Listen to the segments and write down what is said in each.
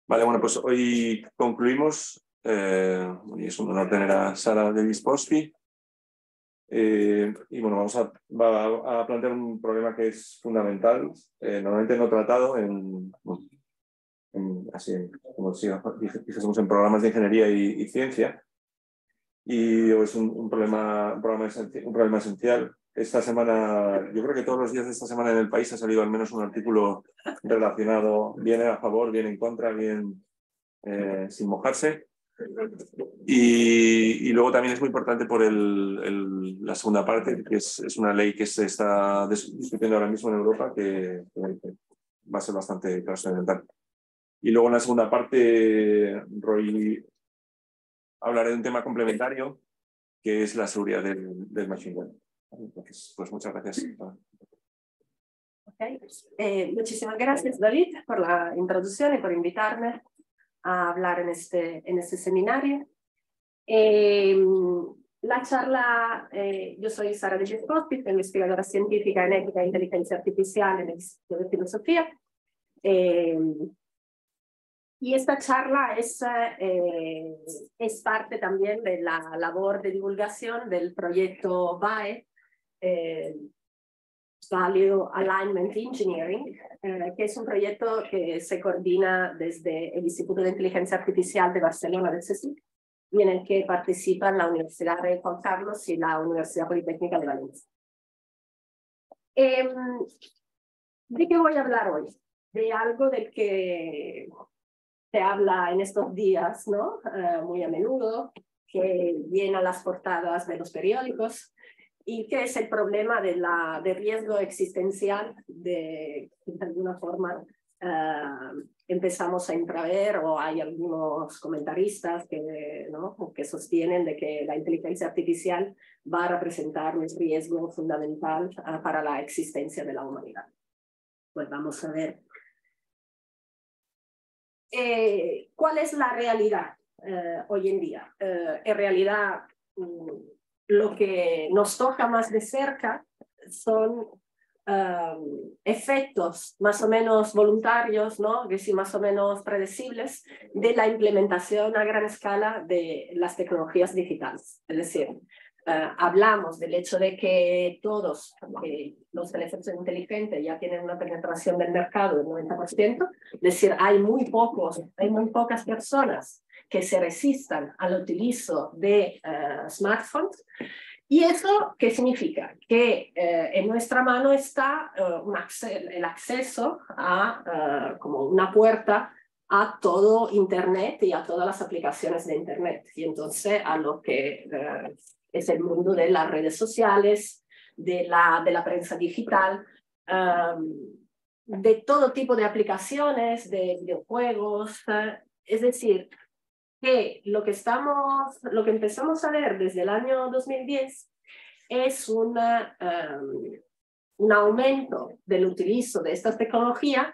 Vale, bueno, pues hoy concluimos. Hoy es un honor tener a Sara Davis-Bosby. Y bueno, va a plantear un problema que es fundamental, normalmente no tratado como si dijésemos en programas de ingeniería y ciencia. Y es un problema esencial. Esta semana, yo creo que todos los días de esta semana en el país ha salido al menos un artículo relacionado, bien a favor, bien en contra, bien sin mojarse. Y luego también es muy importante por la segunda parte, que es una ley que se está discutiendo ahora mismo en Europa, que va a ser bastante trascendental. Y luego en la segunda parte, Roy, hablaré de un tema complementario, que es la seguridad del machine learning. Entonces, pues muchas gracias. Okay. Muchísimas gracias, David, por la introducción y por invitarme a hablar en este seminario. La charla, yo soy Sara Davis-Bosby, investigadora científica en ética e inteligencia artificial en el Instituto de Filosofía. Y esta charla es parte también de la labor de divulgación del proyecto VAE, Value Alignment Engineering, que es un proyecto que se coordina desde el Instituto de Inteligencia Artificial de Barcelona, del CSIC, y en el que participan la Universidad de Juan Carlos y la Universidad Politécnica de Valencia. ¿De qué voy a hablar hoy? De algo del que se habla en estos días, ¿no? Muy a menudo, que llena las portadas de los periódicos, y que es el problema de riesgo existencial de alguna forma empezamos a intraver, o hay algunos comentaristas que sostienen de que la inteligencia artificial va a representar un riesgo fundamental para la existencia de la humanidad. Pues vamos a ver. ¿Cuál es la realidad hoy en día? En realidad, lo que nos toca más de cerca son efectos más o menos voluntarios, ¿no? Que sí, más o menos predecibles, de la implementación a gran escala de las tecnologías digitales. Es decir, hablamos del hecho de que todos los teléfonos inteligentes ya tienen una penetración del mercado del 90%, es decir, hay muy pocas personas que se resistan al utilizo de smartphones. ¿Y eso qué significa? Que en nuestra mano está el acceso a como una puerta a todo Internet y a todas las aplicaciones de Internet. Y entonces a lo que es el mundo de las redes sociales, de la prensa digital, de todo tipo de aplicaciones, de videojuegos. Es decir, que lo que empezamos a ver desde el año 2010 es un aumento del utilizo de estas tecnologías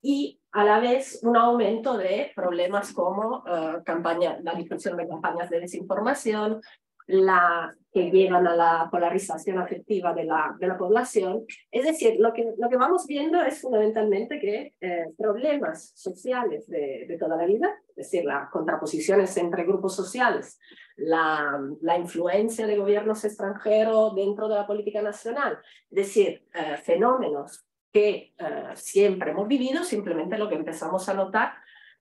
y a la vez un aumento de problemas como la difusión de campañas de desinformación, que llevan a la polarización afectiva de la población. Es decir, lo que vamos viendo es fundamentalmente que problemas sociales de toda la vida, es decir, las contraposiciones entre grupos sociales, la influencia de gobiernos extranjeros dentro de la política nacional, es decir, fenómenos que siempre hemos vivido, simplemente lo que empezamos a notar,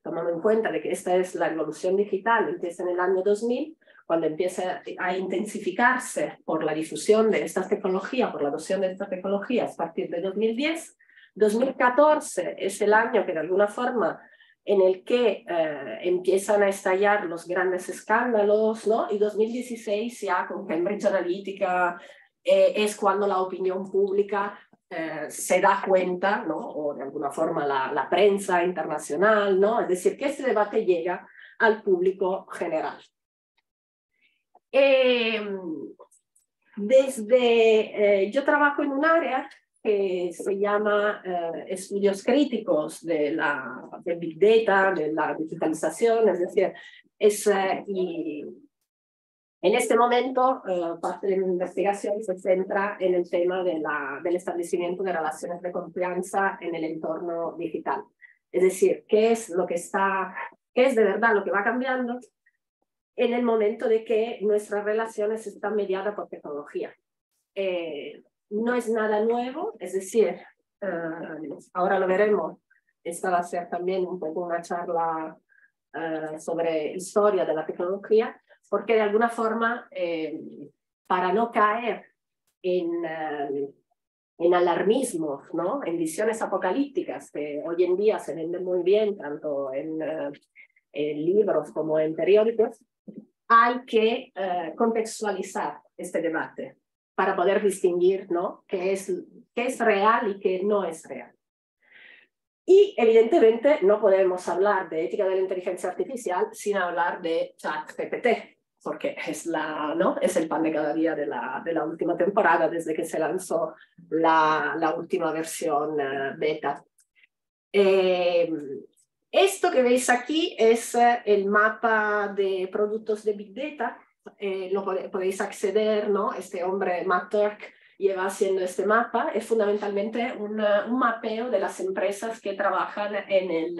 tomando en cuenta de que esta es la evolución digital, empieza en el año 2000, cuando empieza a intensificarse por la difusión de estas tecnologías, por la adopción de estas tecnologías a partir de 2010. 2014 es el año que de alguna forma en el que empiezan a estallar los grandes escándalos, ¿no? Y 2016 ya con Cambridge Analytica es cuando la opinión pública se da cuenta, ¿no? O de alguna forma la prensa internacional, ¿no? Es decir, que ese debate llega al público general. Yo trabajo en un área que se llama estudios críticos del Big Data, de la digitalización, es decir, y en este momento parte de mi investigación se centra en el tema del establecimiento de relaciones de confianza en el entorno digital. Es decir, qué es de verdad lo que va cambiando en el momento de que nuestras relaciones están mediadas por tecnología. No es nada nuevo, es decir, ahora lo veremos, esta va a ser también un poco una charla sobre historia de la tecnología, porque de alguna forma, para no caer en alarmismos, ¿no? En visiones apocalípticas que hoy en día se venden muy bien, tanto en libros como en periódicos, hay que contextualizar este debate para poder distinguir, ¿no? qué es real y qué no es real. Y evidentemente no podemos hablar de ética de la inteligencia artificial sin hablar de ChatGPT, porque es el pan de cada día de la última temporada, desde que se lanzó la última versión beta. Esto que veis aquí es el mapa de productos de Big Data. Lo podéis acceder, ¿no? Este hombre, Matt Turk, lleva haciendo este mapa. Es fundamentalmente un mapeo de las empresas que trabajan en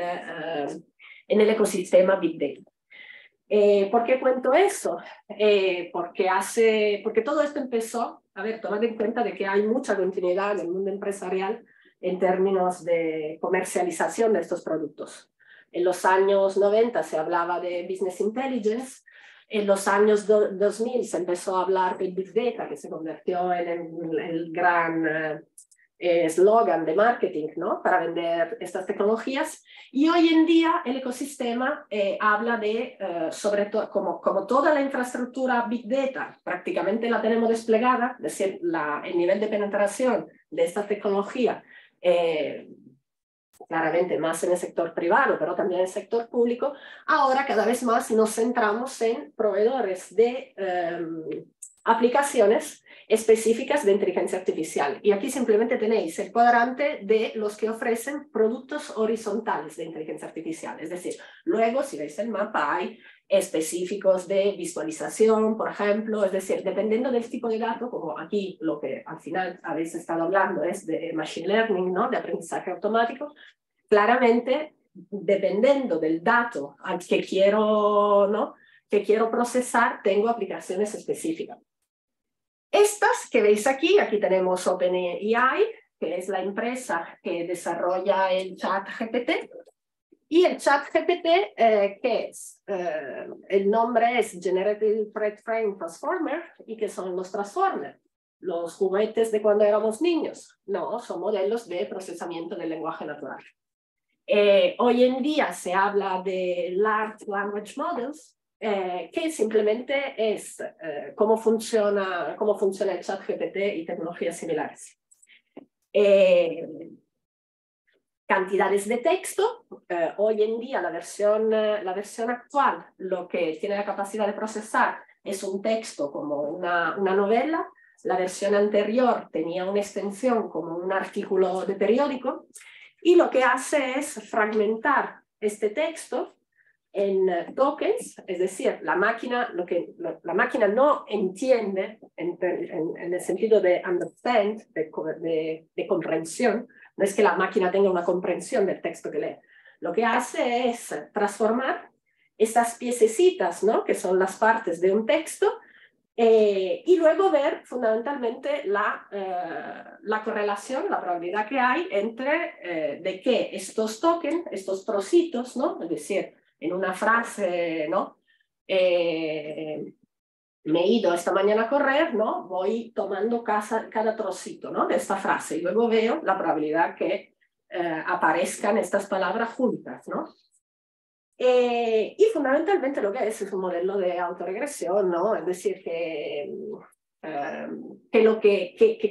el ecosistema Big Data. ¿Por qué cuento eso? Porque todo esto empezó, tomad en cuenta de que hay mucha continuidad en el mundo empresarial en términos de comercialización de estos productos. En los años 90 se hablaba de Business Intelligence, en los años 2000 se empezó a hablar de Big Data, que se convirtió en el gran eslogan de marketing, ¿no? Para vender estas tecnologías. Y hoy en día el ecosistema habla de, sobre todo, como toda la infraestructura Big Data prácticamente la tenemos desplegada, es decir, el nivel de penetración de esta tecnología, claramente más en el sector privado, pero también en el sector público, ahora cada vez más nos centramos en proveedores de aplicaciones específicas de inteligencia artificial. Y aquí simplemente tenéis el cuadrante de los que ofrecen productos horizontales de inteligencia artificial. Es decir, luego, si veis el mapa, hay específicos de visualización, por ejemplo, es decir, dependiendo del tipo de dato, como aquí lo que al final habéis estado hablando es de machine learning, ¿no? De aprendizaje automático, claramente, dependiendo del dato al que quiero procesar, tengo aplicaciones específicas. Estas que veis aquí tenemos OpenAI, que es la empresa que desarrolla el ChatGPT. Y el ChatGPT, ¿qué es? El nombre es Generative Pre-trained Transformer. ¿Y qué son los Transformers? Los juguetes de cuando éramos niños. No, son modelos de procesamiento del lenguaje natural. Hoy en día se habla de Large Language Models, que simplemente es cómo funciona el ChatGPT y tecnologías similares. Cantidades de texto. Hoy en día la versión actual lo que tiene la capacidad de procesar es un texto como una novela. La versión anterior tenía una extensión como un artículo de periódico. Y lo que hace es fragmentar este texto en tokens, es decir, la máquina no entiende en el sentido de understand, de comprensión. No es que la máquina tenga una comprensión del texto que lee. Lo que hace es transformar estas piececitas, ¿no? Que son las partes de un texto, y luego ver fundamentalmente la correlación, la probabilidad que hay entre de que estos tokens, estos trocitos, ¿no? Es decir, en una frase, ¿no? Me he ido esta mañana a correr, ¿no? Voy tomando cada trocito, ¿no? De esta frase y luego veo la probabilidad que aparezcan estas palabras juntas, ¿no? Y fundamentalmente lo que es un modelo de autorregresión, ¿no? Es decir, que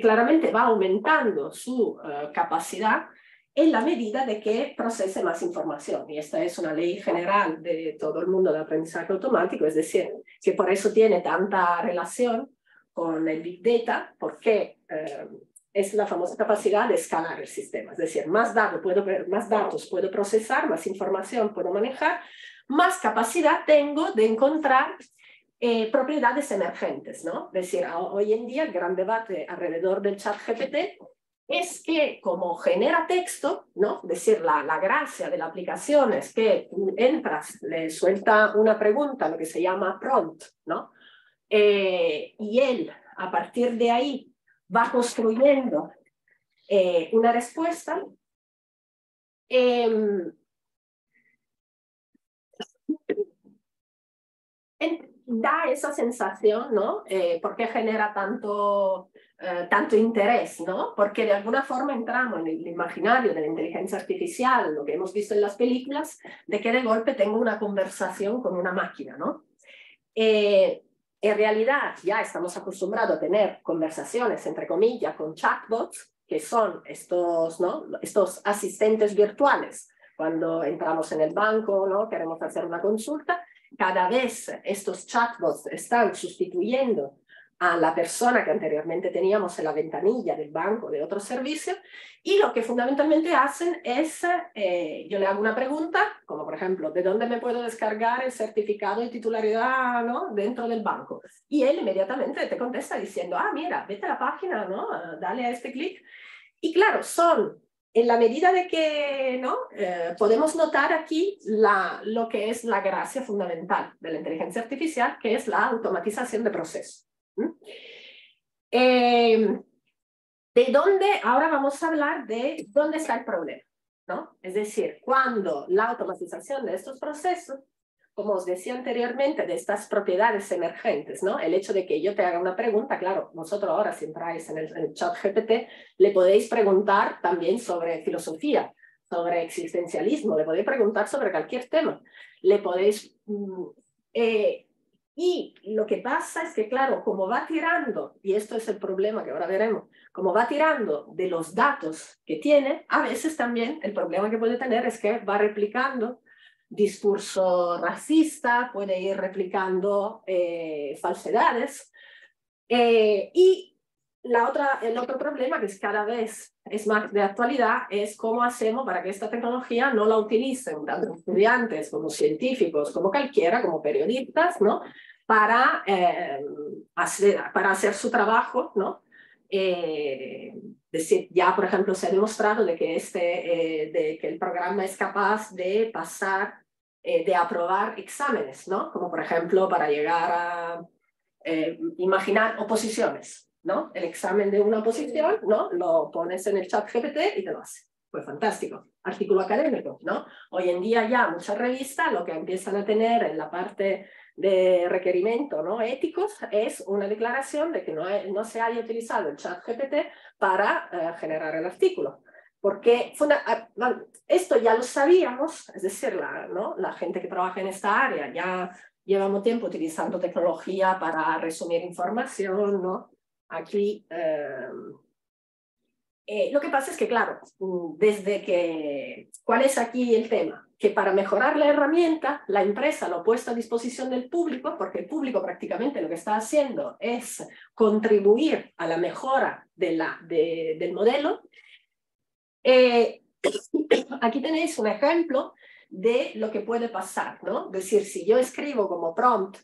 claramente va aumentando su capacidad en la medida de que procese más información. Y esta es una ley general de todo el mundo del aprendizaje automático, es decir, que por eso tiene tanta relación con el Big Data, porque es la famosa capacidad de escalar el sistema. Es decir, más datos puedo procesar, más información puedo manejar, más capacidad tengo de encontrar propiedades emergentes, ¿no? Es decir, hoy en día el gran debate alrededor del ChatGPT es que como genera texto, ¿no? Es decir, la gracia de la aplicación es que entras, le suelta una pregunta, lo que se llama prompt, ¿no? Y él, a partir de ahí, va construyendo una respuesta. Da esa sensación, ¿no? ¿Por qué genera tanto interés, ¿no? Porque de alguna forma entramos en el imaginario de la inteligencia artificial, lo que hemos visto en las películas, de que de golpe tengo una conversación con una máquina, ¿no? En realidad ya estamos acostumbrados a tener conversaciones, entre comillas, con chatbots, que son estos, ¿no? Estos asistentes virtuales. Cuando entramos en el banco, ¿no? Queremos hacer una consulta, cada vez estos chatbots están sustituyendo a la persona que anteriormente teníamos en la ventanilla del banco, de otro servicio, y lo que fundamentalmente hacen es, yo le hago una pregunta, como por ejemplo, ¿de dónde me puedo descargar el certificado de titularidad, ¿no? Dentro del banco? Y él inmediatamente te contesta diciendo, ah, mira, vete a la página, ¿no? Dale a este clic. Y claro, son, en la medida de que, ¿no? Podemos notar aquí lo que es la gracia fundamental de la inteligencia artificial, que es la automatización de procesos. ¿De dónde? Ahora vamos a hablar de dónde está el problema, ¿no? Es decir, cuando la automatización de estos procesos, como os decía anteriormente, de estas propiedades emergentes, ¿no? El hecho de que yo te haga una pregunta, claro, vosotros ahora si entráis en el chat GPT, le podéis preguntar también sobre filosofía, sobre existencialismo, le podéis preguntar sobre cualquier tema, le podéis... y lo que pasa es que, claro, como va tirando, y esto es el problema que ahora veremos, como va tirando de los datos que tiene, a veces también el problema que puede tener es que va replicando discurso racista, puede ir replicando falsedades. Y el otro problema, que es cada vez es más de actualidad, es cómo hacemos para que esta tecnología no la utilicen tanto estudiantes como científicos, como cualquiera, como periodistas, ¿no? Para hacer su trabajo, ¿no? Decir, ya, por ejemplo, se ha demostrado de que, de que el programa es capaz de pasar, de aprobar exámenes, ¿no? Como por ejemplo para llegar a imaginar oposiciones, ¿no? El examen de una oposición, ¿no? Lo pones en el chat GPT y te lo hace. Pues fantástico. Artículo académico, ¿no? Hoy en día ya muchas revistas lo que empiezan a tener en la parte de requerimiento, ¿no? Éticos es una declaración de que no se haya utilizado el chat GPT para generar el artículo. Porque esto ya lo sabíamos, es decir, la gente que trabaja en esta área ya llevamos tiempo utilizando tecnología para resumir información, ¿no? Aquí, lo que pasa es que, claro, ¿cuál es aquí el tema? Que para mejorar la herramienta, la empresa lo ha puesto a disposición del público, porque el público prácticamente lo que está haciendo es contribuir a la mejora del modelo. Aquí tenéis un ejemplo de lo que puede pasar, ¿no? Es decir, si yo escribo como prompt,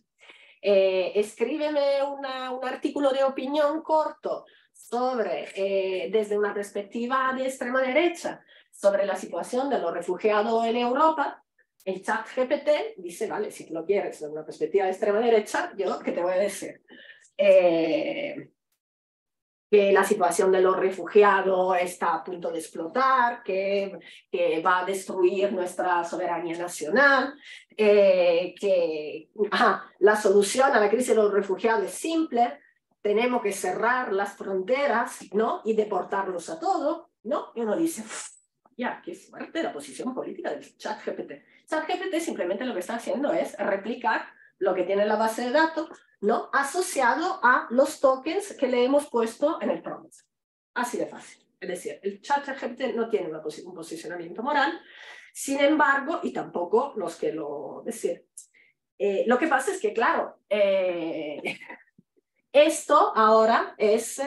escríbeme un artículo de opinión corto sobre, desde una perspectiva de extrema derecha, sobre la situación de los refugiados en Europa, el chat GPT dice, vale, si tú lo quieres desde una perspectiva de extrema derecha, yo, ¿qué te voy a decir? Que la situación de los refugiados está a punto de explotar, que va a destruir nuestra soberanía nacional, que la solución a la crisis de los refugiados es simple, tenemos que cerrar las fronteras, ¿no? Y deportarlos a todos, ¿no? Y uno dice, ya, qué fuerte la posición política del chat GPT. Chat GPT simplemente lo que está haciendo es replicar lo que tiene la base de datos, ¿no? Asociado a los tokens que le hemos puesto en el prompt. Así de fácil. Es decir, el chat GPT no tiene un posicionamiento moral, sin embargo, y tampoco los que lo... decir, lo que pasa es que, claro, esto ahora es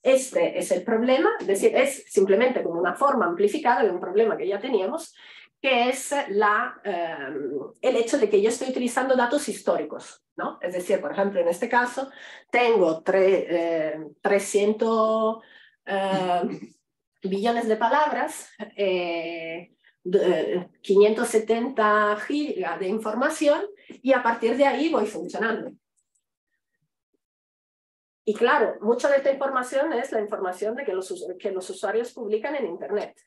este es el problema, es decir, es simplemente como una forma amplificada de un problema que ya teníamos, que es el hecho de que yo estoy utilizando datos históricos, ¿no? Es decir, por ejemplo, en este caso, tengo 300 billones de palabras, 570 gigas de información, y a partir de ahí voy funcionando. Y claro, mucha de esta información es la información de que los usuarios publican en Internet.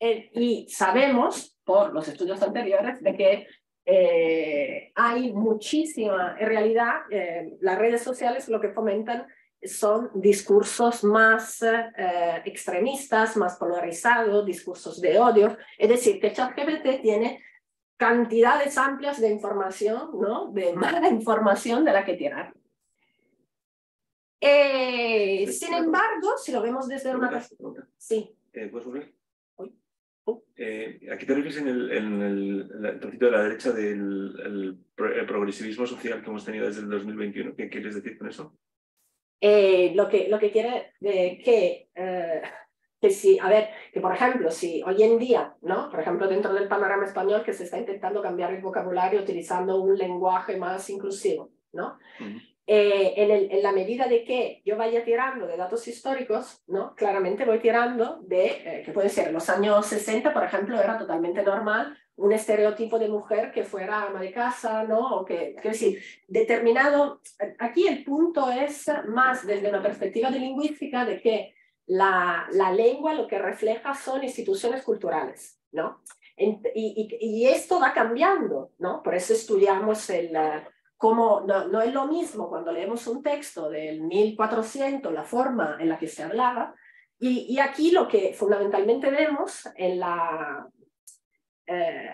Y sabemos, por los estudios anteriores, de que hay muchísima, en realidad, las redes sociales lo que fomentan son discursos más extremistas, más polarizados, discursos de odio. Es decir, que ChatGPT tiene cantidades amplias de información, ¿no? De mala información de la que tirar. Sin embargo, si lo vemos desde una perspectiva... Sí. ¿Puedes volver? Aquí te refieres en el trocito de la derecha del progresivismo social que hemos tenido desde el 2021. ¿Qué quieres decir con eso? Lo que quiere que sí, a ver, que por ejemplo, si hoy en día, ¿no? Por ejemplo, dentro del panorama español, que se está intentando cambiar el vocabulario utilizando un lenguaje más inclusivo, ¿no? En la medida de que yo vaya tirando de datos históricos, ¿no? Claramente voy tirando de, que puede ser, en los años 60, por ejemplo, era totalmente normal un estereotipo de mujer que fuera ama de casa, ¿no? O que decir, determinado, aquí el punto es más desde una perspectiva de lingüística de que la lengua lo que refleja son instituciones culturales, ¿no? Y esto va cambiando, ¿no? Por eso estudiamos cómo no es lo mismo cuando leemos un texto del 1400, la forma en la que se hablaba, y aquí lo que fundamentalmente vemos en la...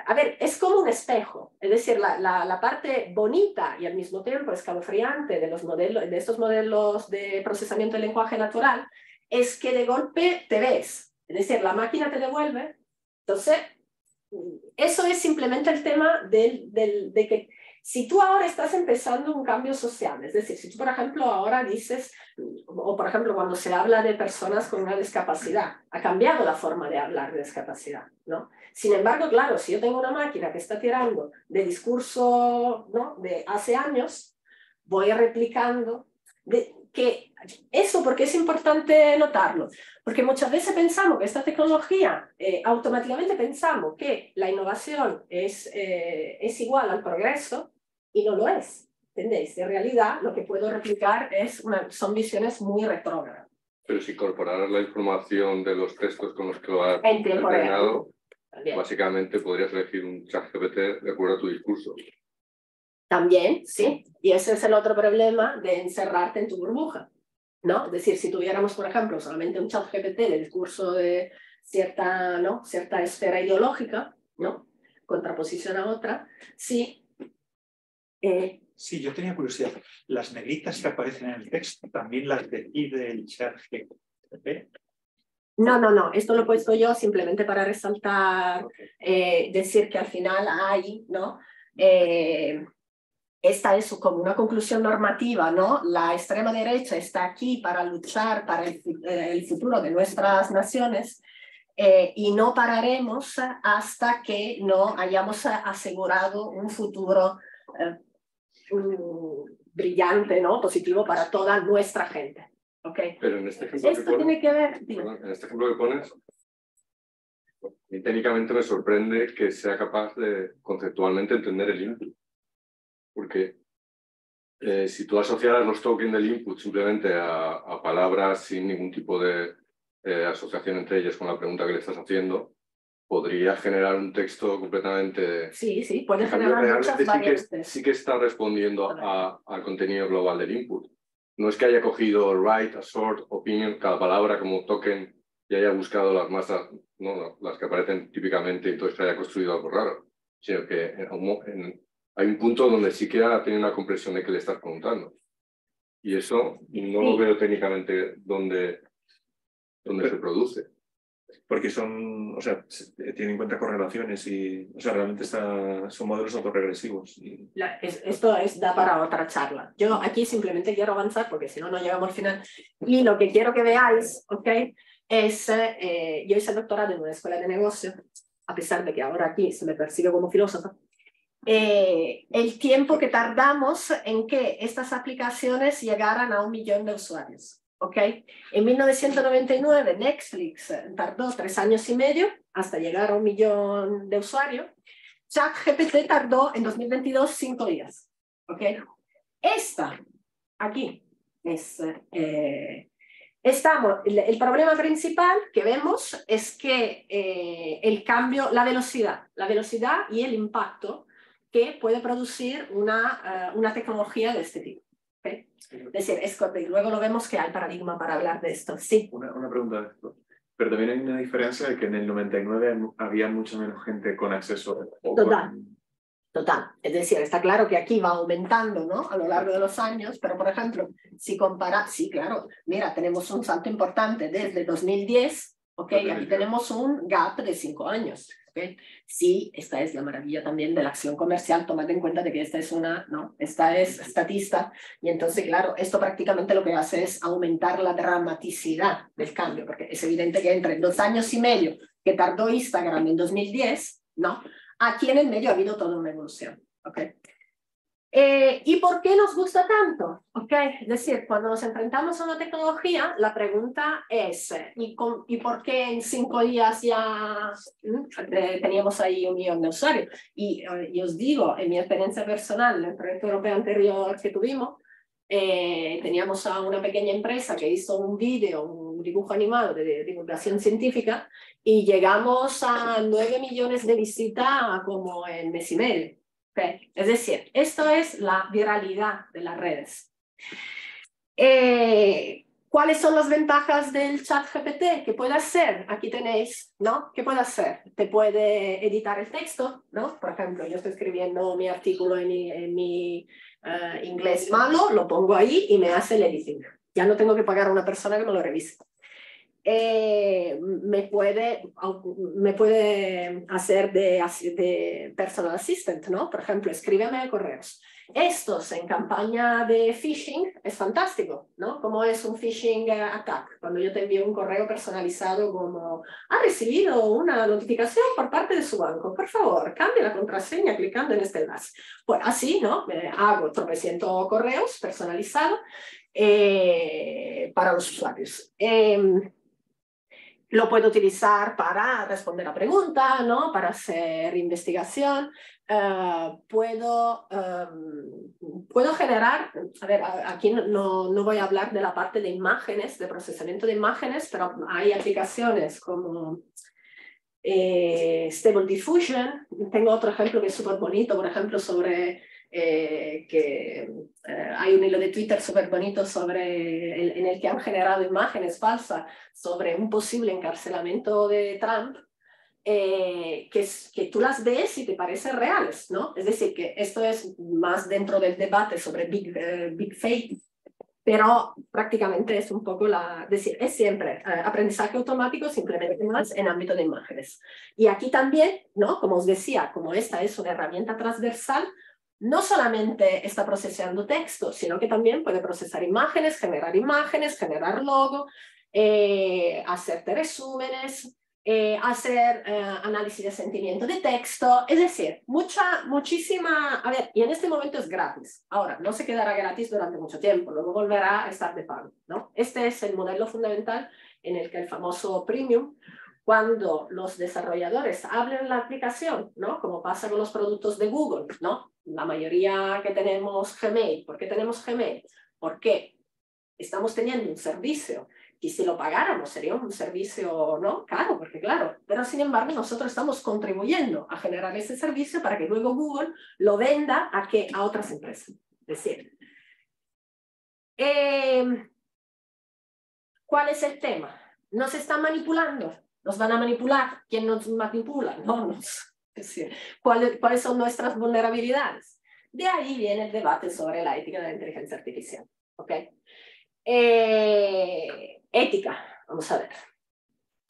a ver, es como un espejo, es decir, la parte bonita y al mismo tiempo escalofriante de estos modelos de procesamiento del lenguaje natural es que de golpe te ves, es decir, la máquina te devuelve. Entonces, eso es simplemente el tema de que si tú ahora estás empezando un cambio social, es decir, si tú, por ejemplo, ahora dices, o por ejemplo, cuando se habla de personas con una discapacidad, ha cambiado la forma de hablar de discapacidad, ¿no? Sin embargo, claro, si yo tengo una máquina que está tirando de discurso, ¿no? De hace años, voy replicando, eso porque es importante notarlo, porque muchas veces pensamos que esta tecnología, automáticamente pensamos que la innovación es igual al progreso, y no lo es, ¿entendéis? En realidad lo que puedo replicar son visiones muy retrógradas. Pero si incorporaras la información de los textos con los que lo has entrenado, básicamente podrías elegir un ChatGPT de acuerdo a tu discurso. También, sí, y ese es el otro problema de encerrarte en tu burbuja, ¿no? Es decir, si tuviéramos, por ejemplo, solamente un ChatGPT de discurso de cierta esfera ideológica, ¿no? Contraposición a otra, sí. Sí, yo tenía curiosidad. Las negritas que aparecen en el texto, ¿también las decide el ChatGPT? No, esto lo he puesto yo simplemente para resaltar, decir que al final hay, ¿no? Esta es como una conclusión normativa, ¿no? La extrema derecha está aquí para luchar para el futuro de nuestras naciones, y no pararemos hasta que no hayamos asegurado un futuro brillante, ¿no? Positivo para toda nuestra gente. ¿Okay? Pero en este ejemplo esto tiene que ver... En este ejemplo que pones, técnicamente me sorprende que sea capaz de conceptualmente entender el input. Porque si tú asociaras los tokens del input simplemente a palabras sin ningún tipo de asociación entre ellas con la pregunta que le estás haciendo, podría generar un texto completamente... Sí, puede generar muchas variantes. Sí que está respondiendo al contenido global del input. No es que haya cogido write, assort, opinion, cada palabra como token y haya buscado las masas, ¿no? Las que aparecen típicamente y entonces haya construido algo raro, sino que hay un punto donde sí que tiene una comprensión de que le estás preguntando. Y eso no lo veo técnicamente donde se produce. Porque son, o sea, tienen en cuenta correlaciones y, o sea, realmente son modelos autorregresivos. Esto da para otra charla. Yo aquí simplemente quiero avanzar porque si no, no llegamos al final. Y lo que quiero que veáis, ¿ok? Es, yo hice el doctorado en una escuela de negocios, a pesar de que ahora aquí se me percibe como filósofa. El tiempo que tardamos en que estas aplicaciones llegaran a 1 millón de usuarios. ¿ok? En 1999 Netflix tardó 3 años y medio hasta llegar a 1 millón de usuarios. ChatGPT tardó en 2022 5 días, ¿ok? Esta, aquí, es... el problema principal que vemos es que el cambio, la velocidad y el impacto que puede producir una tecnología de este tipo. ¿Okay? Es decir, luego lo vemos que hay paradigma para hablar de esto. Sí. Una pregunta de esto. Pero también hay una diferencia de que en el 99 había mucha menos gente con acceso. Total. Es decir, está claro que aquí va aumentando, ¿no? A lo largo de los años, pero por ejemplo, si compara, sí, claro, mira, tenemos un salto importante desde 2010, ¿ok? Aquí tenemos un gap de 5 años, ¿ok? Sí, esta es la maravilla también de la acción comercial, tomad en cuenta de que esta es esta es estatista, y entonces, claro, esto prácticamente lo que hace es aumentar la dramaticidad del cambio, porque es evidente que entre 2 años y medio que tardó Instagram en 2010, ¿no? Aquí en el medio ha habido toda una evolución. ¿Okay? ¿Y por qué nos gusta tanto? ¿Okay? Es decir, cuando nos enfrentamos a una tecnología, la pregunta es, ¿y por qué en 5 días ya teníamos ahí 1 millón de usuarios? Y os digo, en mi experiencia personal, en el proyecto europeo anterior que tuvimos, teníamos a una pequeña empresa que hizo un vídeo, un dibujo animado de divulgación científica, y llegamos a 9 millones de visitas como en mes y medio. ¿Okay? Es decir, esto es la viralidad de las redes. ¿Cuáles son las ventajas del ChatGPT? ¿Qué puede hacer? Aquí tenéis, ¿no? ¿Qué puede hacer? Te puede editar el texto, ¿no? Por ejemplo, yo estoy escribiendo mi artículo en mi inglés malo, lo pongo ahí y me hace el editing. Ya no tengo que pagar a una persona que me lo revise. Me puede hacer de personal assistant, ¿no? Por ejemplo, escríbeme correos. Estos en campaña de phishing es fantástico, ¿no? Como es un phishing attack. Cuando yo te envío un correo personalizado como ha recibido una notificación por parte de su banco, por favor, cambie la contraseña clicando en este enlace. Pues así, ¿no? Hago 300 correos personalizados para los usuarios. Lo puedo utilizar para responder a preguntas, ¿no? Para hacer investigación. Puedo generar, a ver, aquí no voy a hablar de la parte de imágenes, de procesamiento de imágenes, pero hay aplicaciones como Stable Diffusion. Tengo otro ejemplo que es súper bonito, por ejemplo, sobre hay un hilo de Twitter súper bonito en el que han generado imágenes falsas sobre un posible encarcelamiento de Trump, que tú las ves y te parecen reales, ¿no? Es decir, que esto es más dentro del debate sobre Big Fake, pero prácticamente es un poco es siempre aprendizaje automático, simplemente más en ámbito de imágenes. Y aquí también, ¿no? Como os decía, como esta es una herramienta transversal, no solamente está procesando texto, sino que también puede procesar imágenes, generar logo, hacerte resúmenes, hacer análisis de sentimiento de texto, es decir, muchísima... A ver, y en este momento es gratis. Ahora, no se quedará gratis durante mucho tiempo, luego volverá a estar de pago, ¿no? Este es el modelo fundamental en el que el famoso premium, cuando los desarrolladores abren la aplicación, ¿no? Como pasa con los productos de Google, ¿no? La mayoría que tenemos Gmail. ¿Por qué tenemos Gmail? Porque estamos teniendo un servicio y si lo pagáramos sería un servicio, ¿no? Caro, porque claro, pero sin embargo nosotros estamos contribuyendo a generar ese servicio para que luego Google lo venda a otras empresas. Es decir, ¿cuál es el tema? Nos están manipulando. ¿Nos van a manipular? ¿Quién nos manipula? No, es decir, ¿cuáles son nuestras vulnerabilidades? De ahí viene el debate sobre la ética de la inteligencia artificial. ¿Okay? Ética, vamos a ver.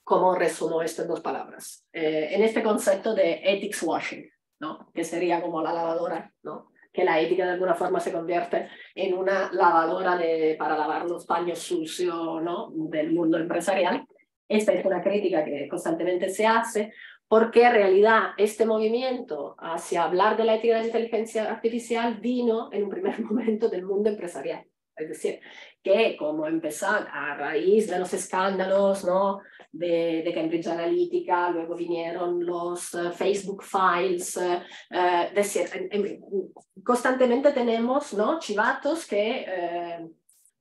¿Cómo resumo esto en 2 palabras? En este concepto de ethics washing, ¿no? Que sería como la lavadora, ¿no? Que la ética de alguna forma se convierte en una lavadora para lavar los paños sucios, ¿no? Del mundo empresarial. Esta es una crítica que constantemente se hace, porque en realidad este movimiento hacia hablar de la ética de la inteligencia artificial vino en un primer momento del mundo empresarial. Es decir, que como empezar a raíz de los escándalos, ¿no? de Cambridge Analytica, luego vinieron los Facebook Files, es decir, constantemente tenemos, ¿no? chivatos que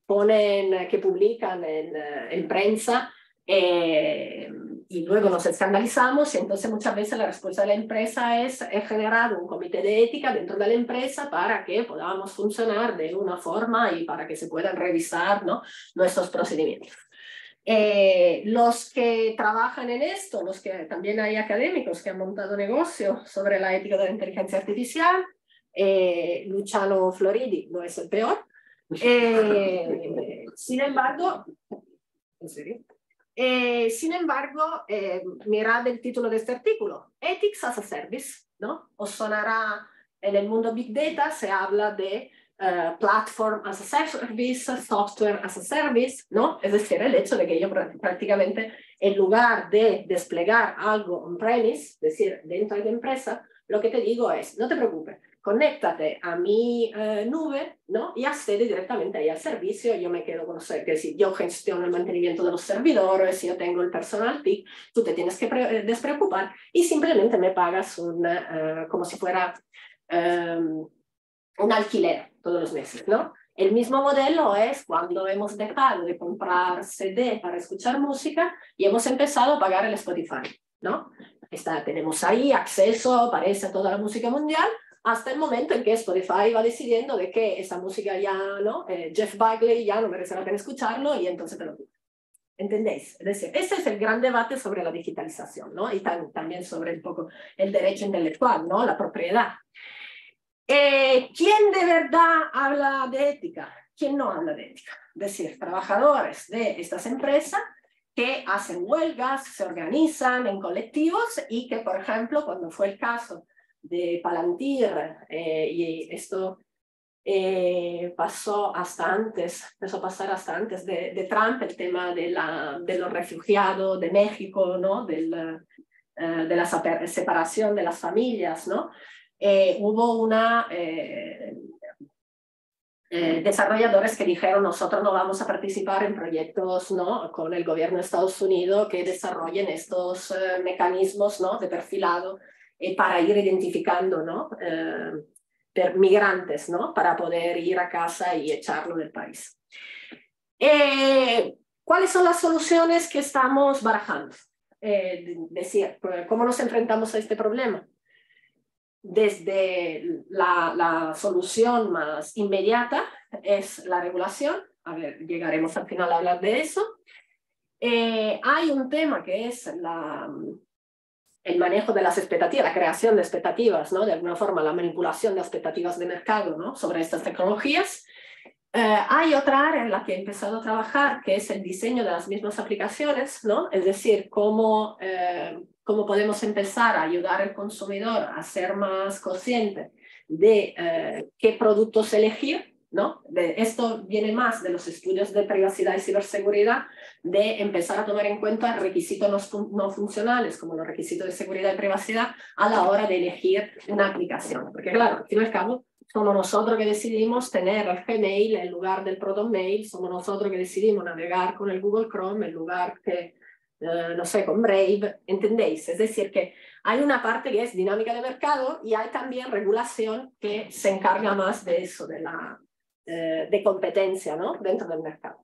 que publican en prensa y luego nos escandalizamos, y entonces muchas veces la respuesta de la empresa es generar un comité de ética dentro de la empresa para que podamos funcionar de una forma y para que se puedan revisar, ¿no? nuestros procedimientos. Los que trabajan en esto, los que también hay académicos que han montado negocio sobre la ética de la inteligencia artificial, Luciano Floridi no es el peor. Sin embargo, ¿en serio? Mirad el título de este artículo, Ethics as a Service, ¿no? Os sonará, en el mundo Big Data se habla de Platform as a Service, Software as a Service, ¿no? Es decir, el hecho de que yo prácticamente, en lugar de desplegar algo on-premise, es decir, dentro de la empresa, lo que te digo es, no te preocupes, conéctate a mi nube, ¿no? Y accede directamente ahí al servicio. Yo me quedo con que si yo gestiono el mantenimiento de los servidores, si yo tengo el personal TIC, tú te tienes que despreocupar y simplemente me pagas como si fuera un alquiler todos los meses, ¿no? El mismo modelo es cuando hemos dejado de comprar CD para escuchar música y hemos empezado a pagar el Spotify, ¿no? Tenemos ahí acceso, aparece toda la música mundial, hasta el momento en que Spotify va decidiendo de que esa música ya, ¿no? Jeff Buckley ya no merece la pena escucharlo y entonces te lo quita. ¿Entendéis? Es decir, ese es el gran debate sobre la digitalización, ¿no? Y también sobre un poco el derecho intelectual, ¿no? La propiedad. ¿Quién de verdad habla de ética? ¿Quién no habla de ética? Es decir, trabajadores de estas empresas que hacen huelgas, se organizan en colectivos y que, por ejemplo, cuando fue el caso de Palantir, y esto empezó a pasar hasta antes de Trump, el tema de los refugiados de México, ¿no? de la separación de las familias, ¿no? Hubo desarrolladores que dijeron, nosotros no vamos a participar en proyectos, ¿no? con el gobierno de Estados Unidos que desarrollen estos mecanismos, ¿no? de perfilado para ir identificando, ¿no? Migrantes, ¿no? para poder ir a casa y echarlo del país. ¿Cuáles son las soluciones que estamos barajando? Decir, ¿cómo nos enfrentamos a este problema? Desde la solución más inmediata es la regulación. A ver, llegaremos al final a hablar de eso. Hay un tema que es el manejo de las expectativas, la creación de expectativas, ¿no? De alguna forma la manipulación de expectativas de mercado, ¿no? sobre estas tecnologías. Hay otra área en la que he empezado a trabajar, que es el diseño de las mismas aplicaciones, ¿no? Es decir, cómo podemos empezar a ayudar al consumidor a ser más consciente de qué productos elegir, ¿no? Esto viene más de los estudios de privacidad y ciberseguridad, de empezar a tomar en cuenta requisitos no funcionales como los requisitos de seguridad y privacidad a la hora de elegir una aplicación. Porque claro, al fin y al cabo, somos nosotros que decidimos tener el Gmail en lugar del ProtonMail, somos nosotros que decidimos navegar con el Google Chrome en lugar que, no sé, con Brave, ¿entendéis? Es decir, que hay una parte que es dinámica de mercado y hay también regulación que se encarga más de eso, de competencia, ¿no? dentro del mercado.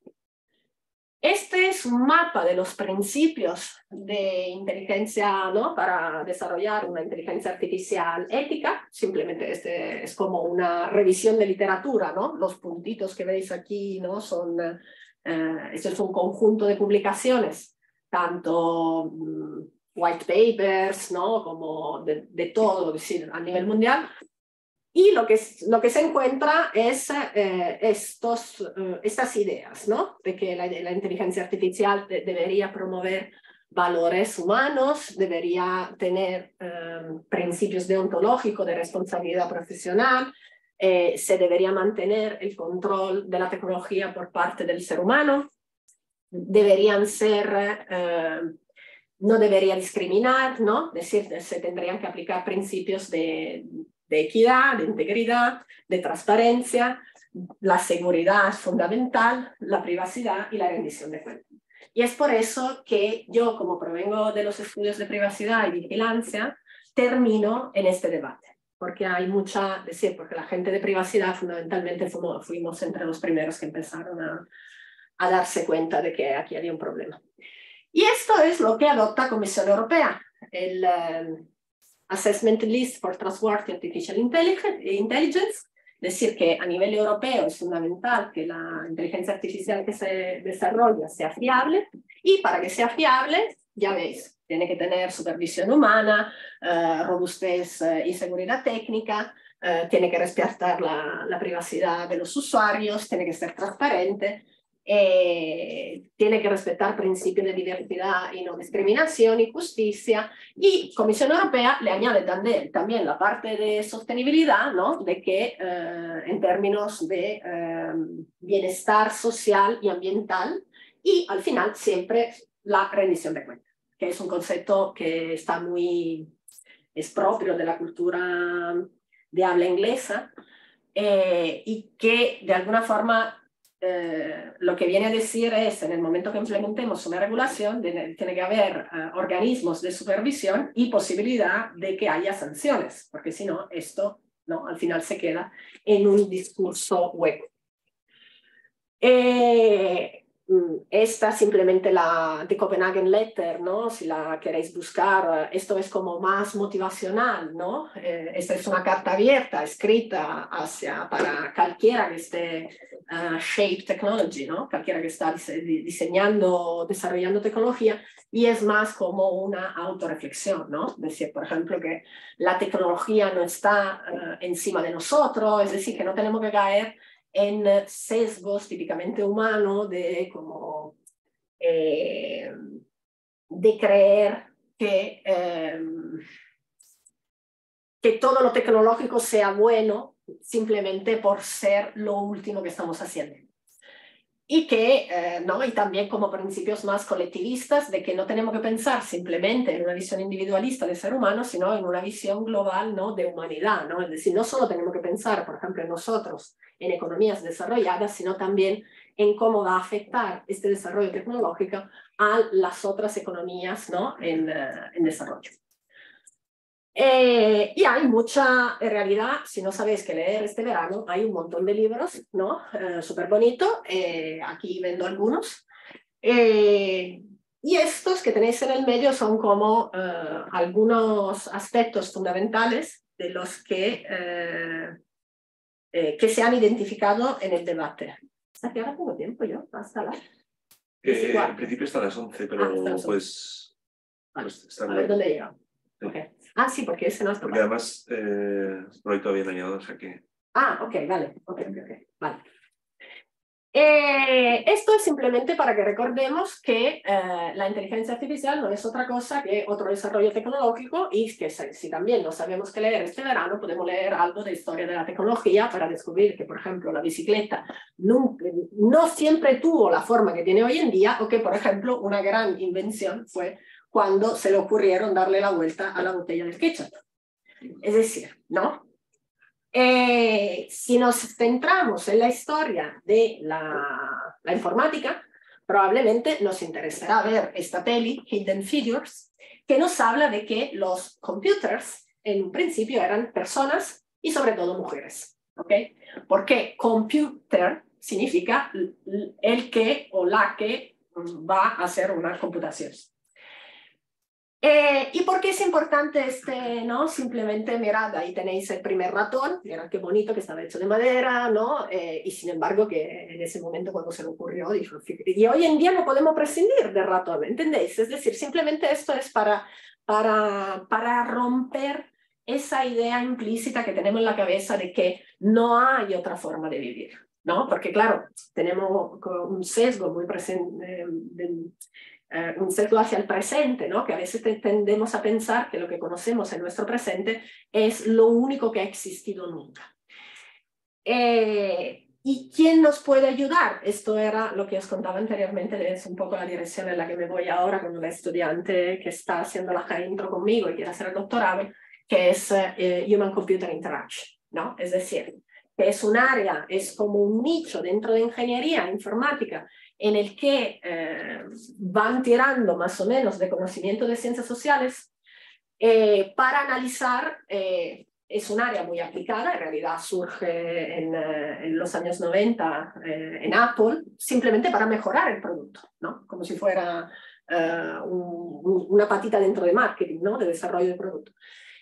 Este es un mapa de los principios de inteligencia, ¿no? para desarrollar una inteligencia artificial ética. Simplemente este es como una revisión de literatura, ¿no? Los puntitos que veis aquí, ¿no? Este es un conjunto de publicaciones, tanto white papers, ¿no? como de todo, es decir, a nivel mundial. Y lo que se encuentra es estas ideas, ¿no? De que la inteligencia artificial debería promover valores humanos, debería tener principios deontológicos de responsabilidad profesional, se debería mantener el control de la tecnología por parte del ser humano, deberían ser... no debería discriminar, ¿no? Es decir, se tendrían que aplicar principios de equidad, de integridad, de transparencia, la seguridad fundamental, la privacidad y la rendición de cuentas. Y es por eso que yo, como provengo de los estudios de privacidad y vigilancia, termino en este debate. Porque hay mucha, decir, porque la gente de privacidad fundamentalmente fuimos entre los primeros que empezaron a darse cuenta de que aquí había un problema. Y esto es lo que adopta la Comisión Europea, el Assessment List for Trustworthy Artificial Intelligence, decir que a nivel europeo es fundamental que la inteligencia artificial que se desarrolla sea fiable, y para que sea fiable, ya veis, tiene que tener supervisión humana, robustez y seguridad técnica, tiene que respetar la privacidad de los usuarios, tiene que ser transparente, tiene que respetar principios de diversidad y no discriminación y justicia, y Comisión Europea le añade también la parte de sostenibilidad, ¿no? De que en términos de bienestar social y ambiental, y al final siempre la rendición de cuentas, que es un concepto que está es propio de la cultura de habla inglesa, y que de alguna forma lo que viene a decir es, en el momento que implementemos una regulación, tiene que haber organismos de supervisión y posibilidad de que haya sanciones, porque si no, esto, ¿no?, al final se queda en un discurso hueco. Esta simplemente la de Copenhagen Letter, ¿no? Si la queréis buscar, esto es como más motivacional, ¿no? Esta es una carta abierta, escrita para cualquiera que esté shape technology, ¿no? Cualquiera que está diseñando, desarrollando tecnología, y es más como una autorreflexión, ¿no? Decir, por ejemplo, que la tecnología no está encima de nosotros, es decir, que no tenemos que caer en sesgos típicamente humanos de creer que todo lo tecnológico sea bueno simplemente por ser lo último que estamos haciendo. Y ¿no? Y también como principios más colectivistas de que no tenemos que pensar simplemente en una visión individualista del ser humano, sino en una visión global, ¿no?, de humanidad, ¿no? Es decir, no solo tenemos que pensar, por ejemplo, en nosotros, en economías desarrolladas, sino también en cómo va a afectar este desarrollo tecnológico a las otras economías, ¿no?, en desarrollo. Y hay mucha, en realidad, si no sabéis qué leer este verano, hay un montón de libros, ¿no? Súper bonito, aquí vendo algunos. Y estos que tenéis en el medio son como algunos aspectos fundamentales de los que se han identificado en el debate. ¿Hasta qué hora tengo tiempo yo? Hasta las... En principio está a las 11, pero pues... Vale. A ver dónde llega. Sí. Okay. Ah, sí, porque ese no es... Porque además por ahí todavía no ha llegado, o sea que... Ah, ok, vale. Vale. Esto es simplemente para que recordemos que la inteligencia artificial no es otra cosa que otro desarrollo tecnológico, y que si también no sabemos qué leer este verano, podemos leer algo de historia de la tecnología para descubrir que, por ejemplo, la bicicleta no siempre tuvo la forma que tiene hoy en día, o que, por ejemplo, una gran invención fue cuando se le ocurrieron darle la vuelta a la botella del ketchup. Es decir, ¿no? Si nos centramos en la historia de la informática, probablemente nos interesará ver esta peli, Hidden Figures, que nos habla de que los computers en un principio eran personas y sobre todo mujeres. ¿Okay? Porque computer significa el que o la que va a hacer una computación. ¿Y por qué es importante ¿no? Simplemente mirad, ahí tenéis el primer ratón, mirad qué bonito, que estaba hecho de madera, ¿no? Y sin embargo que en ese momento cuando se le ocurrió, dijo, y hoy en día no podemos prescindir del ratón, ¿entendéis? Es decir, simplemente esto es para romper esa idea implícita que tenemos en la cabeza de que no hay otra forma de vivir, ¿no? Porque claro, tenemos un sesgo muy presente, un sesgo hacia el presente, ¿no? Que a veces tendemos a pensar que lo que conocemos en nuestro presente es lo único que ha existido nunca. ¿Y quién nos puede ayudar? Esto era lo que os contaba anteriormente, es un poco la dirección en la que me voy ahora con una estudiante que está haciendo la intro conmigo y quiere hacer el doctorado, que es Human Computer Interaction, ¿no? Es decir, que es un área, es como un nicho dentro de ingeniería informática, en el que van tirando más o menos de conocimiento de ciencias sociales para analizar, es un área muy aplicada, en realidad surge en los años 90 en Apple, simplemente para mejorar el producto, ¿no? Como si fuera una patita dentro de marketing, ¿no? De desarrollo de producto.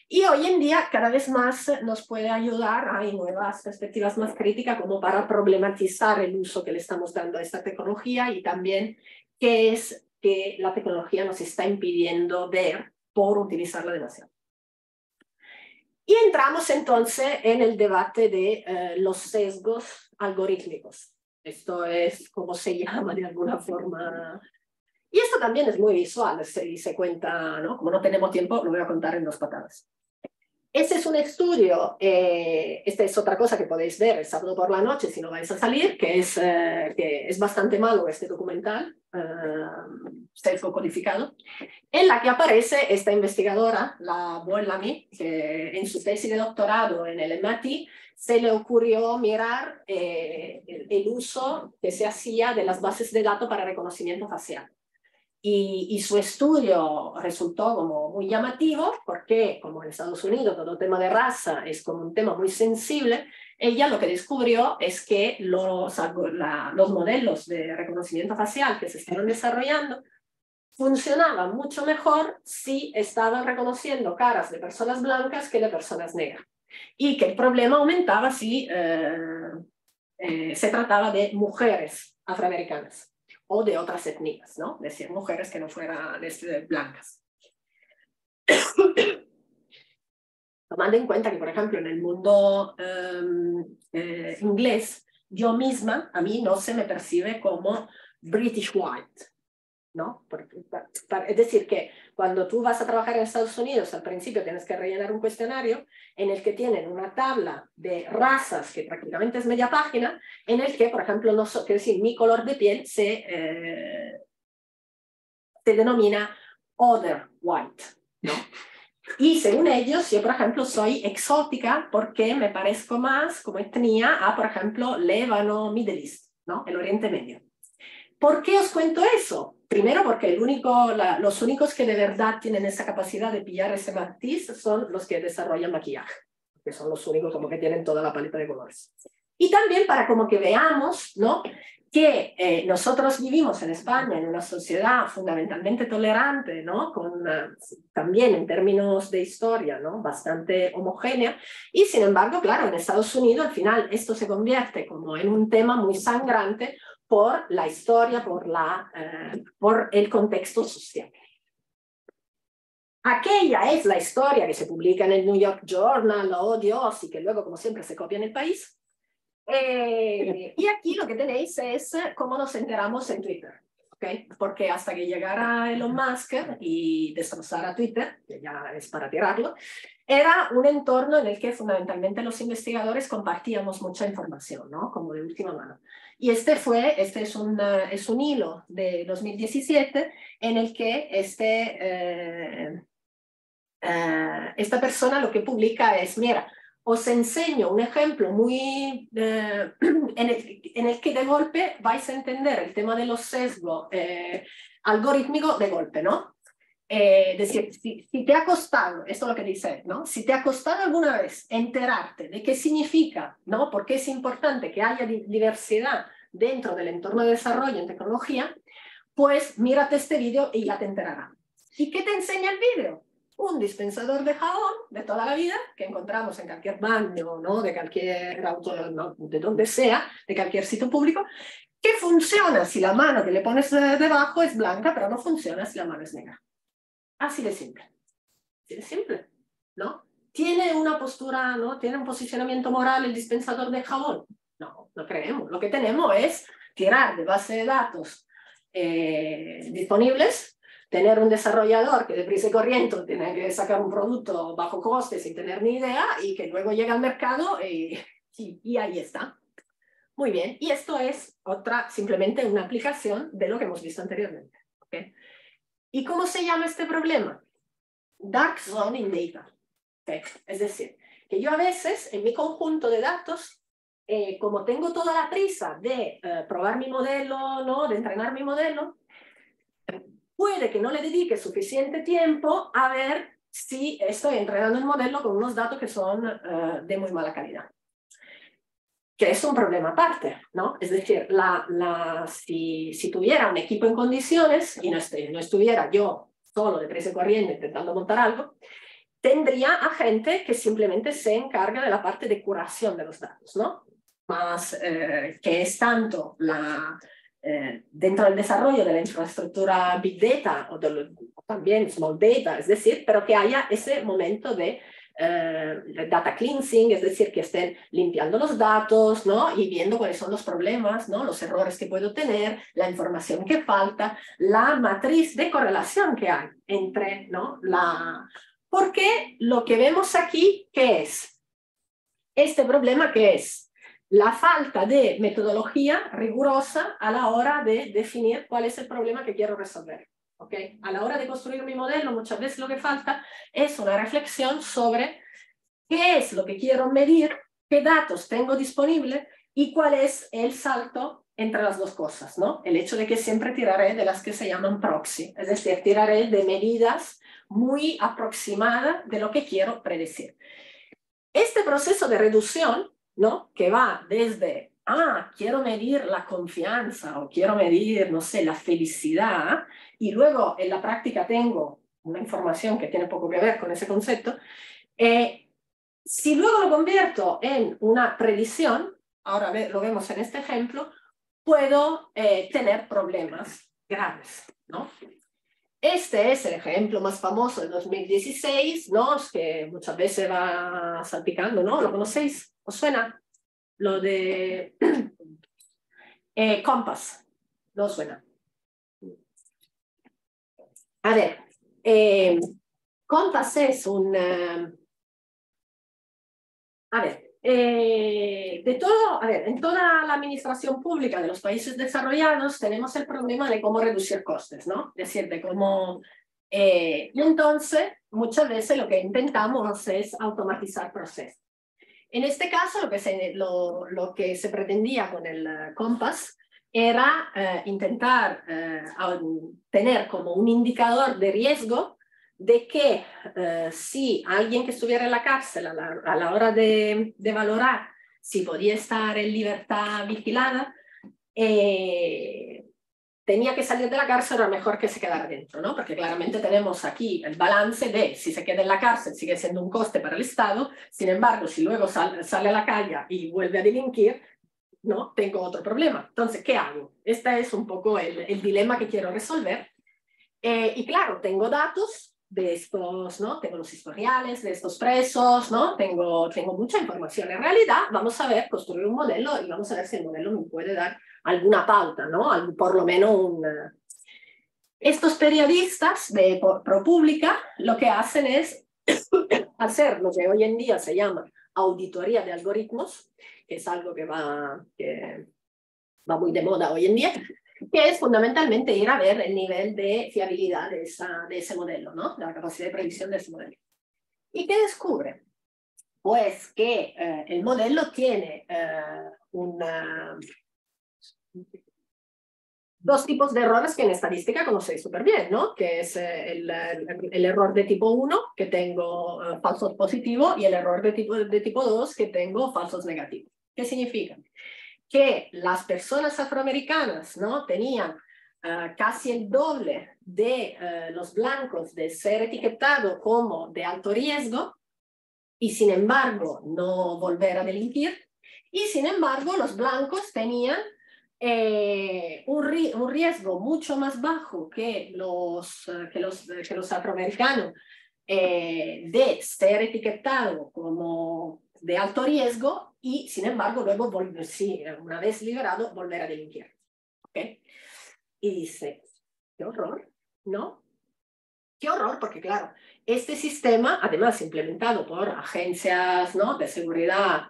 Y hoy en día cada vez más nos puede ayudar, hay nuevas perspectivas más críticas como para problematizar el uso que le estamos dando a esta tecnología y también qué es que la tecnología nos está impidiendo ver por utilizarla demasiado. Y entramos entonces en el debate de los sesgos algorítmicos. Esto es como se llama de alguna forma. Y esto también es muy visual, se cuenta, ¿no? Como no tenemos tiempo, lo voy a contar en 2 patadas. Este es un estudio, esta es otra cosa que podéis ver el sábado por la noche si no vais a salir, que es bastante malo este documental, sesgo codificado, en la que aparece esta investigadora, la Bollamy, que en su tesis de doctorado en el MIT se le ocurrió mirar el uso que se hacía de las bases de datos para reconocimiento facial. Y su estudio resultó como muy llamativo porque, como en Estados Unidos todo tema de raza es como un tema muy sensible, ella lo que descubrió es que los modelos de reconocimiento facial que se estaban desarrollando funcionaban mucho mejor si estaban reconociendo caras de personas blancas que de personas negras. Y que el problema aumentaba si se trataba de mujeres afroamericanas o de otras etnias, ¿no? Es decir, mujeres que no fueran blancas. Tomando en cuenta que, por ejemplo, en el mundo inglés, yo misma, a mí no se me percibe como British white, ¿no? Es decir, que cuando tú vas a trabajar en Estados Unidos, al principio tienes que rellenar un cuestionario en el que tienen una tabla de razas que prácticamente es media página, en el que, por ejemplo, mi color de piel se denomina other white, ¿no? Y según ellos, yo, por ejemplo, soy exótica porque me parezco más como etnia a, por ejemplo, Líbano, Middle East, ¿no? El Oriente Medio. ¿Por qué os cuento eso? Primero porque los únicos que de verdad tienen esa capacidad de pillar ese matiz son los que desarrollan maquillaje, que son los únicos como que tienen toda la paleta de colores. Y también para como que veamos, ¿no? Que nosotros vivimos en España en una sociedad fundamentalmente tolerante, ¿no? También en términos de historia, ¿no? Bastante homogénea, y sin embargo, claro, en Estados Unidos al final esto se convierte como en un tema muy sangrante por la historia, por el contexto social. Aquella es la historia que se publica en el New York Journal, oh Dios, y que luego, como siempre, se copia en el país. Y aquí lo que tenéis es cómo nos enteramos en Twitter, ¿okay? Porque hasta que llegara Elon Musk y destrozara Twitter, que ya es para tirarlo, era un entorno en el que fundamentalmente los investigadores compartíamos mucha información, ¿no? Como de última mano. Y este es un hilo de 2017 en el que esta persona lo que publica es, mira, os enseño un ejemplo muy en el que de golpe vais a entender el tema de los sesgos algorítmicos de golpe, ¿no? Es decir, si te ha costado, esto es lo que dice, ¿no? Si te ha costado alguna vez enterarte de qué significa, ¿no? Por qué es importante que haya diversidad dentro del entorno de desarrollo en tecnología, pues mírate este vídeo y ya te enterarás. ¿Y qué te enseña el vídeo? Un dispensador de jabón de toda la vida que encontramos en cualquier baño, ¿no? De cualquier auto, ¿no? De donde sea, de cualquier sitio público, que funciona si la mano que le pones debajo es blanca, pero no funciona si la mano es negra. Así de simple. Así de simple, ¿no? ¿Tiene una postura, ¿no? ¿Tiene un posicionamiento moral el dispensador de jabón? No, no creemos. Lo que tenemos es tirar de base de datos disponibles, tener un desarrollador que deprisa y corriendo tiene que sacar un producto bajo coste sin tener ni idea y que luego llega al mercado y ahí está. Muy bien, y esto es simplemente una aplicación de lo que hemos visto anteriormente. ¿Okay? ¿Y cómo se llama este problema? Dark Zone in Data. ¿Okay? Es decir, que yo a veces en mi conjunto de datos como tengo toda la prisa de probar mi modelo, ¿no? De entrenar mi modelo, puede que no le dedique suficiente tiempo a ver si estoy entrenando el modelo con unos datos que son de muy mala calidad. Que es un problema aparte, ¿no? Es decir, si tuviera un equipo en condiciones y no estuviera yo solo de presa y corriente intentando montar algo, tendría a gente que simplemente se encarga de la parte de curación de los datos, ¿no? Más que es tanto dentro del desarrollo de la infraestructura Big Data o también Small Data, es decir, pero que haya ese momento de data cleansing, es decir, que estén limpiando los datos, ¿no? Y viendo cuáles son los problemas, ¿no? Los errores que puedo tener, la información que falta, la matriz de correlación que hay entre, ¿no? Porque lo que vemos aquí, ¿qué es? Este problema que es la falta de metodología rigurosa a la hora de definir cuál es el problema que quiero resolver. ¿Okay? A la hora de construir mi modelo, muchas veces lo que falta es una reflexión sobre qué es lo que quiero medir, qué datos tengo disponible y cuál es el salto entre las dos cosas, ¿no? El hecho de que siempre tiraré de las que se llaman proxy, es decir, tiraré de medidas muy aproximadas de lo que quiero predecir. Este proceso de reducción, ¿no? Que va desde quiero medir la confianza o quiero medir, no sé, la felicidad, y luego en la práctica tengo una información que tiene poco que ver con ese concepto, si luego lo convierto en una predicción, ahora lo vemos en este ejemplo, puedo tener problemas graves, ¿no? Este es el ejemplo más famoso de 2016, ¿no? Que muchas veces va salpicando, ¿no? ¿Lo conocéis? ¿Os suena? Lo de Compass. ¿No suena? A ver, Compass es un... en toda la administración pública de los países desarrollados tenemos el problema de cómo reducir costes, ¿no? Es decir, de cómo... y entonces, muchas veces lo que intentamos es automatizar procesos. En este caso, lo que se pretendía con el Compass era intentar tener como un indicador de riesgo de que si alguien que estuviera en la cárcel a la hora de valorar si podía estar en libertad vigilada, tenía que salir de la cárcel, era mejor que se quedara dentro, ¿no? Porque claramente tenemos aquí el balance de si se queda en la cárcel sigue siendo un coste para el Estado, sin embargo, si luego sale a la calle y vuelve a delinquir, ¿no? Tengo otro problema. Entonces, ¿qué hago? Este es un poco el dilema que quiero resolver. Y claro, tengo datos de estos, ¿no? Tengo los historiales de estos presos, ¿no? Tengo mucha información. En realidad, vamos a ver, construir un modelo y vamos a ver si el modelo me puede dar alguna pauta, ¿no? Por lo menos Estos periodistas de ProPublica lo que hacen es hacer lo que hoy en día se llama auditoría de algoritmos, que es algo que va muy de moda hoy en día, que es fundamentalmente ir a ver el nivel de fiabilidad de ese modelo, ¿no? De la capacidad de predicción de ese modelo. ¿Y qué descubre? Pues que el modelo tiene dos tipos de errores que en estadística conocéis súper bien, ¿no? Que es el error de tipo 1, que tengo falsos positivos, y el error de tipo 2, que tengo falsos negativos. ¿Qué significa? Que las personas afroamericanas, ¿no? Tenían casi el doble de los blancos de ser etiquetado como de alto riesgo y sin embargo no volver a delinquir, y sin embargo los blancos tenían un riesgo mucho más bajo que los afroamericanos de ser etiquetado como de alto riesgo y sin embargo luego una vez liberado volver a delinquir. ¿Okay? Y dice, qué horror, ¿no? Qué horror, porque claro, este sistema, además implementado por agencias, ¿no? de seguridad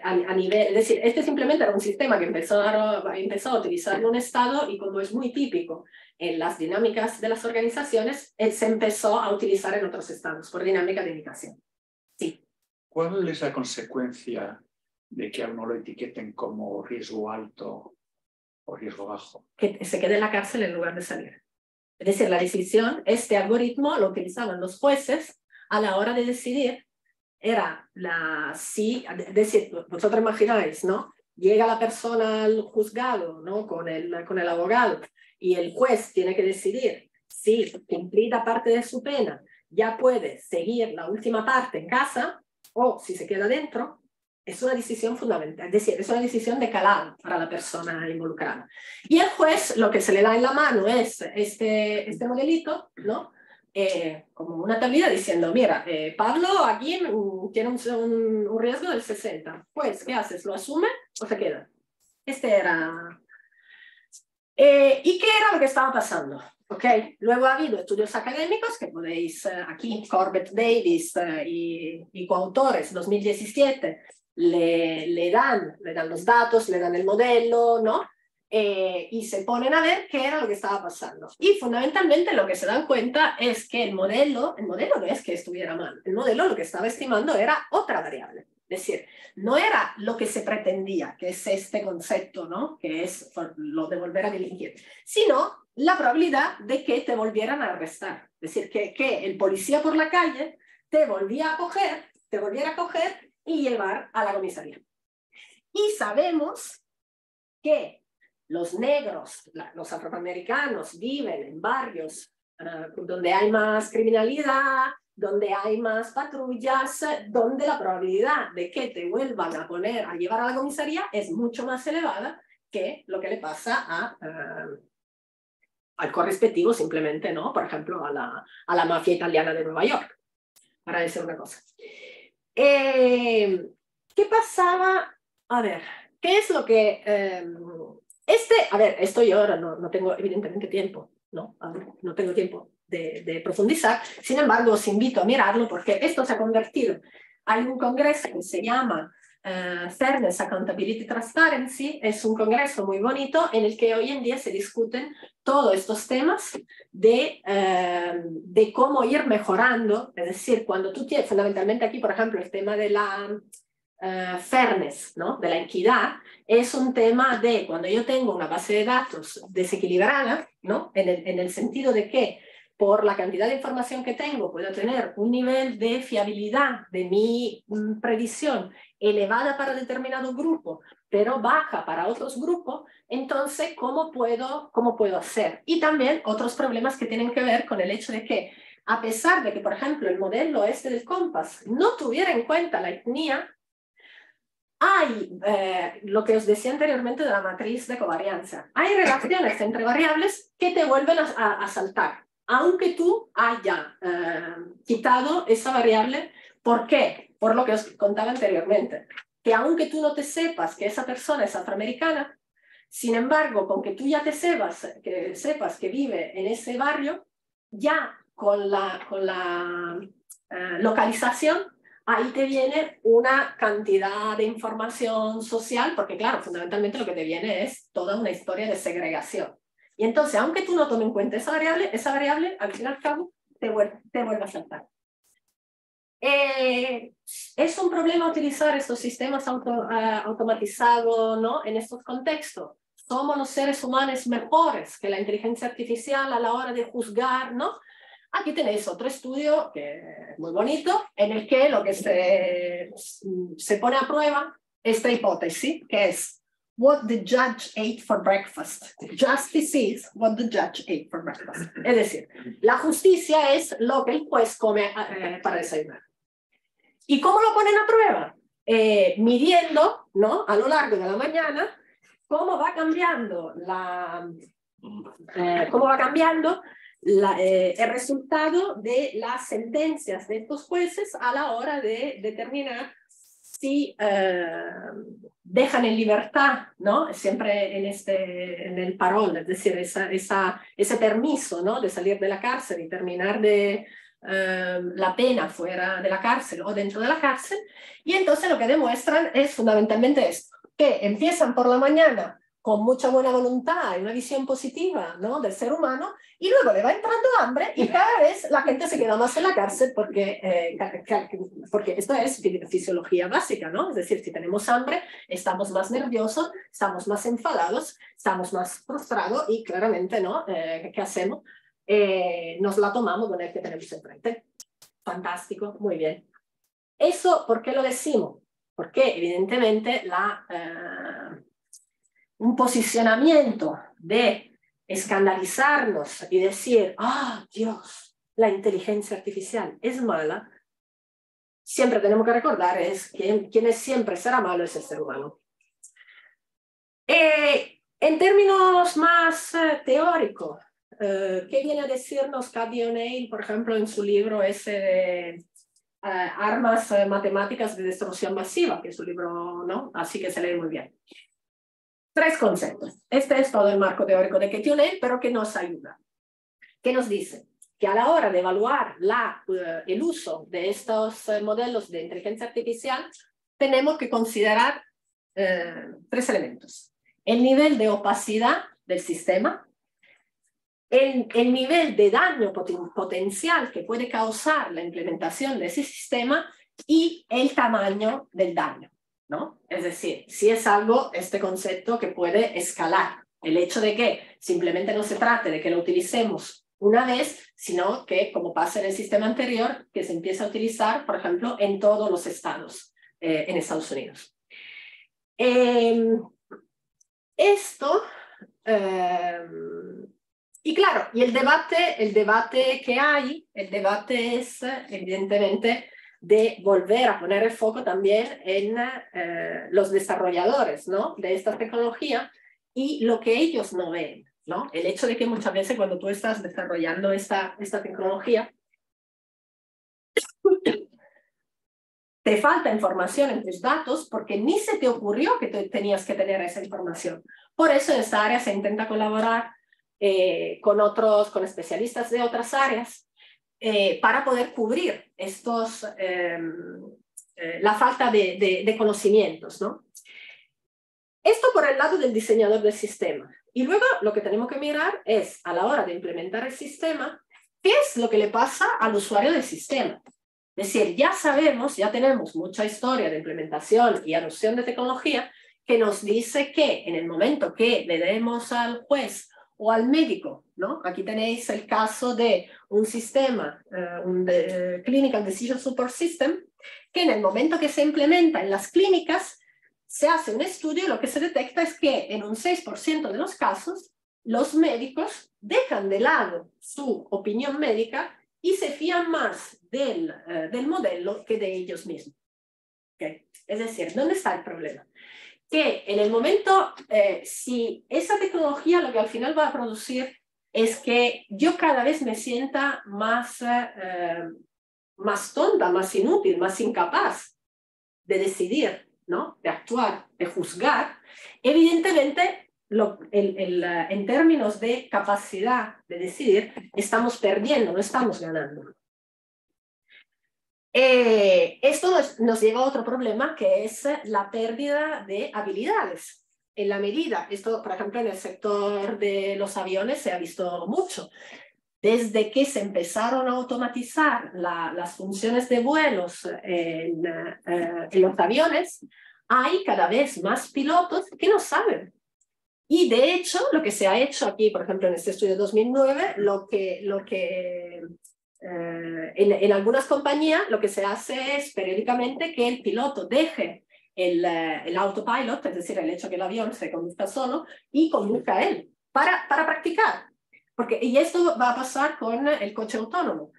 a nivel, es decir, este simplemente era un sistema que empezó a utilizarlo un Estado y como es muy típico en las dinámicas de las organizaciones, se empezó a utilizar en otros estados por dinámica de indicación. Sí. ¿Cuál es la consecuencia de que a uno lo etiqueten como riesgo alto o riesgo bajo? Que se quede en la cárcel en lugar de salir. Es decir, la decisión, este algoritmo lo utilizaban los jueces a la hora de decidir, era es decir, vosotros imagináis, ¿no? Llega la persona al juzgado, ¿no? Con el abogado, y el juez tiene que decidir si, cumplida parte de su pena, ya puede seguir la última parte en casa, o si se queda dentro. Es una decisión fundamental, es decir, es una decisión de calado para la persona involucrada. Y el juez lo que se le da en la mano es este modelito, ¿no? Como una tablilla diciendo, mira, Pablo aquí tiene un riesgo del 60. Pues, ¿qué haces? ¿Lo asume o se queda? Este era... ¿Y qué era lo que estaba pasando? Okay. Luego ha habido estudios académicos que podéis aquí, Corbett Davis y coautores, 2017, le dan los datos, le dan el modelo, ¿no? Y se ponen a ver qué era lo que estaba pasando. Y fundamentalmente lo que se dan cuenta es que el modelo no es que estuviera mal, el modelo lo que estaba estimando era otra variable. Es decir, no era lo que se pretendía, que es este concepto, ¿no? Que es lo de volver a delinquir, sino la probabilidad de que te volvieran a arrestar. Es decir, que el policía por la calle te volviera a coger y llevar a la comisaría. Y sabemos que los negros, los afroamericanos viven en barrios donde hay más criminalidad, donde hay más patrullas, donde la probabilidad de que te vuelvan a llevar a la comisaría es mucho más elevada que lo que le pasa al correspectivo simplemente, ¿no? Por ejemplo, a la mafia italiana de Nueva York, para decir una cosa. ¿Qué pasaba? A ver, ¿qué es lo que... a ver, esto yo ahora no tengo evidentemente tiempo, ¿no? No tengo tiempo de profundizar, sin embargo os invito a mirarlo porque esto se ha convertido. Hay un congreso que se llama Fairness, Accountability, Transparency, es un congreso muy bonito en el que hoy en día se discuten todos estos temas de cómo ir mejorando, es decir, cuando tú tienes, fundamentalmente aquí, por ejemplo, el tema de la fairness, ¿no? De la equidad, es un tema de cuando yo tengo una base de datos desequilibrada, ¿no? En el sentido de que por la cantidad de información que tengo puedo tener un nivel de fiabilidad de mi predicción elevada para determinado grupo, pero baja para otros grupos, entonces, ¿cómo puedo hacer? Y también otros problemas que tienen que ver con el hecho de que, a pesar de que, por ejemplo, el modelo este del Compass no tuviera en cuenta la etnia, hay lo que os decía anteriormente de la matriz de covarianza. Hay relaciones entre variables que te vuelven a saltar, aunque tú hayas quitado esa variable. ¿Por qué? Por lo que os contaba anteriormente, que aunque tú no te sepas que esa persona es afroamericana, sin embargo, con que tú ya te sepas que vive en ese barrio, ya con la localización, ahí te viene una cantidad de información social, porque claro, fundamentalmente lo que te viene es toda una historia de segregación. Y entonces, aunque tú no tomes en cuenta esa variable, al fin y al cabo, te vuelve a saltar. Es un problema utilizar estos sistemas automatizados, ¿no? En estos contextos. Somos los seres humanos mejores que la inteligencia artificial a la hora de juzgar, ¿no? Aquí tenéis otro estudio que es muy bonito, en el que lo que se pone a prueba esta hipótesis, que es what the judge ate for breakfast. Justice is what the judge ate for breakfast. Es decir, la justicia es lo que el juez come para desayunar. ¿Y cómo lo ponen a prueba? Midiendo, ¿no? A lo largo de la mañana cómo va cambiando el resultado de las sentencias de estos jueces a la hora de determinar si dejan en libertad, ¿no? Siempre en el parol, es decir, ese permiso, ¿no? De salir de la cárcel y terminar la pena fuera de la cárcel o dentro de la cárcel. Y entonces lo que demuestran es fundamentalmente esto, que empiezan por la mañana con mucha buena voluntad y una visión positiva, ¿no?, del ser humano, y luego le va entrando hambre y cada vez la gente se queda más en la cárcel porque esto es fisiología básica, ¿no? Es decir, si tenemos hambre, estamos más nerviosos, estamos más enfadados, estamos más frustrados y claramente, ¿no? ¿Qué hacemos? Nos la tomamos con el que tenemos enfrente. Fantástico, muy bien. ¿Eso por qué lo decimos? Porque evidentemente un posicionamiento de escandalizarnos y decir, ¡ah, Dios, la inteligencia artificial es mala! Siempre tenemos que recordar es que quien siempre será malo es el ser humano. En términos más teóricos, ¿qué viene a decirnos Cathy O'Neil, por ejemplo, en su libro ese de Armas matemáticas de destrucción masiva, que es un libro, ¿no?, así que se lee muy bien? 3 conceptos. Este es todo el marco teórico de Cathy O'Neil, pero que nos ayuda. ¿Qué nos dice? Que a la hora de evaluar el uso de estos modelos de inteligencia artificial, tenemos que considerar 3 elementos. El nivel de opacidad del sistema, el nivel de daño potencial que puede causar la implementación de ese sistema y el tamaño del daño, ¿no? Es decir, si es algo, este concepto que puede escalar. El hecho de que simplemente no se trate de que lo utilicemos una vez, sino que, como pasa en el sistema anterior, que se empieza a utilizar, por ejemplo, en todos los estados en Estados Unidos. Y claro, y el debate que hay, el debate es evidentemente de volver a poner el foco también en los desarrolladores, ¿no?, de esta tecnología y lo que ellos no ven, ¿no? El hecho de que muchas veces cuando tú estás desarrollando esta tecnología, te falta información en tus datos porque ni se te ocurrió que tú tenías que tener esa información. Por eso en esta área se intenta colaborar con especialistas de otras áreas para poder cubrir la falta de conocimientos, ¿no? Esto por el lado del diseñador del sistema. Y luego lo que tenemos que mirar es, a la hora de implementar el sistema, ¿qué es lo que le pasa al usuario del sistema? Es decir, ya sabemos, ya tenemos mucha historia de implementación y adopción de tecnología que nos dice que en el momento que le demos al juez o al médico, ¿no? Aquí tenéis el caso de un sistema, un Clinical Decision Support System, que en el momento que se implementa en las clínicas, se hace un estudio y lo que se detecta es que en un 6% de los casos, los médicos dejan de lado su opinión médica y se fían más del modelo que de ellos mismos. ¿Okay? Es decir, ¿dónde está el problema? Que en el momento, si esa tecnología lo que al final va a producir es que yo cada vez me sienta más tonta, más inútil, más incapaz de decidir, ¿no?, de actuar, de juzgar, evidentemente en términos de capacidad de decidir estamos perdiendo, no estamos ganando. Esto nos lleva a otro problema que es la pérdida de habilidades. En la medida, esto por ejemplo en el sector de los aviones se ha visto mucho, desde que se empezaron a automatizar las funciones de vuelos en los aviones, hay cada vez más pilotos que no saben. Y de hecho, lo que se ha hecho aquí, por ejemplo, en este estudio de 2009, en algunas compañías lo que se hace es periódicamente que el piloto deje el autopilot, es decir, el hecho que el avión se conduzca solo, y conduzca él, para practicar. Y esto va a pasar con el coche autónomo.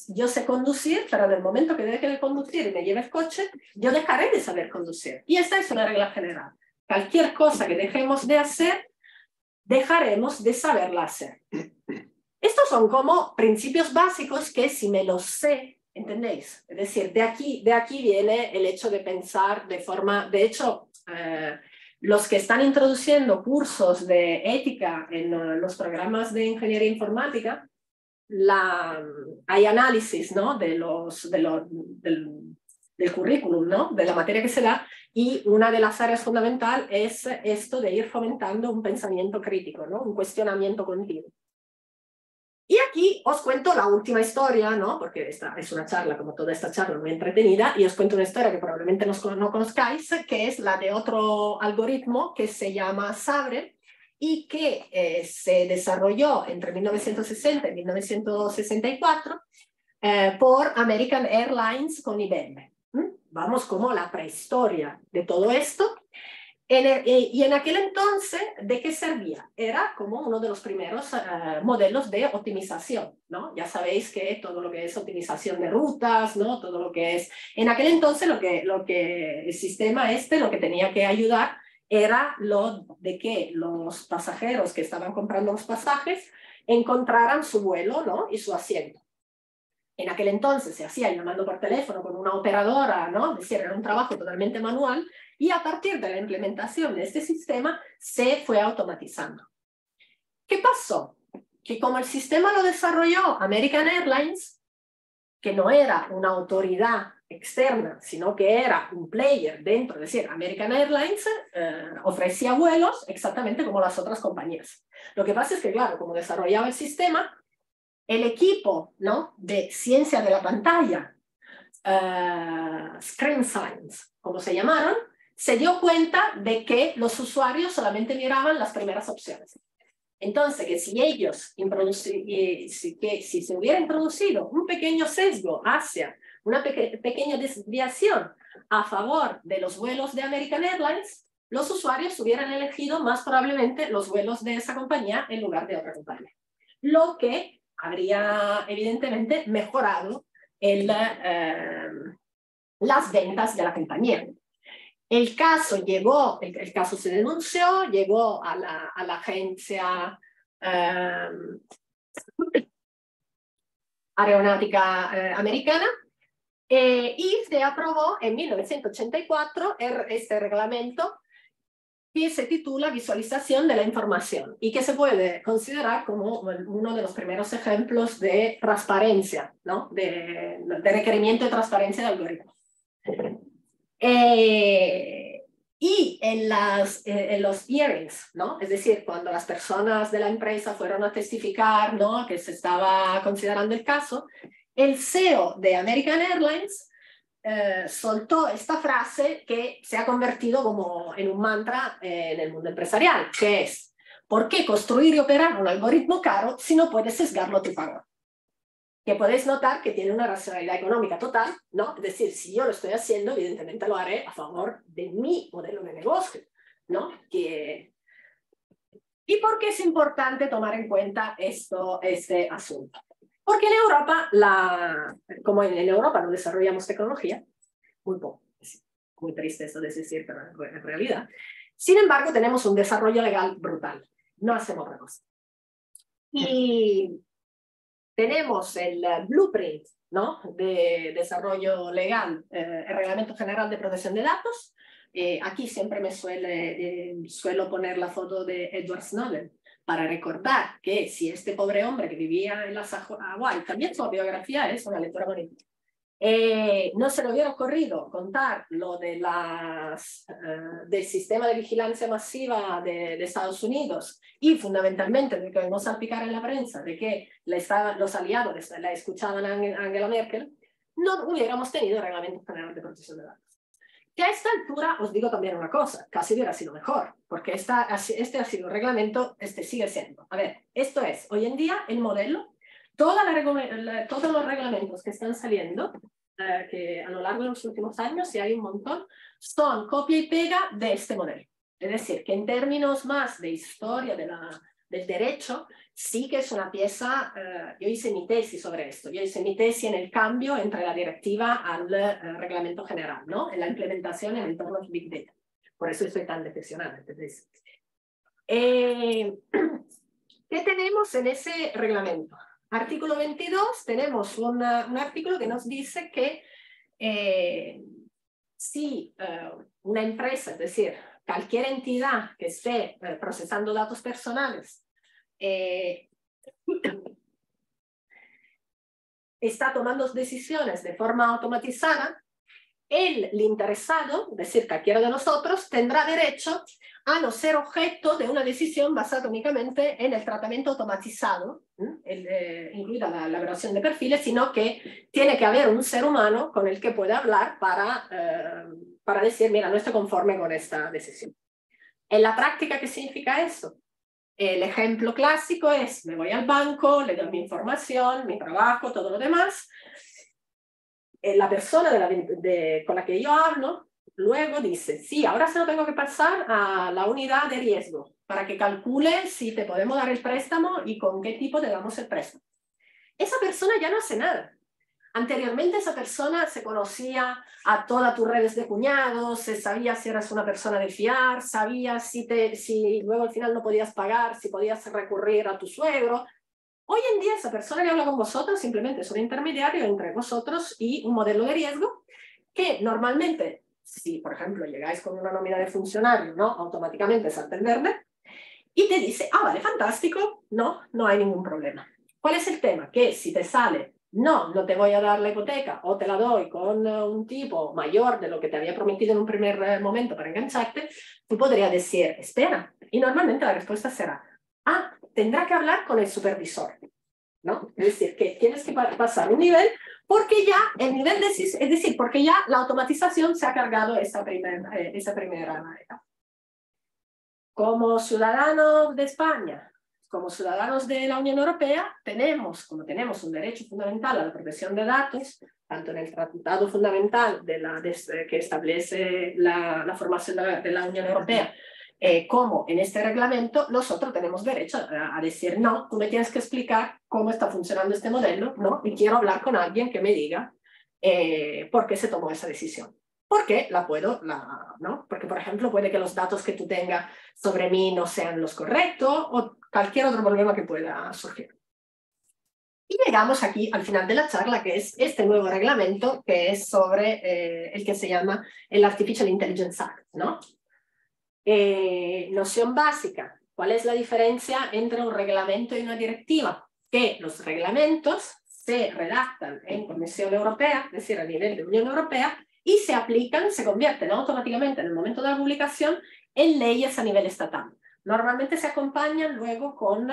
Yo sé conducir, pero en el momento que deje de conducir y me lleve el coche, yo dejaré de saber conducir. Y esta es una regla general. Cualquier cosa que dejemos de hacer, dejaremos de saberla hacer. Estos son como principios básicos que si me los sé, ¿entendéis? Es decir, de aquí viene el hecho de pensar de forma... De hecho, los que están introduciendo cursos de ética en los programas de ingeniería informática, hay análisis, ¿no?, del currículum, ¿no? De la materia que se da, y una de las áreas fundamentales es esto de ir fomentando un pensamiento crítico, ¿no? Un cuestionamiento continuo. Y aquí os cuento la última historia, ¿no? Porque esta es una charla, como toda esta charla, muy entretenida, y os cuento una historia que probablemente no conozcáis, que es la de otro algoritmo que se llama Sabre, y que se desarrolló entre 1960 y 1964 por American Airlines con IBM. Vamos como la prehistoria de todo esto. Y en aquel entonces, ¿de qué servía? Era como uno de los primeros modelos de optimización, ¿no? Ya sabéis que todo lo que es optimización de rutas, ¿no? Todo lo que es... En aquel entonces lo que el sistema lo que tenía que ayudar era lo de que los pasajeros que estaban comprando los pasajes encontraran su vuelo, ¿no? Y su asiento. En aquel entonces se hacía llamando por teléfono con una operadora, ¿no? Es decir, era un trabajo totalmente manual, y a partir de la implementación de este sistema se fue automatizando. ¿Qué pasó? Que como el sistema lo desarrolló American Airlines, que no era una autoridad externa, sino que era un player dentro, es decir, American Airlines ofrecía vuelos exactamente como las otras compañías. Lo que pasa es que, claro, como desarrollaba el sistema, el equipo, ¿no? De ciencia de la pantalla, Screen Science, como se llamaron, se dio cuenta de que los usuarios solamente miraban las primeras opciones. Entonces, que si ellos, si se hubiera introducido un pequeño sesgo hacia una pequeña desviación a favor de los vuelos de American Airlines, los usuarios hubieran elegido más probablemente los vuelos de esa compañía en lugar de otra compañía. Lo que habría evidentemente mejorado las ventas de la compañía. El caso se denunció, llegó a la agencia aeronáutica americana, y se aprobó en 1984 este reglamento que se titula Visualización de la Información, y que se puede considerar como uno de los primeros ejemplos de transparencia, ¿no? de requerimiento de transparencia de algoritmos. Y en los hearings, ¿no? Es decir, cuando las personas de la empresa fueron a testificar, ¿no? Que se estaba considerando el caso, el CEO de American Airlines soltó esta frase que se ha convertido como en un mantra en el mundo empresarial, que es: ¿por qué construir y operar un algoritmo caro si no puedes sesgarlo a tu favor? Que podéis notar que tiene una racionalidad económica total, ¿no? Es decir, si yo lo estoy haciendo, evidentemente lo haré a favor de mi modelo de negocio, ¿no? ¿Y por qué es importante tomar en cuenta este asunto? Porque en Europa, como en Europa no desarrollamos tecnología, muy poco, es muy triste eso de decir, pero en realidad, sin embargo, tenemos un desarrollo legal brutal, no hacemos otra cosa. Y tenemos el blueprint, ¿no? De desarrollo legal, el Reglamento General de Protección de Datos. Aquí siempre suelo poner la foto de Edward Snowden para recordar que si este pobre hombre que vivía en las Hawái, también su biografía es una lectura bonita, no se le hubiera ocurrido contar lo de del sistema de vigilancia masiva de Estados Unidos, y fundamentalmente de que vemos salpicar en la prensa de que los aliados la escuchaban a Angela Merkel, no hubiéramos tenido Reglamento General de Protección de Datos. Que a esta altura os digo también una cosa, casi hubiera sido mejor, porque este ha sido un reglamento, sigue siendo. A ver, esto es, hoy en día el modelo, todos los reglamentos que están saliendo, que a lo largo de los últimos años, y hay un montón, son copia y pega de este modelo. Es decir, que en términos más de historia del derecho, sí que es una pieza, yo hice mi tesis sobre esto, yo hice mi tesis en el cambio entre la directiva al reglamento general, ¿no? En la implementación en entornos Big Data. Por eso estoy tan decepcionada. ¿Qué tenemos en ese reglamento? Artículo 22, tenemos un artículo que nos dice que si una empresa, es decir, cualquier entidad que esté procesando datos personales está tomando decisiones de forma automatizada, el interesado, es decir, cualquiera de nosotros, tendrá derecho a no ser objeto de una decisión basada únicamente en el tratamiento automatizado, incluida la elaboración de perfiles, sino que tiene que haber un ser humano con el que pueda hablar para decir, mira, no estoy conforme con esta decisión. En la práctica, ¿qué significa eso? El ejemplo clásico es, me voy al banco, le doy mi información, mi trabajo, todo lo demás. La persona con la que yo hablo luego dice, sí, ahora se lo tengo que pasar a la unidad de riesgo para que calcule si te podemos dar el préstamo y con qué tipo te damos el préstamo. Esa persona ya no hace nada. Anteriormente esa persona se conocía a todas tus redes de cuñados, se sabía si eras una persona de fiar, sabía si luego al final no podías pagar, si podías recurrir a tu suegro. Hoy en día esa persona que habla con vosotros simplemente es un intermediario entre vosotros y un modelo de riesgo que normalmente, si por ejemplo llegáis con una nómina de funcionario, ¿no? Automáticamente salta en verde y te dice, ah, vale, fantástico, no hay ningún problema. ¿Cuál es el tema? Que si te sale, no te voy a dar la hipoteca o te la doy con un tipo mayor de lo que te había prometido en un primer momento para engancharte, tú podrías decir, espera, y normalmente la respuesta será, tendrá que hablar con el supervisor, ¿no? Es decir, que tienes que pasar un nivel porque ya el nivel es decir, porque ya la automatización se ha cargado esa primera etapa. Como ciudadanos de España, como ciudadanos de la Unión Europea, como tenemos un derecho fundamental a la protección de datos, tanto en el Tratado Fundamental que establece la formación de la Unión Europea, como en este reglamento, nosotros tenemos derecho a decir, no, tú me tienes que explicar cómo está funcionando este modelo, ¿no? Y quiero hablar con alguien que me diga por qué se tomó esa decisión. Porque ¿no? Porque, por ejemplo, puede que los datos que tú tengas sobre mí no sean los correctos o cualquier otro problema que pueda surgir. Y llegamos aquí al final de la charla, que es este nuevo reglamento, que es sobre el que se llama el Artificial Intelligence Act, ¿no? Noción básica. ¿Cuál es la diferencia entre un reglamento y una directiva? Que los reglamentos se redactan en Comisión Europea, es decir, a nivel de Unión Europea, y se aplican, se convierten automáticamente en el momento de la publicación en leyes a nivel estatal. Normalmente se acompañan luego con,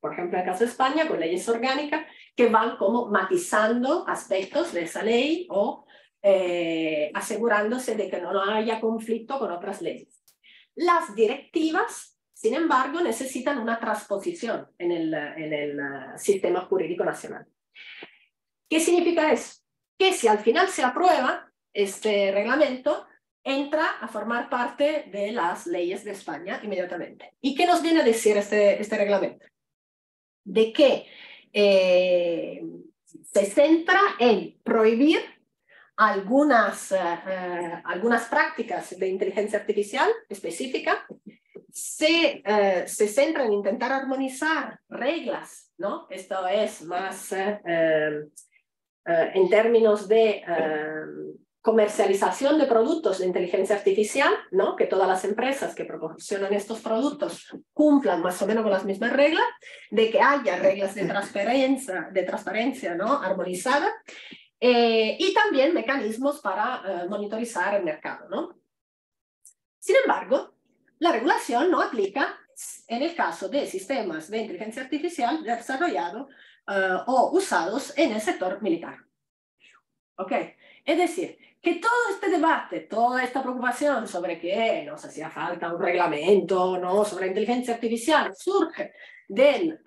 por ejemplo, en el caso de España, con leyes orgánicas que van como matizando aspectos de esa ley o asegurándose de que no haya conflicto con otras leyes. Las directivas, sin embargo, necesitan una transposición en el sistema jurídico nacional. ¿Qué significa eso? Que si al final se aprueba este reglamento, entra a formar parte de las leyes de España inmediatamente. ¿Y qué nos viene a decir este reglamento? De que se centra en prohibir algunas prácticas de inteligencia artificial específica, se centra en intentar armonizar reglas, ¿no? Esto es más en términos de comercialización de productos de inteligencia artificial, ¿no? Que todas las empresas que proporcionan estos productos cumplan más o menos con las mismas reglas, de que haya reglas de transparencia, ¿no? Armonizadas, y también mecanismos para monitorizar el mercado, ¿no? Sin embargo, la regulación no aplica en el caso de sistemas de inteligencia artificial desarrollados o usados en el sector militar. ¿Ok? Es decir, que todo este debate, toda esta preocupación sobre que nos hacía falta un reglamento, ¿no? Sobre inteligencia artificial surge del,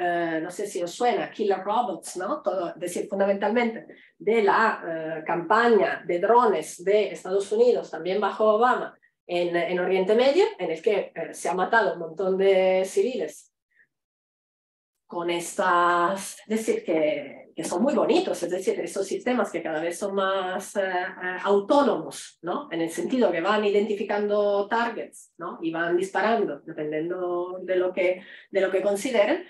no sé si os suena, Killer Robots, ¿no? Todo, es decir, fundamentalmente de la campaña de drones de Estados Unidos, también bajo Obama, en Oriente Medio, en el que se ha matado un montón de civiles con estas, es decir, que son muy bonitos, es decir, esos sistemas que cada vez son más autónomos, ¿no? En el sentido que van identificando targets, ¿no? Y van disparando, dependiendo de lo que consideren.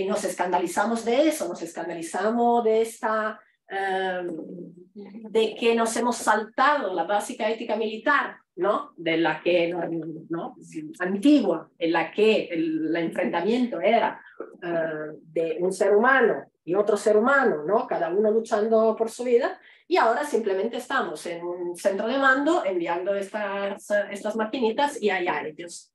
Nos escandalizamos de eso, nos escandalizamos de esta... de que nos hemos saltado la básica ética militar, ¿no? De la que, ¿no? Antigua, en la que el enfrentamiento era de un ser humano y otro ser humano, ¿no? Cada uno luchando por su vida, Y ahora simplemente estamos en un centro de mando enviando estas maquinitas y allá ellos.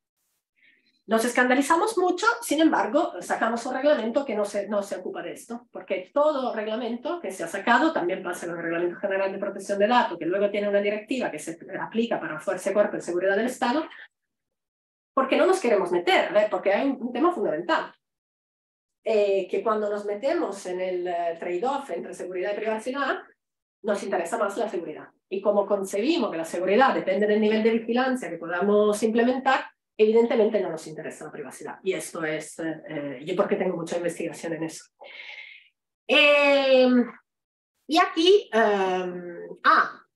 Nos escandalizamos mucho, sin embargo, sacamos un reglamento que no se ocupa de esto, porque todo reglamento que se ha sacado, también pasa con el Reglamento General de Protección de Datos, que luego tiene una directiva que se aplica para Fuerza y Cuerpo de Seguridad del Estado, porque no nos queremos meter, porque hay un tema fundamental, que cuando nos metemos en el trade-off entre seguridad y privacidad, nos interesa más la seguridad. Y como concebimos que la seguridad depende del nivel de vigilancia que podamos implementar, evidentemente no nos interesa la privacidad. Y esto es, yo porque tengo mucha investigación en eso. Y aquí,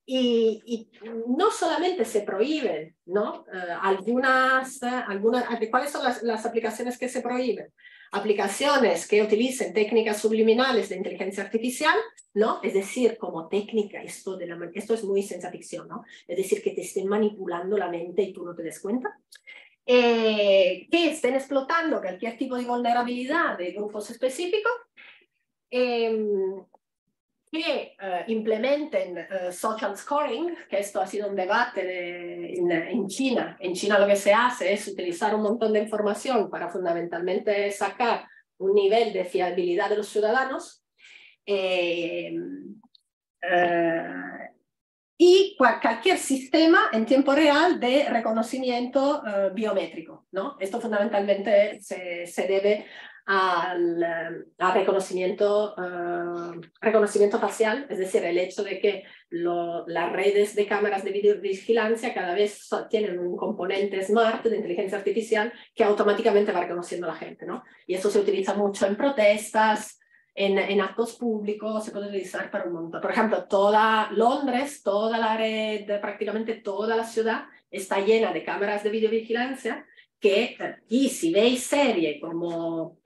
y no solamente se prohíben, ¿no? ¿Cuáles son las aplicaciones que se prohíben? Aplicaciones que utilicen técnicas subliminales de inteligencia artificial, ¿no? Es decir, como técnica, esto es muy ciencia ficción, ¿no? Es decir, que te estén manipulando la mente y tú no te des cuenta. Que estén explotando cualquier tipo de vulnerabilidad de grupos específicos, que implementen social scoring, que esto ha sido un debate en China. En China lo que se hace es utilizar un montón de información para fundamentalmente sacar un nivel de fiabilidad de los ciudadanos, y cualquier sistema en tiempo real de reconocimiento biométrico, ¿no? Esto fundamentalmente se debe al reconocimiento facial, es decir, el hecho de que las redes de cámaras de videovigilancia cada vez tienen un componente smart de inteligencia artificial que automáticamente va reconociendo a la gente, ¿no? Y eso se utiliza mucho en protestas, en actos públicos, se puede utilizar para un montón. Por ejemplo, toda Londres, toda la red, prácticamente toda la ciudad está llena de cámaras de videovigilancia y si veis serie como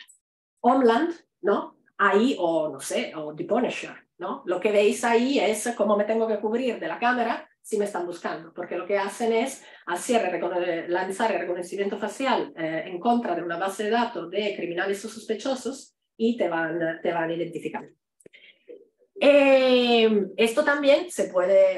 Homeland, ¿no? Ahí, o no sé, o The Punisher, ¿no? Lo que veis ahí es cómo me tengo que cubrir de la cámara si me están buscando, porque lo que hacen es lanzar el reconocimiento facial en contra de una base de datos de criminales o sospechosos y te van identificando. Esto también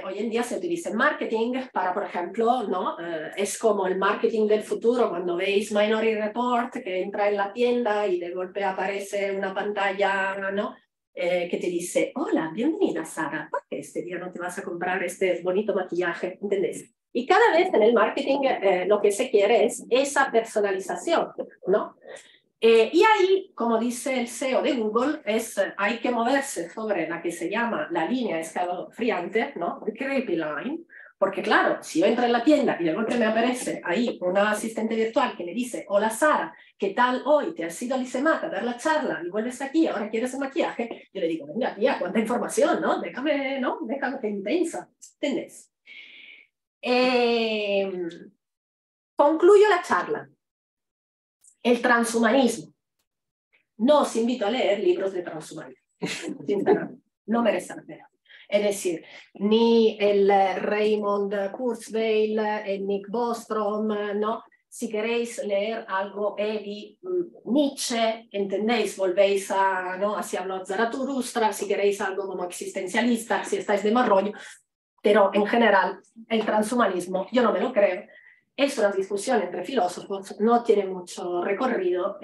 hoy en día se utiliza en marketing para, por ejemplo, ¿no? Es como el marketing del futuro, cuando veis Minority Report, que entra en la tienda y de golpe aparece una pantalla, ¿no? Que te dice, hola, bienvenida Sara, ¿por qué este día no te vas a comprar este bonito maquillaje? ¿Entendés? Y cada vez en el marketing lo que se quiere es esa personalización, ¿no? Y ahí, como dice el CEO de Google, hay que moverse sobre la que se llama la línea escalofriante, ¿no? The creepy line, porque claro, si yo entro en la tienda y de golpe me aparece ahí una asistente virtual que me dice, hola Sara, ¿qué tal hoy? ¿Te has ido a Lisemata a dar la charla y vuelves aquí, ahora quieres el maquillaje? Yo le digo, venga tía, cuánta información, ¿no? Déjame que intensa, ¿entendés? Concluyo la charla. El transhumanismo. No os invito a leer libros de transhumanismo. Sinceramente, no merece la pena. Es decir, ni el Raymond Kurzweil, el Nick Bostrom, ¿no? Si queréis leer algo heavy, Nietzsche, ¿entendéis? Volvéis ¿no? Así habló Zaratustra, si queréis algo como existencialista, si estáis de mal rollo. Pero en general, el transhumanismo, yo no me lo creo. Es una discusión entre filósofos, no tiene mucho recorrido.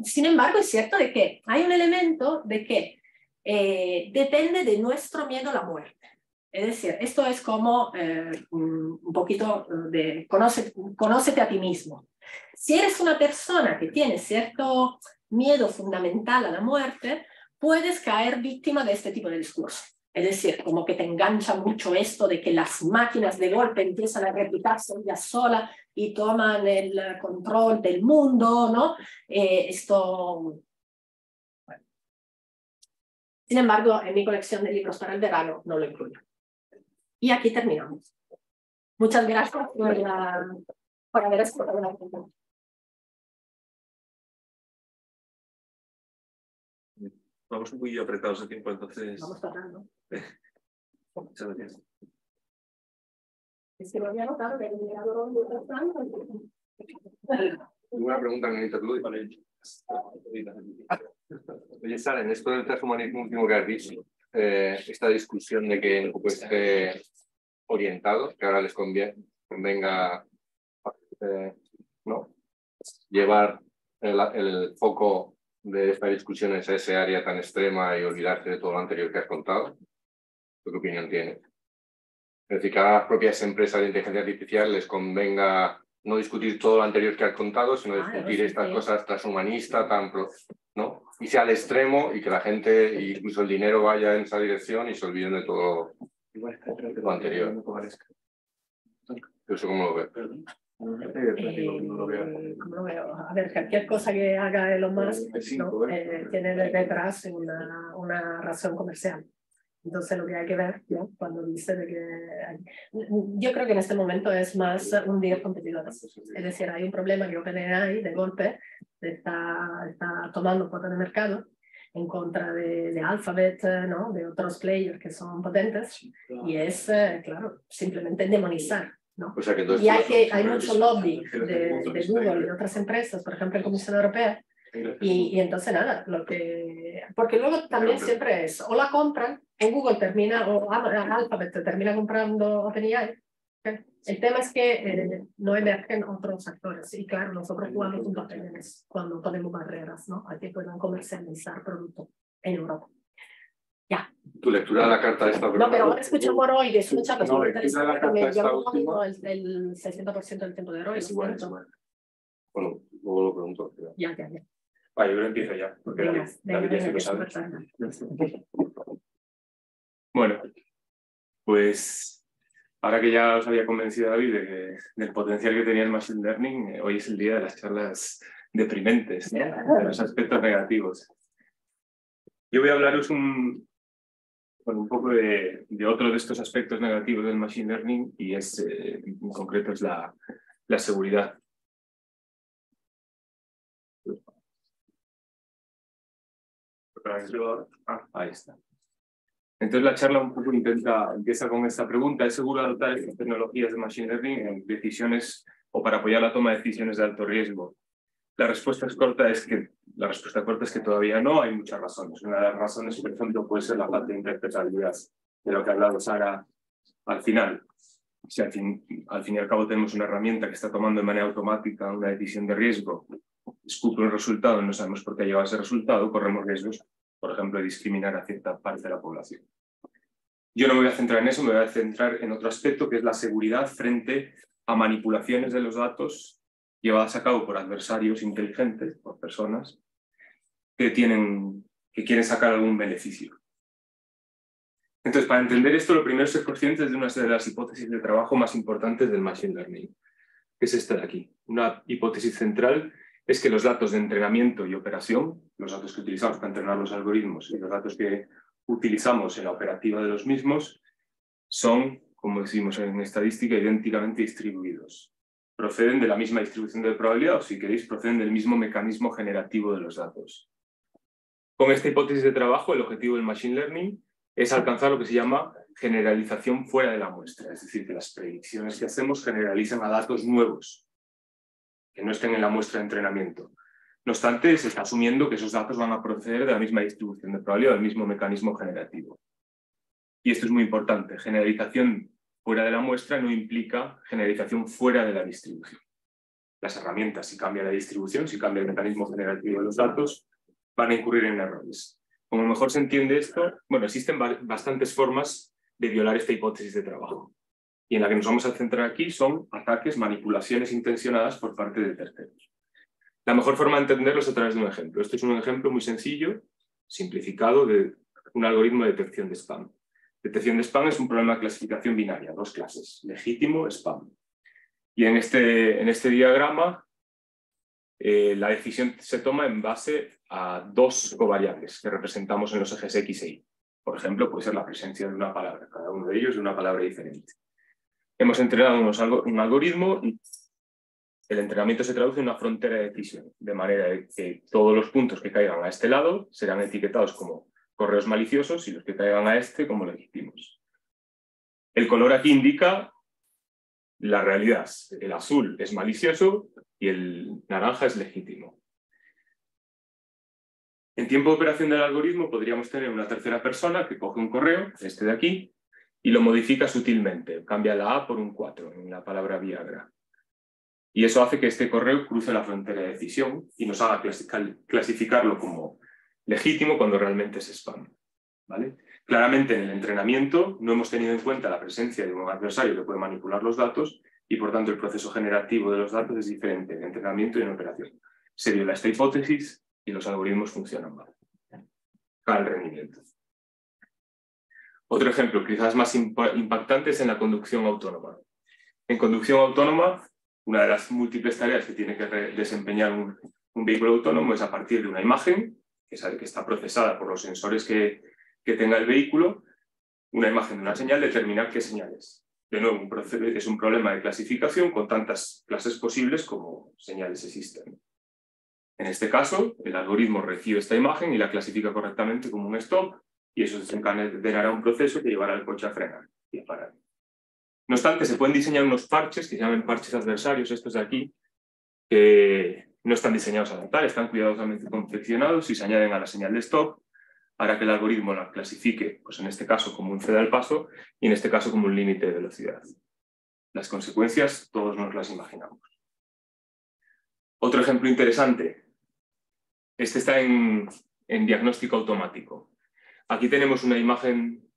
Sin embargo, es cierto de que hay un elemento de que depende de nuestro miedo a la muerte. Es decir, esto es como un poquito de conócete a ti mismo. Si eres una persona que tiene cierto miedo fundamental a la muerte, puedes caer víctima de este tipo de discurso. Es decir, como que te engancha mucho esto de que las máquinas de golpe empiezan a replicarse ellas solas y toman el control del mundo, ¿no? Esto... Bueno. Sin embargo, en mi colección de libros para el verano no lo incluyo. Y aquí terminamos. Muchas gracias por haber escuchado la pregunta. Vamos muy apretados de tiempo, entonces... Vamos tratando. Muchas gracias. Es que me había notado que el mirador mientras tanto. Una pregunta, Anita, tú. Oye, Sara, en esto del transhumanismo último que has dicho, esta discusión de que esté orientado, que ahora les convenga ¿no? llevar el foco de esta discusión a ese área tan extrema y olvidarse de todo lo anterior que has contado? ¿Tú qué opinión tienes? Es decir, que a las propias empresas de inteligencia artificial les convenga no discutir todo lo anterior que has contado, sino discutir estas cosas transhumanistas, ¿no? Y sea al extremo y que la gente, incluso el dinero, vaya en esa dirección y se olviden de todo lo anterior. ¿Eso cómo lo ves? ¿Cómo lo veo? A ver, cualquier cosa que haga Elon Musk, ¿no? Tiene detrás una razón comercial. Entonces lo que hay que ver, ¿no? Cuando dice de que... Yo creo que en este momento es más hundir competidores. Es decir, hay un problema que OpenAI de golpe está tomando cuota de mercado en contra de Alphabet, ¿no? De otros players que son potentes, y es, claro, simplemente demonizar, ¿no? O sea, que y hay mucho lobby de Google y de otras empresas, por ejemplo, la Comisión Europea, y entonces nada, porque luego también siempre es, o la compran, en Google termina, o Alphabet termina comprando OpenAI. El tema es que no emergen otros actores, y claro, nosotros jugamos un papel en eso, cuando ponemos barreras, ¿no? A que puedan comercializar productos en Europa. Ya. Tu lectura de la carta esta... No, pero ahora escucho por hoy, escucha los no, lectura de la carta esta última... el 60% del tiempo de hoy. Es igual. Bueno, luego lo pregunto. Ya. Vale, yo lo empiezo ya. Porque David ya se lo sabe. Bueno, pues ahora que ya os había convencido, David, del potencial que tenía el Machine Learning, hoy es el día de las charlas deprimentes, ¿no? De los aspectos negativos. Yo voy a hablaros un poco de otro de estos aspectos negativos del Machine Learning, y en concreto es la seguridad. Ahí está. Entonces la charla un poco empieza con esta pregunta: ¿es seguro adoptar estas tecnologías de Machine Learning en decisiones o para apoyar la toma de decisiones de alto riesgo? La respuesta corta es que todavía no. Hay muchas razones. Una de las razones, por ejemplo, puede ser la falta de interpretabilidad, de lo que ha hablado Sara al final. Si al fin y al cabo tenemos una herramienta que está tomando de manera automática una decisión de riesgo, escupe un resultado y no sabemos por qué ha llegado a ese resultado, corremos riesgos, por ejemplo, de discriminar a cierta parte de la población. Yo no me voy a centrar en eso, me voy a centrar en otro aspecto, que es la seguridad frente a manipulaciones de los datos llevadas a cabo por adversarios inteligentes, por personas que quieren sacar algún beneficio. Entonces, para entender esto, lo primero es ser conscientes de una de las hipótesis de trabajo más importantes del Machine Learning, que es esta de aquí. Una hipótesis central es que los datos de entrenamiento y operación, los datos que utilizamos para entrenar los algoritmos y los datos que utilizamos en la operativa de los mismos, son, como decimos en estadística, idénticamente distribuidos. Proceden de la misma distribución de probabilidad, o si queréis, proceden del mismo mecanismo generativo de los datos. Con esta hipótesis de trabajo, el objetivo del Machine Learning es alcanzar lo que se llama generalización fuera de la muestra, es decir, que las predicciones que hacemos generalizan a datos nuevos, que no estén en la muestra de entrenamiento. No obstante, se está asumiendo que esos datos van a proceder de la misma distribución de probabilidad, del mismo mecanismo generativo. Y esto es muy importante. Generalización fuera de la muestra no implica generalización fuera de la distribución. Las herramientas, si cambia la distribución, si cambia el mecanismo generativo de los datos, van a incurrir en errores. Como mejor se entiende esto, bueno, existen bastantes formas de violar esta hipótesis de trabajo. Y en la que nos vamos a centrar aquí son ataques, manipulaciones intencionadas por parte de terceros. La mejor forma de entenderlo es a través de un ejemplo. Este es un ejemplo muy sencillo, simplificado, de un algoritmo de detección de spam. Detección de spam es un problema de clasificación binaria, dos clases, legítimo, spam. Y en este diagrama, la decisión se toma en base a dos covariables que representamos en los ejes X e Y. Por ejemplo, puede ser la presencia de una palabra, cada uno de ellos de una palabra diferente. Hemos entrenado un algoritmo y el entrenamiento se traduce en una frontera de decisión, de manera que todos los puntos que caigan a este lado serán etiquetados como correos maliciosos y los que caigan a este como legítimos. El color aquí indica la realidad. El azul es malicioso y el naranja es legítimo. En tiempo de operación del algoritmo podríamos tener una tercera persona que coge un correo, este de aquí, y lo modifica sutilmente. Cambia la A por un 4 en la palabra Viagra. Y eso hace que este correo cruce la frontera de decisión y nos haga clasificarlo como legítimo cuando realmente es spam, ¿vale? Claramente en el entrenamiento no hemos tenido en cuenta la presencia de un adversario que puede manipular los datos y por tanto el proceso generativo de los datos es diferente en entrenamiento y en operación. Se viola esta hipótesis y los algoritmos funcionan mal. Cae el rendimiento. Otro ejemplo, quizás más impactante, es en la conducción autónoma. En conducción autónoma, una de las múltiples tareas que tiene que desempeñar un vehículo autónomo es a partir de una imagen, que está procesada por los sensores que tenga el vehículo, una imagen de una señal, determinar qué señal es. De nuevo, es un problema de clasificación con tantas clases posibles como señales existen. En este caso, el algoritmo recibe esta imagen y la clasifica correctamente como un stop, y eso desencadenará un proceso que llevará al coche a frenar y a parar. No obstante, se pueden diseñar unos parches que se llaman parches adversarios, estos de aquí, que no están diseñados al azar, están cuidadosamente confeccionados y se añaden a la señal de stop para que el algoritmo la clasifique, pues en este caso como un ceda al paso y en este caso como un límite de velocidad. Las consecuencias todos nos las imaginamos. Otro ejemplo interesante. Este está en diagnóstico automático. Aquí tenemos una imagen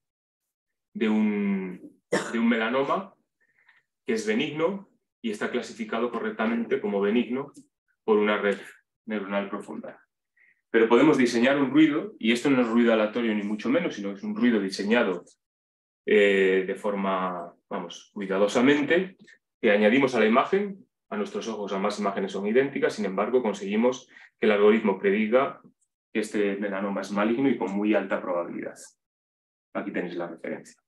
de un melanoma que es benigno y está clasificado correctamente como benigno por una red neuronal profunda. Pero podemos diseñar un ruido, y esto no es ruido aleatorio ni mucho menos, sino que es un ruido diseñado de forma, cuidadosamente, que añadimos a la imagen. A nuestros ojos ambas imágenes son idénticas, sin embargo conseguimos que el algoritmo prediga que este melanoma es maligno y con muy alta probabilidad. Aquí tenéis la referencia.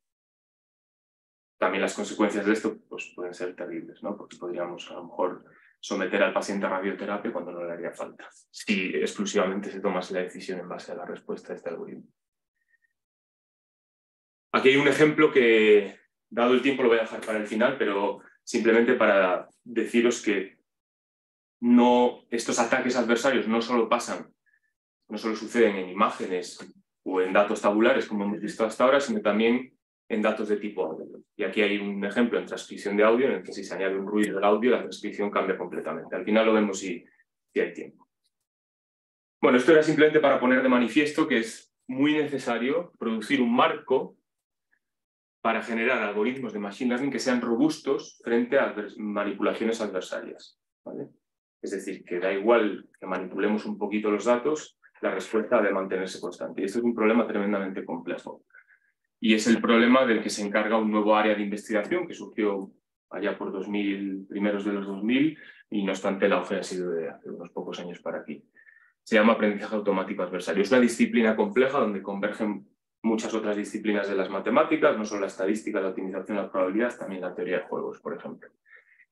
También las consecuencias de esto pues, pueden ser terribles, ¿no? Porque podríamos a lo mejor someter al paciente a radioterapia cuando no le haría falta, si exclusivamente se tomase la decisión en base a la respuesta de este algoritmo. Aquí hay un ejemplo que, dado el tiempo, lo voy a dejar para el final, pero simplemente para deciros que estos ataques adversarios no solo suceden en imágenes o en datos tabulares, como hemos visto hasta ahora, sino también en datos de tipo audio. Y aquí hay un ejemplo en transcripción de audio en el que si se añade un ruido del audio, la transcripción cambia completamente. Al final lo vemos si hay tiempo. Bueno, esto era simplemente para poner de manifiesto que es muy necesario producir un marco para generar algoritmos de machine learning que sean robustos frente a manipulaciones adversarias, ¿vale? Es decir, que da igual que manipulemos un poquito los datos, la respuesta ha de mantenerse constante. Y esto es un problema tremendamente complejo. Y es el problema del que se encarga un nuevo área de investigación que surgió allá por primeros de los 2000, y no obstante el auge ha sido de hace unos pocos años para aquí. Se llama aprendizaje automático adversario. Es una disciplina compleja donde convergen muchas otras disciplinas de las matemáticas, no solo la estadística, la optimización de las probabilidades, también la teoría de juegos, por ejemplo.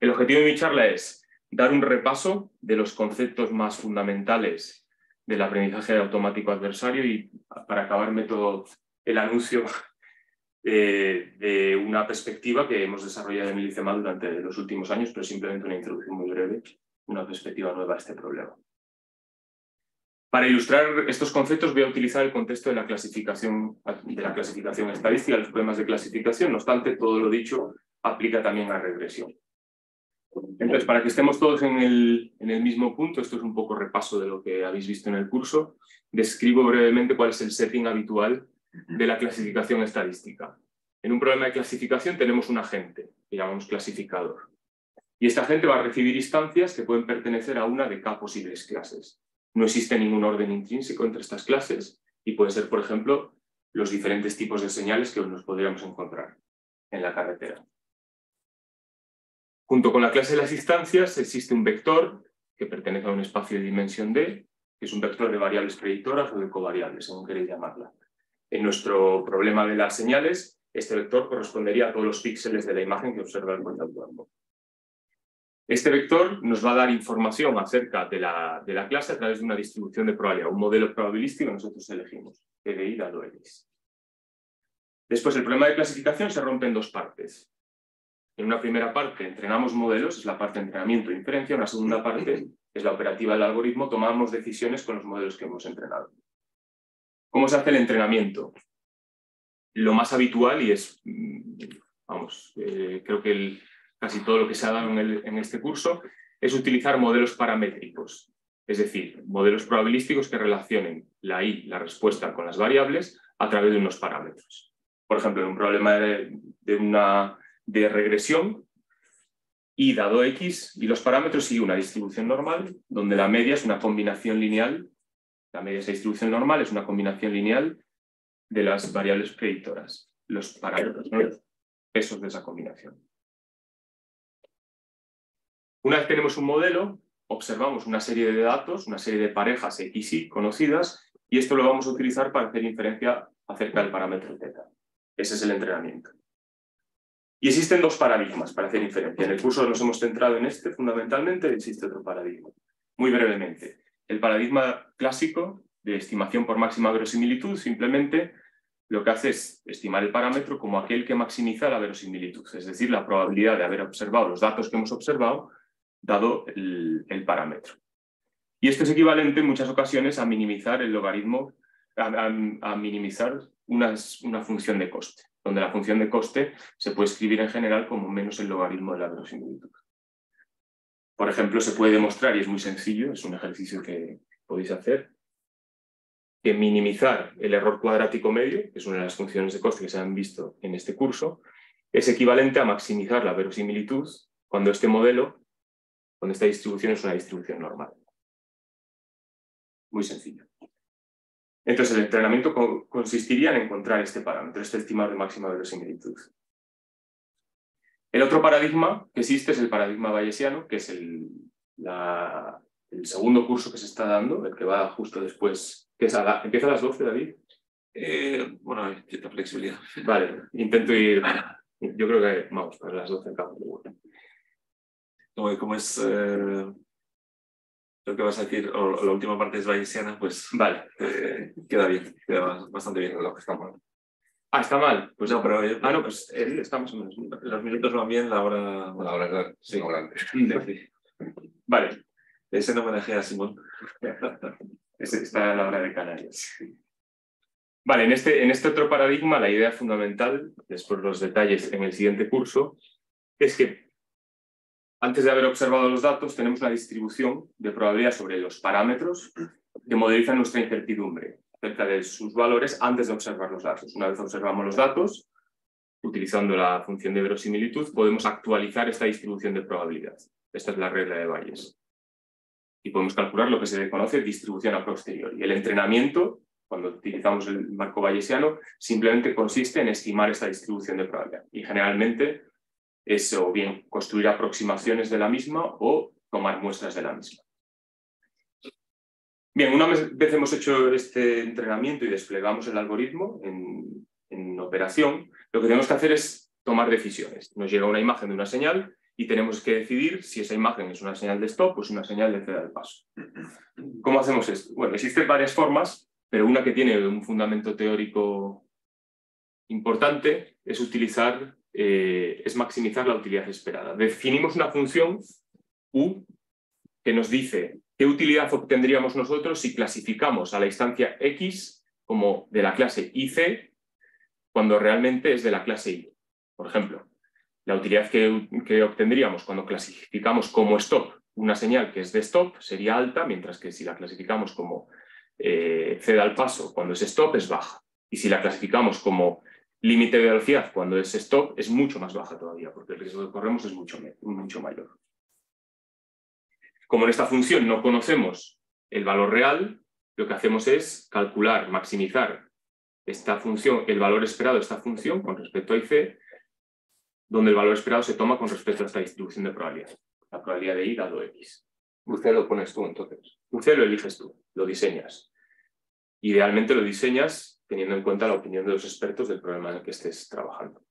El objetivo de mi charla es dar un repaso de los conceptos más fundamentales del aprendizaje automático adversario y, para acabar, meto el anuncio de una perspectiva que hemos desarrollado en el ICEMA durante los últimos años, pero simplemente una introducción muy breve, una perspectiva nueva a este problema. Para ilustrar estos conceptos voy a utilizar el contexto de la clasificación estadística, los problemas de clasificación. No obstante, todo lo dicho aplica también a regresión. Entonces, para que estemos todos en el mismo punto, esto es un poco repaso de lo que habéis visto en el curso, describo brevemente cuál es el setting habitual de la clasificación estadística. En un problema de clasificación tenemos un agente, que llamamos clasificador. Y este agente va a recibir instancias que pueden pertenecer a una de K posibles clases. No existe ningún orden intrínseco entre estas clases y pueden ser, por ejemplo, los diferentes tipos de señales que nos podríamos encontrar en la carretera. Junto con la clase de las instancias existe un vector que pertenece a un espacio de dimensión D, que es un vector de variables predictoras o de covariables, según queréis llamarla. En nuestro problema de las señales, este vector correspondería a todos los píxeles de la imagen que observa el coche autónomo. Este vector nos va a dar información acerca de la clase a través de una distribución de probabilidad, un modelo probabilístico que nosotros elegimos, PDI dado X. Después, el problema de clasificación se rompe en dos partes. En una primera parte entrenamos modelos, es la parte de entrenamiento e inferencia. Una segunda parte es la operativa del algoritmo, tomamos decisiones con los modelos que hemos entrenado. ¿Cómo se hace el entrenamiento? Lo más habitual, y es, vamos, creo que casi todo lo que se ha dado en este curso, es utilizar modelos paramétricos, es decir, modelos probabilísticos que relacionen la I, la respuesta, con las variables a través de unos parámetros. Por ejemplo, en un problema de regresión, I dado X y los parámetros sigue una distribución normal, donde la media es una combinación lineal, la media de esa distribución normal es una combinación lineal de las variables predictoras, los parámetros, ¿no? Los pesos de esa combinación. Una vez tenemos un modelo, observamos una serie de datos, una serie de parejas X y conocidas, y esto lo vamos a utilizar para hacer inferencia acerca del parámetro θ. Ese es el entrenamiento. Y existen dos paradigmas para hacer inferencia. En el curso nos hemos centrado en este, fundamentalmente, existe otro paradigma. Muy brevemente, el paradigma clásico de estimación por máxima verosimilitud simplemente lo que hace es estimar el parámetro como aquel que maximiza la verosimilitud, es decir, la probabilidad de haber observado los datos que hemos observado dado el parámetro. Y esto es equivalente en muchas ocasiones a minimizar el logaritmo, a minimizar una función de coste, donde la función de coste se puede escribir en general como menos el logaritmo de la verosimilitud. Por ejemplo, se puede demostrar, y es muy sencillo, es un ejercicio que podéis hacer, que minimizar el error cuadrático medio, que es una de las funciones de coste que se han visto en este curso, es equivalente a maximizar la verosimilitud cuando este modelo, cuando esta distribución es una distribución normal. Muy sencillo. Entonces, el entrenamiento consistiría en encontrar este parámetro, este estimador de máxima verosimilitud. El otro paradigma que existe es el paradigma bayesiano, que es el segundo curso que se está dando, el que va justo después. ¿Empieza a las 12, David? Bueno, hay cierta flexibilidad. Vale, intento ir. Yo creo que vamos para las 12 en cabo. Como es lo que vas a decir, o la última parte es bayesiana, pues vale, queda bien, queda bastante bien lo que está mal. Ah, está mal. Pues no, pero no, pues él está más o menos. Los minutos van bien, la hora. La hora sí, sí. Vale. Ese en homenaje a Simón. Está a la hora de Canarias. Vale, en este otro paradigma, la idea fundamental, después los detalles en el siguiente curso, es que antes de haber observado los datos, tenemos una distribución de probabilidad sobre los parámetros que modelizan nuestra incertidumbre acerca de sus valores antes de observar los datos. Una vez observamos los datos, utilizando la función de verosimilitud, podemos actualizar esta distribución de probabilidad. Esta es la regla de Bayes. Y podemos calcular lo que se conoce distribución a posteriori. El entrenamiento, cuando utilizamos el marco bayesiano, simplemente consiste en estimar esta distribución de probabilidad. Y generalmente es o bien construir aproximaciones de la misma o tomar muestras de la misma. Bien, una vez hemos hecho este entrenamiento y desplegamos el algoritmo en operación, lo que tenemos que hacer es tomar decisiones. Nos llega una imagen de una señal y tenemos que decidir si esa imagen es una señal de stop o es una señal de ceda de paso. ¿Cómo hacemos esto? Bueno, existen varias formas, pero una que tiene un fundamento teórico importante es es maximizar la utilidad esperada. Definimos una función U que nos dice qué utilidad obtendríamos nosotros si clasificamos a la instancia X como de la clase IC cuando realmente es de la clase Y. Por ejemplo, la utilidad que obtendríamos cuando clasificamos como stop una señal que es de stop sería alta, mientras que si la clasificamos como ceda al paso cuando es stop es baja. Y si la clasificamos como límite de velocidad cuando es stop es mucho más baja todavía, porque el riesgo que corremos es mucho mayor. Como en esta función no conocemos el valor real, lo que hacemos es calcular, maximizar esta función, el valor esperado de esta función con respecto a IC, donde el valor esperado se toma con respecto a esta distribución de probabilidad, la probabilidad de I dado X. Usted lo pones tú entonces. Usted lo eliges tú, lo diseñas. Idealmente lo diseñas teniendo en cuenta la opinión de los expertos del problema en el que estés trabajando.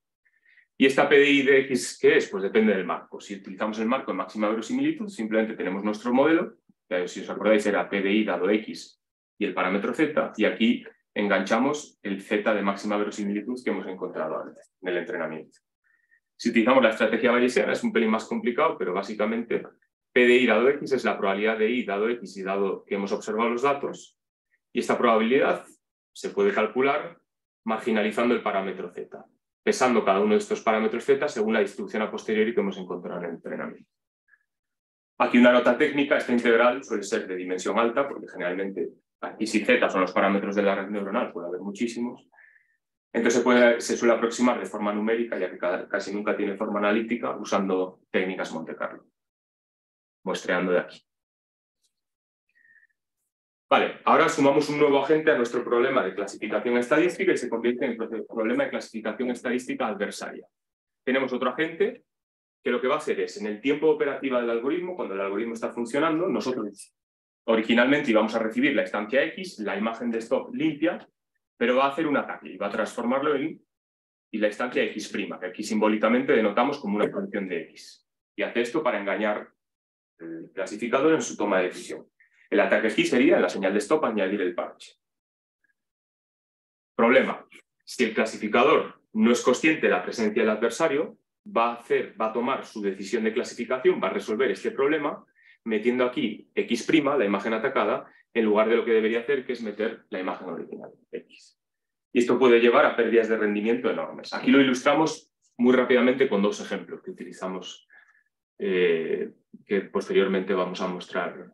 ¿Y esta PDI de X qué es? Pues depende del marco. Si utilizamos el marco de máxima verosimilitud, simplemente tenemos nuestro modelo, que si os acordáis era PDI dado X y el parámetro Z, y aquí enganchamos el Z de máxima verosimilitud que hemos encontrado antes en el entrenamiento. Si utilizamos la estrategia bayesiana es un pelín más complicado, pero básicamente PDI dado X es la probabilidad de I dado X y dado que hemos observado los datos, y esta probabilidad se puede calcular marginalizando el parámetro z, pesando cada uno de estos parámetros z según la distribución a posteriori que hemos encontrado en el entrenamiento. Aquí una nota técnica: esta integral suele ser de dimensión alta, porque generalmente x y z son los parámetros de la red neuronal, puede haber muchísimos. Entonces se suele aproximar de forma numérica, ya que casi nunca tiene forma analítica, usando técnicas Monte Carlo. Muestreando de aquí. Vale, ahora sumamos un nuevo agente a nuestro problema de clasificación estadística y se convierte en el problema de clasificación estadística adversaria. Tenemos otro agente que lo que va a hacer es, en el tiempo operativo del algoritmo, cuando el algoritmo está funcionando, nosotros originalmente íbamos a recibir la instancia X, la imagen de stop limpia, pero va a hacer un ataque y va a transformarlo en la instancia X', que aquí simbólicamente denotamos como una función de X. Y hace esto para engañar el clasificador en su toma de decisión. El ataque aquí sería, en la señal de stop, añadir el parche. Problema: si el clasificador no es consciente de la presencia del adversario, va a tomar su decisión de clasificación, va a resolver este problema metiendo aquí X', la imagen atacada, en lugar de lo que debería hacer, que es meter la imagen original, X. Y esto puede llevar a pérdidas de rendimiento enormes. Aquí lo ilustramos muy rápidamente con dos ejemplos que utilizamos, que posteriormente vamos a mostrar,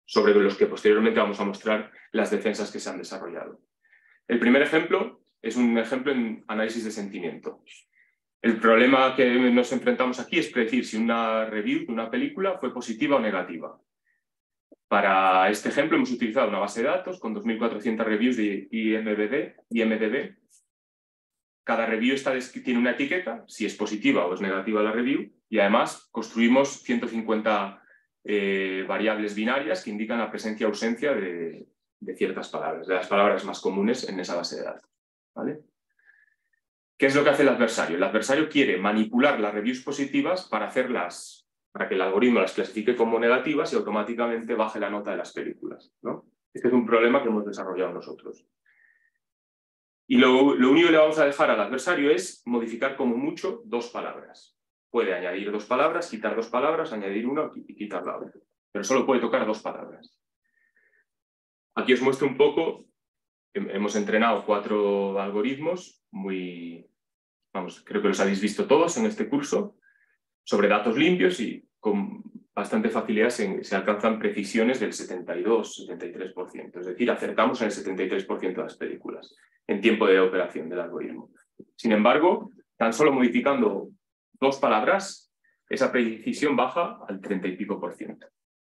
sobre los que posteriormente vamos a mostrar las defensas que se han desarrollado. El primer ejemplo es un ejemplo en análisis de sentimiento. El problema que nos enfrentamos aquí es predecir si una review de una película fue positiva o negativa. Para este ejemplo hemos utilizado una base de datos con 2.400 reviews de IMDb. Cada review tiene una etiqueta, si es positiva o es negativa la review, y además construimos 150 variables binarias que indican la presencia o ausencia de ciertas palabras, de las palabras más comunes en esa base de datos. ¿Vale? ¿Qué es lo que hace el adversario? El adversario quiere manipular las reviews positivas para que el algoritmo las clasifique como negativas y automáticamente baje la nota de las películas, ¿no? Este es un problema que hemos desarrollado nosotros. Y lo único que le vamos a dejar al adversario es modificar como mucho dos palabras. Puede añadir dos palabras, quitar dos palabras, añadir una y quitar la otra. Pero solo puede tocar dos palabras. Aquí os muestro un poco. Hemos entrenado 4 algoritmos creo que los habéis visto todos en este curso, sobre datos limpios, y con bastante facilidad se alcanzan precisiones del 72-73%. Es decir, acertamos en el 73% de las películas en tiempo de operación del algoritmo. Sin embargo, tan solo modificando 2 palabras, esa precisión baja al 30 y pico por ciento,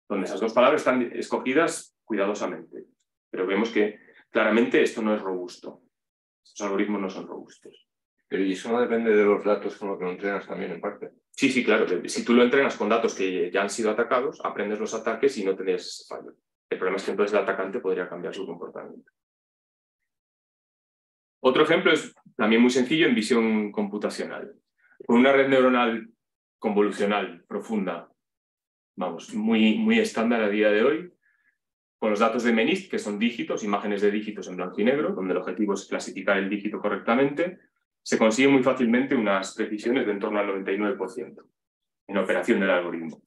donde esas 2 palabras están escogidas cuidadosamente. Pero vemos que claramente esto no es robusto. Estos algoritmos no son robustos. Pero ¿y eso no depende de los datos con los que lo entrenas también, en parte? Sí, sí, claro. Si tú lo entrenas con datos que ya han sido atacados, aprendes los ataques y no tendrías ese fallo. El problema es que entonces el atacante podría cambiar su comportamiento. Otro ejemplo es también muy sencillo en visión computacional. Con una red neuronal convolucional profunda, muy estándar a día de hoy, con los datos de MNIST, que son dígitos, imágenes de dígitos en blanco y negro, donde el objetivo es clasificar el dígito correctamente, se consiguen muy fácilmente unas precisiones de en torno al 99% en operación del algoritmo.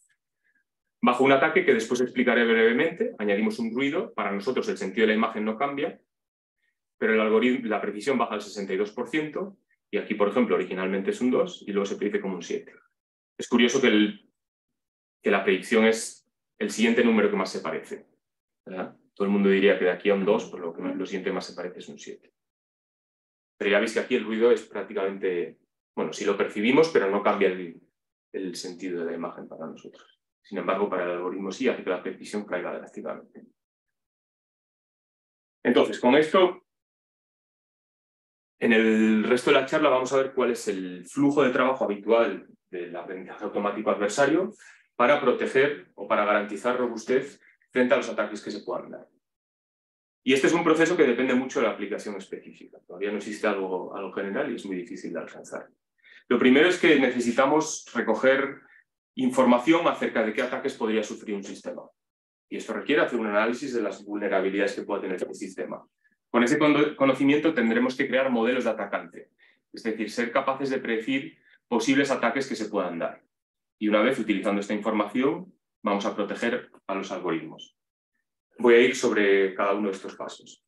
Bajo un ataque que después explicaré brevemente, añadimos un ruido. Para nosotros el sentido de la imagen no cambia, pero el algoritmo, la precisión baja al 62%, y aquí, por ejemplo, originalmente es un 2 y luego se predice como un 7. Es curioso que la predicción es el siguiente número que más se parece, ¿verdad? Todo el mundo diría que de aquí a un 2, pues lo siguiente más se parece es un 7. Pero ya veis que aquí el ruido es prácticamente, bueno, sí lo percibimos, pero no cambia el sentido de la imagen para nosotros. Sin embargo, para el algoritmo sí hace que la precisión caiga drásticamente. Entonces, con esto, en el resto de la charla vamos a ver cuál es el flujo de trabajo habitual del aprendizaje automático adversario para proteger o para garantizar robustez frente a los ataques que se puedan dar. Y este es un proceso que depende mucho de la aplicación específica. Todavía no existe algo general y es muy difícil de alcanzar. Lo primero es que necesitamos recoger información acerca de qué ataques podría sufrir un sistema. Y esto requiere hacer un análisis de las vulnerabilidades que pueda tener el sistema. Con ese conocimiento tendremos que crear modelos de atacante, es decir, ser capaces de predecir posibles ataques que se puedan dar. Y una vez utilizando esta información, vamos a proteger a los algoritmos. Voy a ir sobre cada uno de estos pasos.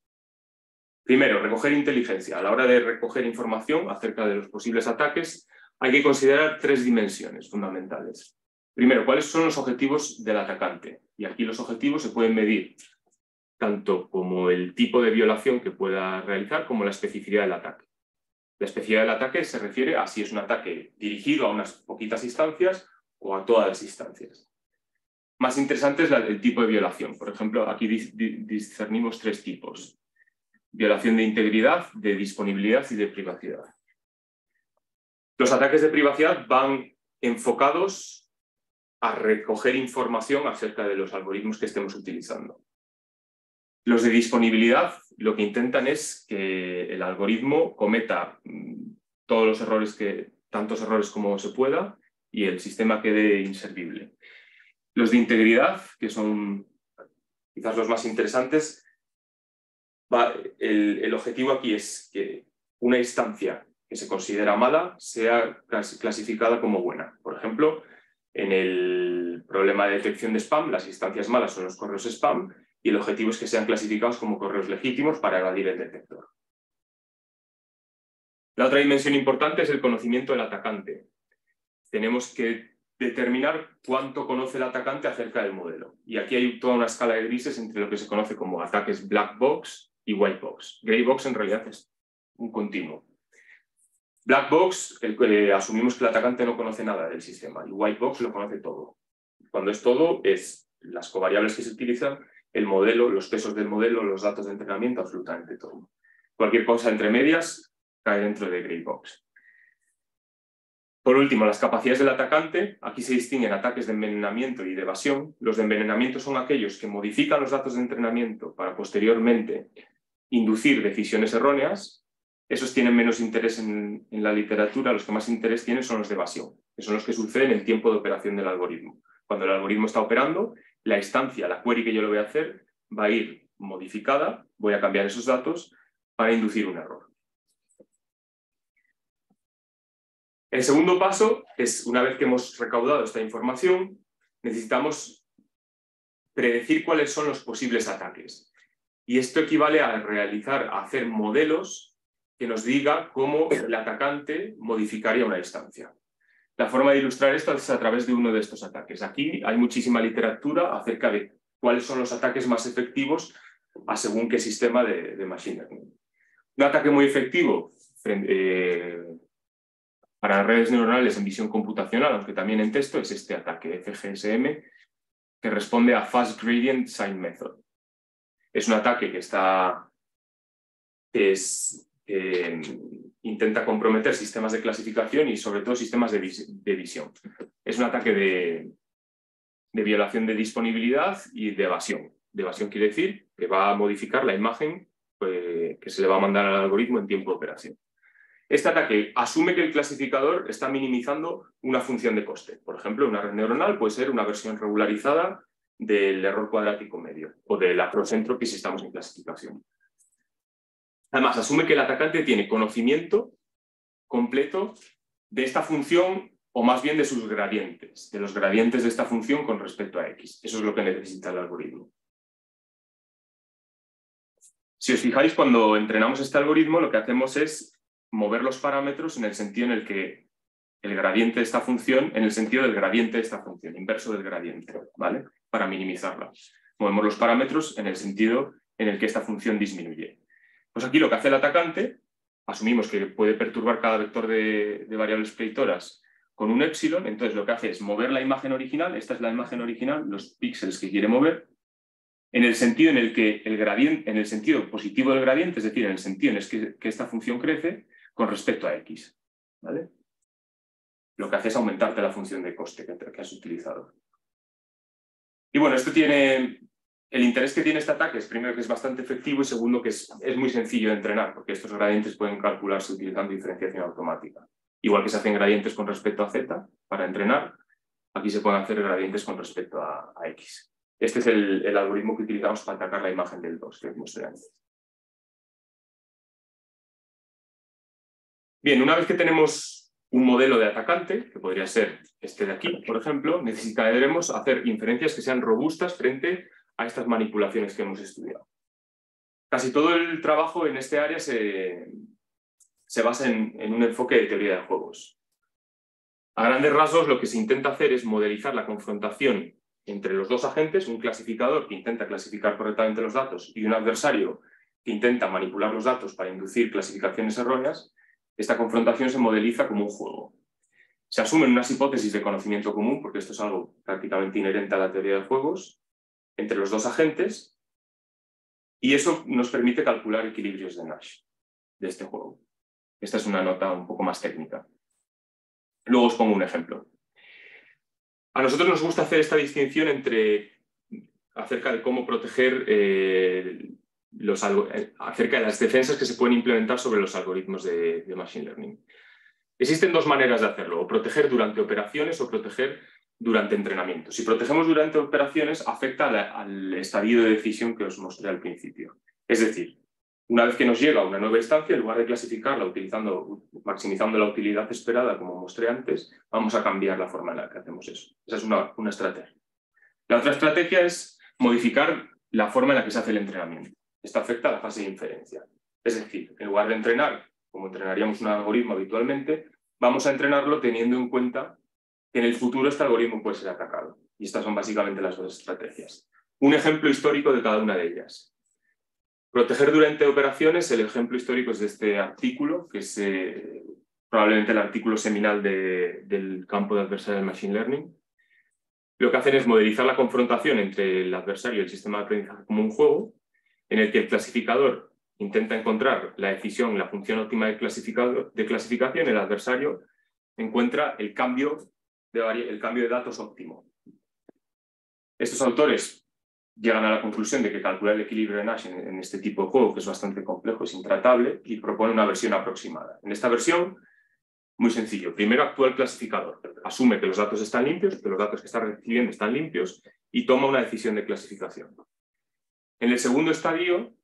Primero, recoger inteligencia. A la hora de recoger información acerca de los posibles ataques, hay que considerar 3 dimensiones fundamentales. Primero, ¿cuáles son los objetivos del atacante? Y aquí los objetivos se pueden medir tanto como el tipo de violación que pueda realizar como la especificidad del ataque. La especificidad del ataque se refiere a si es un ataque dirigido a unas poquitas instancias o a todas las instancias. Más interesante es el tipo de violación. Por ejemplo, aquí discernimos 3 tipos. Violación de integridad, de disponibilidad y de privacidad. Los ataques de privacidad van enfocados a recoger información acerca de los algoritmos que estemos utilizando. Los de disponibilidad lo que intentan es que el algoritmo cometa todos los errores, tantos errores como se pueda, y el sistema quede inservible. Los de integridad, que son quizás los más interesantes, el objetivo aquí es que una instancia que se considera mala sea clasificada como buena. Por ejemplo, en el problema de detección de spam, las instancias malas son los correos spam y el objetivo es que sean clasificados como correos legítimos para evadir el detector. La otra dimensión importante es el conocimiento del atacante. Tenemos que determinar cuánto conoce el atacante acerca del modelo. Y aquí hay toda una escala de grises entre lo que se conoce como ataques black box y white box. Grey box en realidad es un continuo. Black box, asumimos que el atacante no conoce nada del sistema, y white box lo conoce todo. Cuando es todo, es las covariables que se utilizan, el modelo, los pesos del modelo, los datos de entrenamiento, absolutamente todo. Cualquier cosa entre medias cae dentro de grey box. Por último, las capacidades del atacante. Aquí se distinguen ataques de envenenamiento y de evasión. Los de envenenamiento son aquellos que modifican los datos de entrenamiento para posteriormente inducir decisiones erróneas. Esos tienen menos interés en la literatura. Los que más interés tienen son los de evasión, que son los que suceden en el tiempo de operación del algoritmo. Cuando el algoritmo está operando, la instancia, la query que yo le voy a hacer, va a ir modificada. Voy a cambiar esos datos para inducir un error. El segundo paso es, una vez que hemos recaudado esta información, necesitamos predecir cuáles son los posibles ataques. Y esto equivale a hacer modelos que nos diga cómo el atacante modificaría una instancia. La forma de ilustrar esto es a través de uno de estos ataques. Aquí hay muchísima literatura acerca de cuáles son los ataques más efectivos a según qué sistema de machine learning. Un ataque muy efectivo para redes neuronales en visión computacional, aunque también en texto, es este ataque FGSM, que responde a Fast Gradient Sign Method. Es un ataque que intenta comprometer sistemas de clasificación y sobre todo sistemas de visión. Es un ataque de violación de disponibilidad y de evasión. De evasión quiere decir que va a modificar la imagen que se le va a mandar al algoritmo en tiempo de operación. Este ataque asume que el clasificador está minimizando una función de coste. Por ejemplo, una red neuronal puede ser una versión regularizada del error cuadrático medio o de la cross entropy si estamos en clasificación. Además, asume que el atacante tiene conocimiento completo de esta función o más bien de sus gradientes, de los gradientes de esta función con respecto a X. Eso es lo que necesita el algoritmo. Si os fijáis, cuando entrenamos este algoritmo, lo que hacemos es mover los parámetros en el sentido en el que el gradiente de esta función, en el sentido del gradiente de esta función, inverso del gradiente, ¿vale? Para minimizarla. Movemos los parámetros en el sentido en el que esta función disminuye. Pues aquí lo que hace el atacante, asumimos que puede perturbar cada vector de variables predictoras con un epsilon, entonces lo que hace es mover la imagen original, esta es la imagen original, los píxeles que quiere mover, en el sentido en el que el gradiente, en el sentido positivo del gradiente, es decir, en el sentido en el que esta función crece con respecto a X, ¿vale? Lo que hace es aumentarte la función de coste que has utilizado. Y bueno, esto tiene... El interés que tiene este ataque es, primero, que es bastante efectivo y segundo, que es muy sencillo de entrenar, porque estos gradientes pueden calcularse utilizando diferenciación automática. Igual que se hacen gradientes con respecto a Z para entrenar, aquí se pueden hacer gradientes con respecto a X. Este es el algoritmo que utilizamos para atacar la imagen del 2 que mostré antes. Bien, una vez que tenemos un modelo de atacante, que podría ser este de aquí, por ejemplo, necesitaremos hacer inferencias que sean robustas frente a estas manipulaciones que hemos estudiado. Casi todo el trabajo en este área se basa en un enfoque de teoría de juegos. A grandes rasgos, lo que se intenta hacer es modelizar la confrontación entre los dos agentes, un clasificador que intenta clasificar correctamente los datos y un adversario que intenta manipular los datos para inducir clasificaciones erróneas. Esta confrontación se modeliza como un juego. Se asumen unas hipótesis de conocimiento común, porque esto es algo prácticamente inherente a la teoría de juegos, entre los dos agentes, y eso nos permite calcular equilibrios de Nash de este juego. Esta es una nota un poco más técnica. Luego os pongo un ejemplo. A nosotros nos gusta hacer esta distinción acerca de cómo proteger acerca de las defensas que se pueden implementar sobre los algoritmos de Machine Learning. Existen dos maneras de hacerlo, o proteger durante operaciones o proteger durante entrenamiento. Si protegemos durante operaciones, afecta al estadio de decisión que os mostré al principio. Es decir, una vez que nos llega una nueva instancia, en lugar de clasificarla maximizando la utilidad esperada, como mostré antes, vamos a cambiar la forma en la que hacemos eso. Esa es una estrategia. La otra estrategia es modificar la forma en la que se hace el entrenamiento. Esto afecta a la fase de inferencia. Es decir, en lugar de entrenar como entrenaríamos un algoritmo habitualmente, vamos a entrenarlo teniendo en cuenta que en el futuro este algoritmo puede ser atacado. Y estas son básicamente las dos estrategias. Un ejemplo histórico de cada una de ellas. Proteger durante operaciones, el ejemplo histórico es de este artículo, que es probablemente el artículo seminal del campo de Adversarial Machine Learning. Lo que hacen es modelizar la confrontación entre el adversario y el sistema de aprendizaje como un juego, en el que el clasificador intenta encontrar la decisión, la función óptima de clasificación, el adversario encuentra el cambio de datos óptimo. Estos autores llegan a la conclusión de que calcular el equilibrio de Nash en este tipo de juego, que es bastante complejo, es intratable, y proponen una versión aproximada. En esta versión, muy sencillo. Primero actúa el clasificador. Asume que los datos están limpios, que los datos que está recibiendo están limpios, y toma una decisión de clasificación. En el segundo estadio,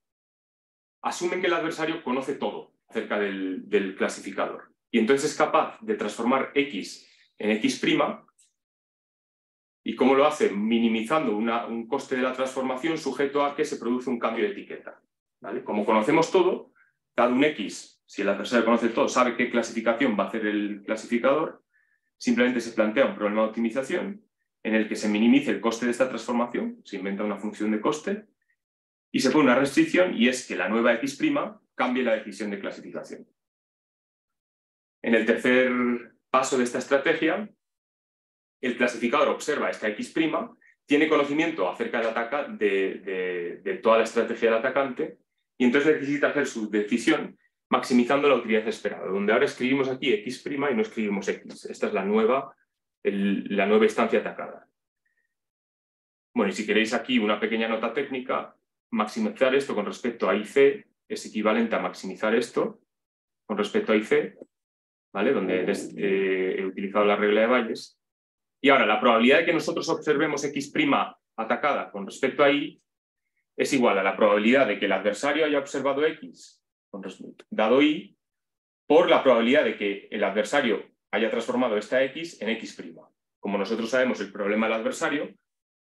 asumen que el adversario conoce todo acerca del clasificador y entonces es capaz de transformar X en X', y cómo lo hace, minimizando un coste de la transformación sujeto a que se produce un cambio de etiqueta. ¿Vale? Como conocemos todo, cada un X, si el adversario conoce todo, sabe qué clasificación va a hacer el clasificador, simplemente se plantea un problema de optimización en el que se minimice el coste de esta transformación, se inventa una función de coste, y se pone una restricción, y es que la nueva X' cambie la decisión de clasificación. En el tercer paso de esta estrategia, el clasificador observa esta X', tiene conocimiento acerca de toda la estrategia del atacante, y entonces necesita hacer su decisión maximizando la utilidad esperada, donde ahora escribimos aquí X' y no escribimos X. Esta es la nueva instancia atacada. Bueno, y si queréis aquí una pequeña nota técnica, maximizar esto con respecto a IC es equivalente a maximizar esto con respecto a IC, ¿vale? Donde he utilizado la regla de Bayes. Y ahora, la probabilidad de que nosotros observemos X' atacada con respecto a Y es igual a la probabilidad de que el adversario haya observado X dado Y por la probabilidad de que el adversario haya transformado esta X en X'. Como nosotros sabemos el problema del adversario,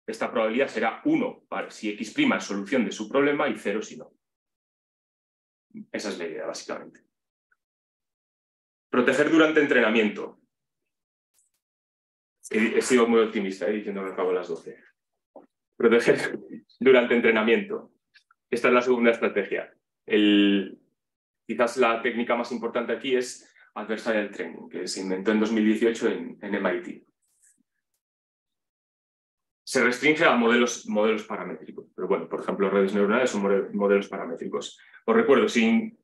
esta probabilidad será 1 si X' es solución de su problema y 0 si no. Esa es la idea, básicamente. Proteger durante entrenamiento. He sido muy optimista, diciendo que acabo a las 12. Proteger durante entrenamiento. Esta es la segunda estrategia. Quizás la técnica más importante aquí es Adversarial Training, que se inventó en 2018 en MIT. Se restringe a modelos paramétricos, pero bueno, por ejemplo, redes neuronales son modelos paramétricos. Os recuerdo, sin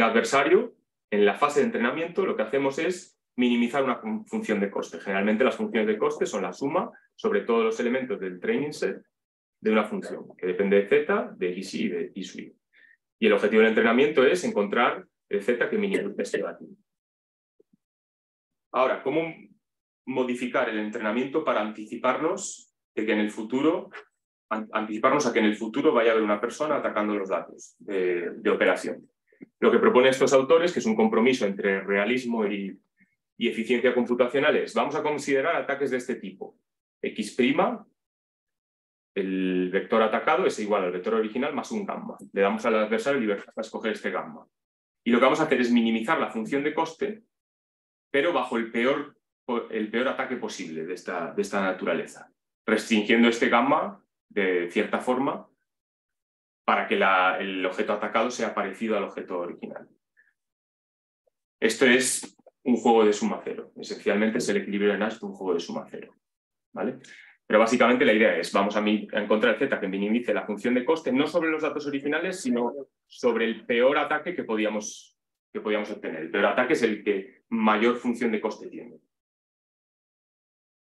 adversario, en la fase de entrenamiento lo que hacemos es minimizar una función de coste. Generalmente las funciones de coste son la suma sobre todos los elementos del training set de una función, que depende de z, de x y de y sub i. Y el objetivo del entrenamiento es encontrar el z que minimice este valor. Ahora, ¿cómo modificar el entrenamiento para anticiparnos a que en el futuro vaya a haber una persona atacando los datos de operación? Lo que proponen estos autores, que es un compromiso entre realismo y eficiencia computacional, es: vamos a considerar ataques de este tipo. X', el vector atacado es igual al vector original más un gamma. Le damos al adversario libertad para escoger este gamma. Y lo que vamos a hacer es minimizar la función de coste, pero bajo el peor ataque posible de esta naturaleza, restringiendo este gamma de cierta forma para que el objeto atacado sea parecido al objeto original. Esto es un juego de suma cero. Esencialmente es el equilibrio de Nash de un juego de suma cero, ¿vale? Pero básicamente la idea es, vamos a encontrar el z que minimice la función de coste, no sobre los datos originales, sino sobre el peor ataque que podíamos obtener. El peor ataque es el que mayor función de coste tiene.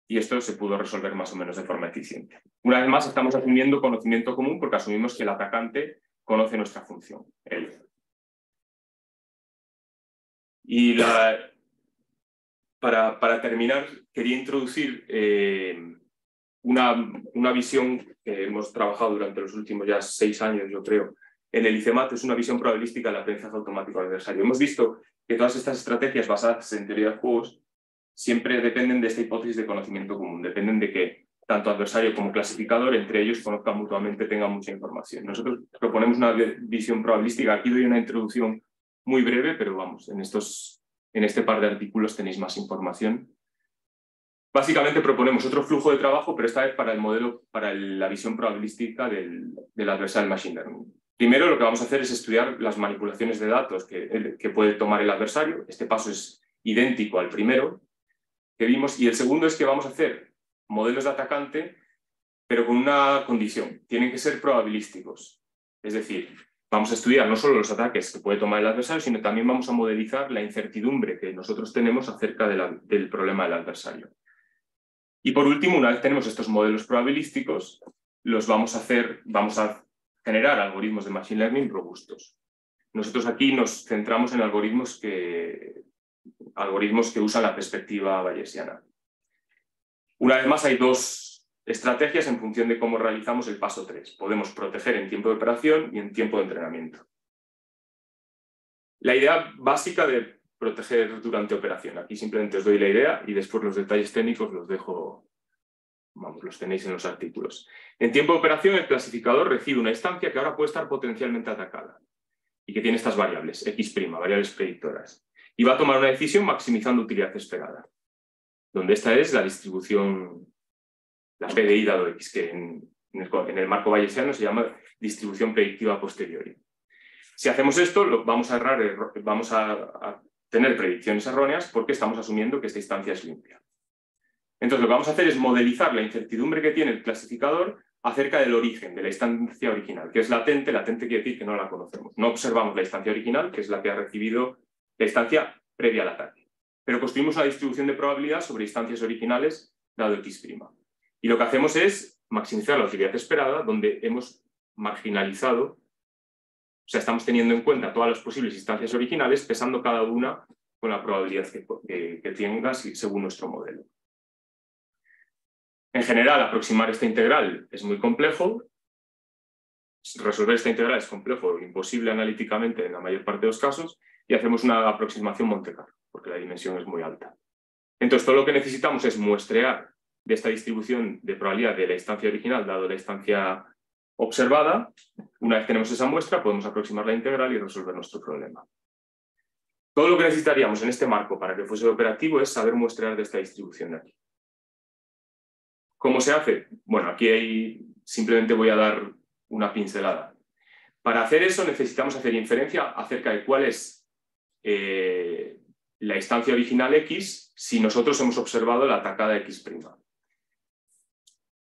Y esto se pudo resolver más o menos de forma eficiente. Una vez más, estamos asumiendo conocimiento común porque asumimos que el atacante conoce nuestra función, él. Y para terminar, quería introducir una visión que hemos trabajado durante los últimos ya 6 años, yo creo, en el ICEMAT. Es una visión probabilística del aprendizaje automático adversario. Hemos visto que todas estas estrategias basadas en teoría de juegos siempre dependen de esta hipótesis de conocimiento común, dependen de que tanto adversario como clasificador entre ellos conozcan mutuamente, tengan mucha información. Nosotros proponemos una visión probabilística. Aquí doy una introducción muy breve, pero vamos, en este par de artículos tenéis más información. Básicamente proponemos otro flujo de trabajo, pero esta vez para el modelo, para la visión probabilística del adversarial machine learning. Primero lo que vamos a hacer es estudiar las manipulaciones de datos que puede tomar el adversario. Este paso es idéntico al primero que vimos, y el segundo es que vamos a hacer modelos de atacante, pero con una condición: tienen que ser probabilísticos. Es decir, vamos a estudiar no solo los ataques que puede tomar el adversario, sino también vamos a modelizar la incertidumbre que nosotros tenemos acerca del problema del adversario. Y por último, una vez tenemos estos modelos probabilísticos, vamos a generar algoritmos de machine learning robustos. Nosotros aquí nos centramos en algoritmos que usan la perspectiva bayesiana. Una vez más, hay 2 estrategias en función de cómo realizamos el paso 3. Podemos proteger en tiempo de operación y en tiempo de entrenamiento. La idea básica de proteger durante operación. Aquí simplemente os doy la idea y después los detalles técnicos los dejo, los tenéis en los artículos. En tiempo de operación, el clasificador recibe una instancia que ahora puede estar potencialmente atacada y que tiene estas variables, x', variables predictoras. Y va a tomar una decisión maximizando utilidad esperada, donde esta es la distribución, la PDI dado x, que en el marco bayesiano se llama distribución predictiva a posteriori. Si hacemos esto, vamos a tener predicciones erróneas porque estamos asumiendo que esta instancia es limpia. Entonces lo que vamos a hacer es modelizar la incertidumbre que tiene el clasificador acerca del origen de la instancia original, que es latente. Latente quiere decir que no la conocemos. No observamos la instancia original, que es la que ha recibido la instancia previa al ataque. Pero construimos una distribución de probabilidad sobre instancias originales dado x'. Y lo que hacemos es maximizar la utilidad esperada, donde hemos marginalizado, o sea, estamos teniendo en cuenta todas las posibles instancias originales, pesando cada una con la probabilidad que tenga según nuestro modelo. En general, aproximar esta integral es muy complejo. Resolver esta integral es complejo o imposible analíticamente en la mayor parte de los casos, y hacemos una aproximación Monte Carlo, porque la dimensión es muy alta. Entonces, todo lo que necesitamos es muestrear de esta distribución de probabilidad de la instancia original dado la instancia observada. Una vez tenemos esa muestra, podemos aproximar la integral y resolver nuestro problema. Todo lo que necesitaríamos en este marco para que fuese operativo es saber muestrear de esta distribución de aquí. ¿Cómo se hace? Bueno, aquí simplemente voy a dar una pincelada. Para hacer eso necesitamos hacer inferencia acerca de cuál es la instancia original x si nosotros hemos observado la atacada x'.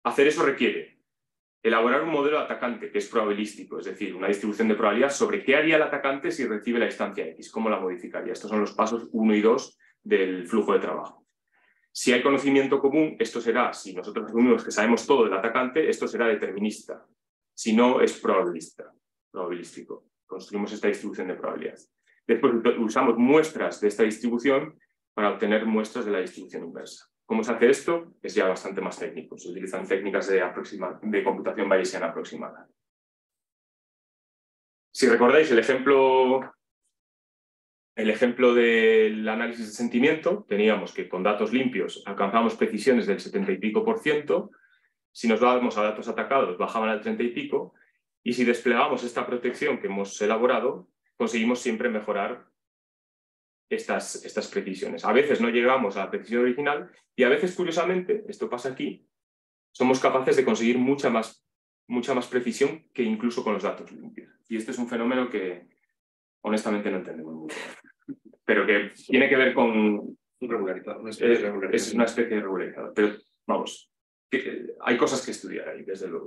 Hacer eso requiere elaborar un modelo atacante que es probabilístico, es decir, una distribución de probabilidad sobre qué haría el atacante si recibe la instancia x, cómo la modificaría. Estos son los pasos 1 y 2 del flujo de trabajo. Si hay conocimiento común, esto será, si nosotros asumimos que sabemos todo del atacante, esto será determinista. Si no, es probabilístico. Construimos esta distribución de probabilidades. Después usamos muestras de esta distribución para obtener muestras de la distribución inversa. ¿Cómo se hace esto? Es ya bastante más técnico. Se utilizan técnicas de computación bayesiana aproximada. Si recordáis el ejemplo del análisis de sentimiento, teníamos que con datos limpios alcanzamos precisiones del 70 y pico %, Si nos vamos a datos atacados, bajaban al 30 y pico, y si desplegamos esta protección que hemos elaborado, conseguimos siempre mejorar estas precisiones. A veces no llegamos a la precisión original y a veces, curiosamente, esto pasa aquí, somos capaces de conseguir mucha más precisión que incluso con los datos limpios. Y este es un fenómeno que honestamente no entendemos mucho, pero que tiene que ver con... Es una especie de regularizada, pero vamos, hay cosas que estudiar ahí, desde luego.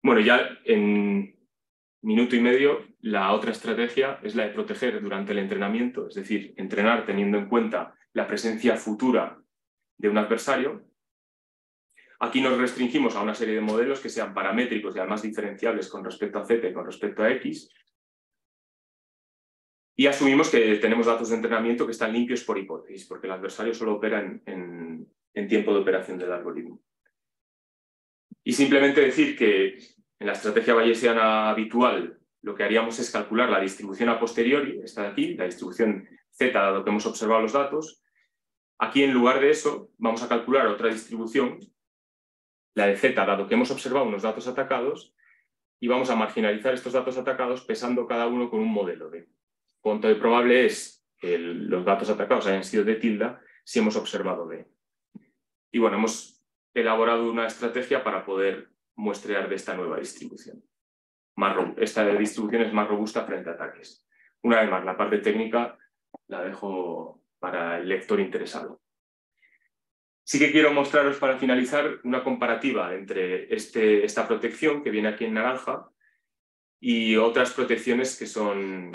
Bueno, ya en minuto y medio, la otra estrategia es la de proteger durante el entrenamiento, es decir, entrenar teniendo en cuenta la presencia futura de un adversario. Aquí nos restringimos a una serie de modelos que sean paramétricos y además diferenciables con respecto a Z y con respecto a X. Y asumimos que tenemos datos de entrenamiento que están limpios por hipótesis, porque el adversario solo opera en tiempo de operación del algoritmo. Y simplemente decir que en la estrategia bayesiana habitual lo que haríamos es calcular la distribución a posteriori, esta de aquí, la distribución Z, dado que hemos observado los datos. Aquí, en lugar de eso, vamos a calcular otra distribución, la de Z, dado que hemos observado unos datos atacados, y vamos a marginalizar estos datos atacados pesando cada uno con un modelo de cuánto de probable es que los datos atacados hayan sido de tilde si hemos observado D. Y bueno, hemos elaborado una estrategia para poder muestrear de esta nueva distribución. Esta distribución es más robusta frente a ataques. Una vez más, la parte técnica la dejo para el lector interesado. Sí que quiero mostraros para finalizar una comparativa entre esta protección que viene aquí en naranja y otras protecciones que son,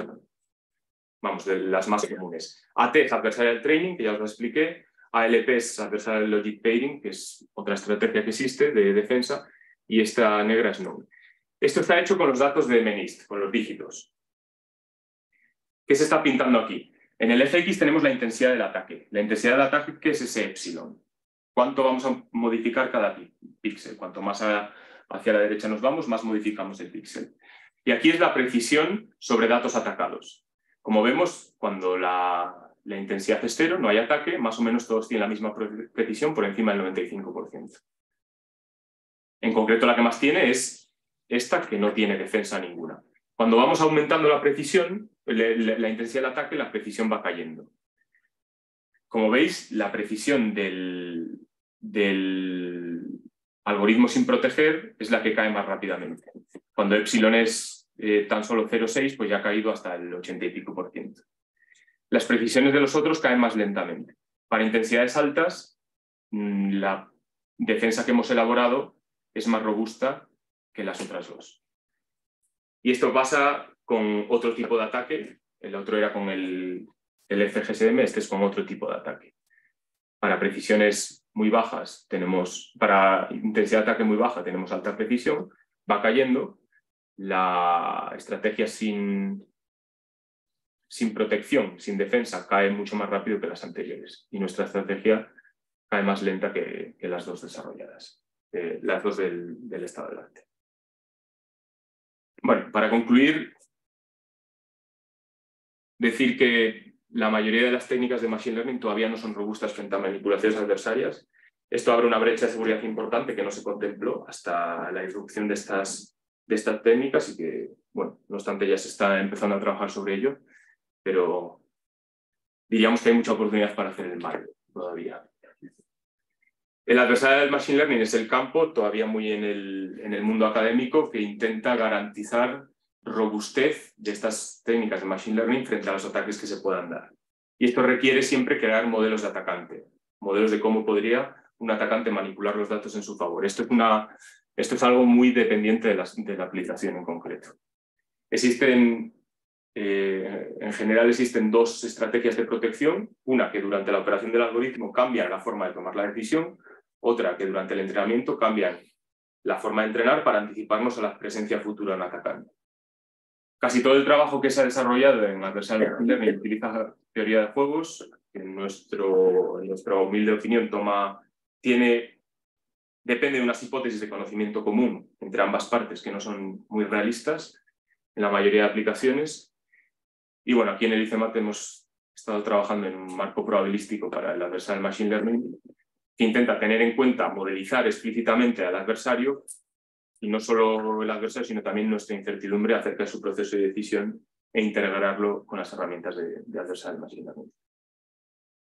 vamos, de las más comunes. AT es Adversarial Training, que ya os lo expliqué. ALP es Adversarial Logic Pairing, que es otra estrategia que existe de defensa, y esta negra es NOM. Esto está hecho con los datos de MNIST, con los dígitos. ¿Qué se está pintando aquí? En el FX tenemos la intensidad del ataque. La intensidad del ataque es ese epsilon. ¿Cuánto vamos a modificar cada píxel? Cuanto más hacia la derecha nos vamos, más modificamos el píxel. Y aquí es la precisión sobre datos atacados. Como vemos, cuando la intensidad es 0, no hay ataque, más o menos todos tienen la misma precisión por encima del 95%. En concreto, la que más tiene es esta, que no tiene defensa ninguna. Cuando vamos aumentando la precisión, la intensidad del ataque, la precisión va cayendo. Como veis, la precisión del algoritmo sin proteger es la que cae más rápidamente. Cuando epsilon es tan solo 0,6, pues ya ha caído hasta el 80 y pico %. Las precisiones de los otros caen más lentamente. Para intensidades altas, la defensa que hemos elaborado es más robusta que las otras dos. Y esto pasa con otro tipo de ataque. El otro era con el FGSM, este es con otro tipo de ataque. Para precisiones muy bajas para intensidad de ataque muy baja tenemos alta precisión, va cayendo. La estrategia sin protección, sin defensa, cae mucho más rápido que las anteriores. Y nuestra estrategia cae más lenta que las dos desarrolladas, las dos del estado del arte. Bueno, para concluir, decir que la mayoría de las técnicas de Machine Learning todavía no son robustas frente a manipulaciones adversarias. Esto abre una brecha de seguridad importante que no se contempló hasta la irrupción de estas técnicas y que, bueno, no obstante ya se está empezando a trabajar sobre ello, pero diríamos que hay mucha oportunidad para hacer el mal todavía. El adversario del Machine Learning es el campo, todavía muy en el mundo académico, que intenta garantizar robustez de estas técnicas de Machine Learning frente a los ataques que se puedan dar. Y esto requiere siempre crear modelos de atacante, modelos de cómo podría un atacante manipular los datos en su favor. Esto es algo muy dependiente de la aplicación en concreto. En general existen dos estrategias de protección, una que durante la operación del algoritmo cambia la forma de tomar la decisión, otra que durante el entrenamiento cambian la forma de entrenar para anticiparnos a la presencia futura de un atacante. Casi todo el trabajo que se ha desarrollado en Adversarial Learning utiliza teoría de juegos, que en nuestra humilde opinión depende de unas hipótesis de conocimiento común entre ambas partes que no son muy realistas en la mayoría de aplicaciones. Y bueno, aquí en el ICEMAT hemos estado trabajando en un marco probabilístico para el Adversarial Machine Learning que intenta tener en cuenta, modelizar explícitamente al adversario, y no solo el adversario, sino también nuestra incertidumbre acerca de su proceso de decisión e integrarlo con las herramientas de Adversarial Machine Learning.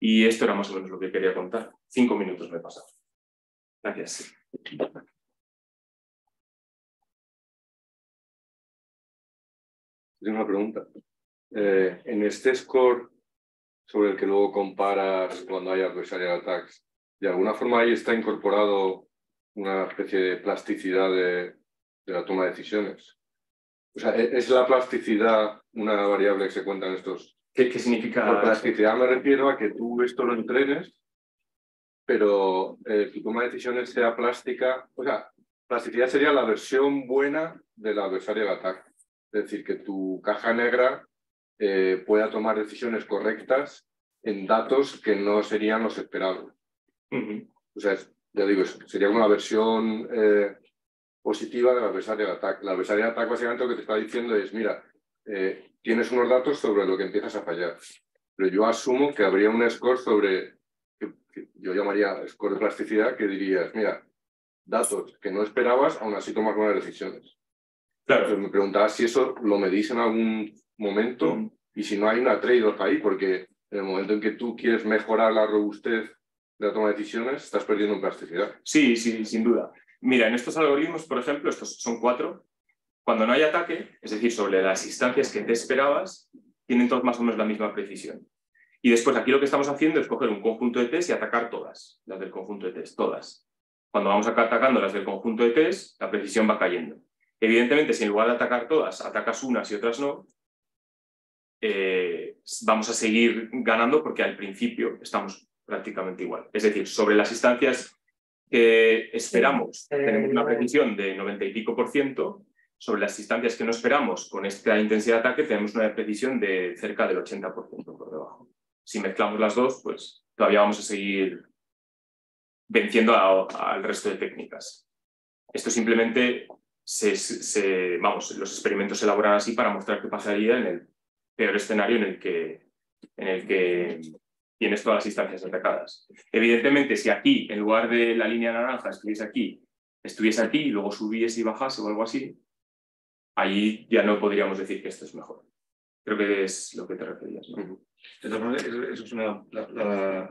Y esto era más o menos lo que quería contar. 5 minutos me he pasado. Gracias. Tengo una pregunta. En este score sobre el que luego comparas cuando hay adversarial attacks, ¿de alguna forma ahí está incorporado una especie de plasticidad de la toma de decisiones? O sea, ¿es la plasticidad una variable que se cuenta en estos? ¿Qué significa? Por plasticidad me refiero a que tú esto lo entrenes, pero tu toma de decisiones sea plástica. O sea, plasticidad sería la versión buena del adversarial attack. Es decir, que tu caja negra pueda tomar decisiones correctas en datos que no serían los esperados. O sea, ya digo, sería una versión positiva del adversarial attack. El adversarial attack básicamente lo que te está diciendo es, mira, tienes unos datos sobre lo que empiezas a fallar. Pero yo asumo que habría un score sobre, que yo llamaría score de plasticidad, que dirías, mira, datos que no esperabas, aún así tomas buenas decisiones. Claro. Entonces me preguntaba si eso lo medís en algún momento y si no hay una trade-off ahí, porque en el momento en que tú quieres mejorar la robustez de la toma de decisiones, estás perdiendo en plasticidad. Sí, sin duda. Mira, en estos algoritmos, por ejemplo, estos son 4, cuando no hay ataque, es decir, sobre las instancias que te esperabas, tienen todos más o menos la misma precisión. Y después aquí lo que estamos haciendo es coger un conjunto de test y atacar todas, las del conjunto de test, todas. Cuando vamos atacando las del conjunto de test, la precisión va cayendo. Evidentemente, si en lugar de atacar todas, atacas unas y otras no, vamos a seguir ganando porque al principio estamos prácticamente igual. Es decir, sobre las instancias que esperamos, tenemos una precisión de 90 y pico %, sobre las instancias que no esperamos, con esta intensidad de ataque, tenemos una precisión de cerca del 80% por debajo. Si mezclamos las dos, pues todavía vamos a seguir venciendo al resto de técnicas. Esto simplemente, los experimentos se elaboran así para mostrar qué pasaría en el peor escenario en el que tienes todas las instancias atacadas. Evidentemente, si aquí, en lugar de la línea naranja, estuviese aquí y luego subiese y bajase o algo así, ahí ya no podríamos decir que esto es mejor. Creo que es lo que te referías, ¿no? De todas maneras, eso es lo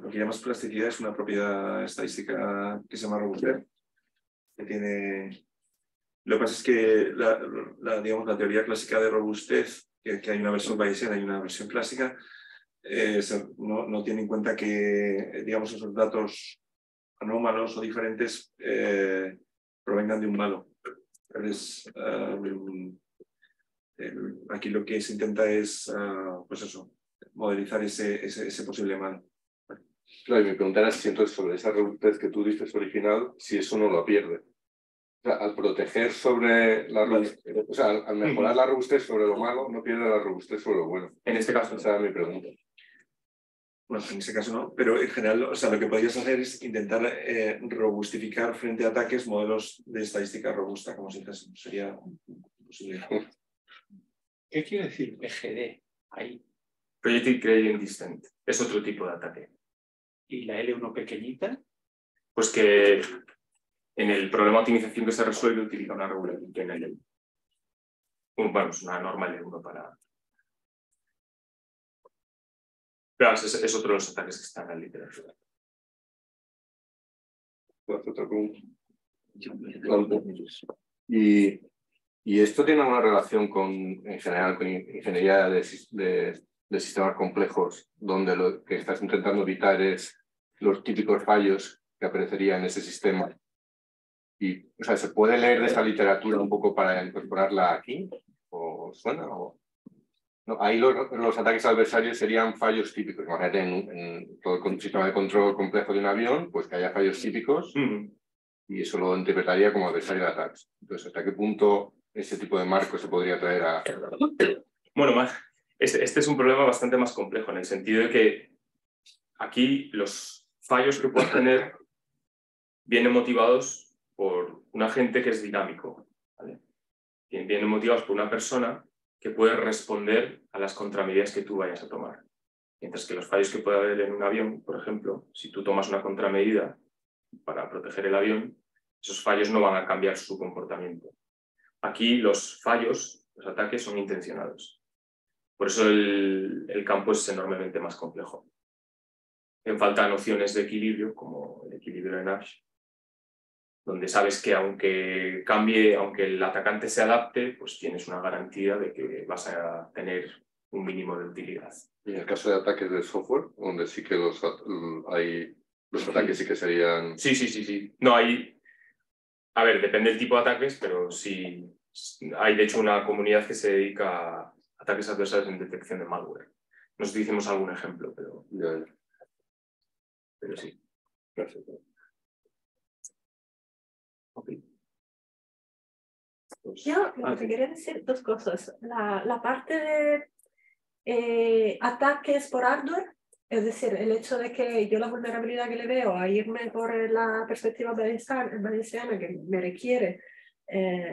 que llamas plasticidad es una propiedad estadística que se llama robustez, que tiene... Lo que pasa es que digamos, la teoría clásica de robustez, que hay una versión bayesiana y una versión clásica, no tiene en cuenta que, digamos, esos datos anómalos o diferentes provengan de un malo. Entonces, aquí lo que se intenta es, pues eso, modelizar ese posible mal. Claro, y mi pregunta era si entonces sobre esa robustez que tú dices original, si eso no lo pierde. O sea, al proteger sobre la robustez, o sea, al mejorar la robustez sobre lo malo, no pierde la robustez sobre lo bueno. En este caso, esa era mi pregunta. Bueno, en ese caso no, pero en general, o sea, lo que podrías hacer es intentar robustificar frente a ataques modelos de estadística robusta, como si dijese, sería posible. ¿Qué quiere decir PGD ahí? Projected Gradient Descent, es otro tipo de ataque. ¿Y la L1 pequeñita? Pues que en el problema de optimización que se resuelve utiliza una regulación en el una norma L1 para... Pero es otro de los ataques que están en la literatura. Otra pregunta. ¿Y esto tiene una relación en general con ingeniería de sistemas complejos, donde lo que estás intentando evitar es los típicos fallos que aparecerían en ese sistema? Y, o sea, ¿se puede leer de esa literatura un poco para incorporarla aquí? ¿O suena? No, ahí los ataques adversarios serían fallos típicos. Imagínate en todo el sistema de control complejo de un avión, pues que haya fallos típicos y eso lo interpretaría como adversarial attacks. Entonces, ¿hasta qué punto ese tipo de marco se podría traer a...? Bueno, este es un problema bastante más complejo, en el sentido de que aquí los fallos que puedas tener vienen motivados por un agente que es dinámico, ¿vale? Vienen motivados por una persona que puede responder a las contramedidas que tú vayas a tomar. Mientras que los fallos que puede haber en un avión, por ejemplo, si tú tomas una contramedida para proteger el avión, esos fallos no van a cambiar su comportamiento. Aquí los fallos, los ataques son intencionados. Por eso el campo es enormemente más complejo. En falta nociones de equilibrio, como el equilibrio de Nash, donde sabes que aunque cambie, aunque el atacante se adapte, pues tienes una garantía de que vas a tener un mínimo de utilidad. Y en el caso de ataques de software, donde sí que los ataques sí que serían... Sí. No hay... A ver, depende del tipo de ataques, pero sí hay de hecho una comunidad que se dedica a ataques adversarios en detección de malware. No sé si hicimos algún ejemplo, pero sí. Perfecto. Okay. Pues, Yo lo que quería decir dos cosas. La parte de ataques por hardware, es decir, el hecho de que yo la vulnerabilidad que le veo a irme por la perspectiva bayesiana que me requiere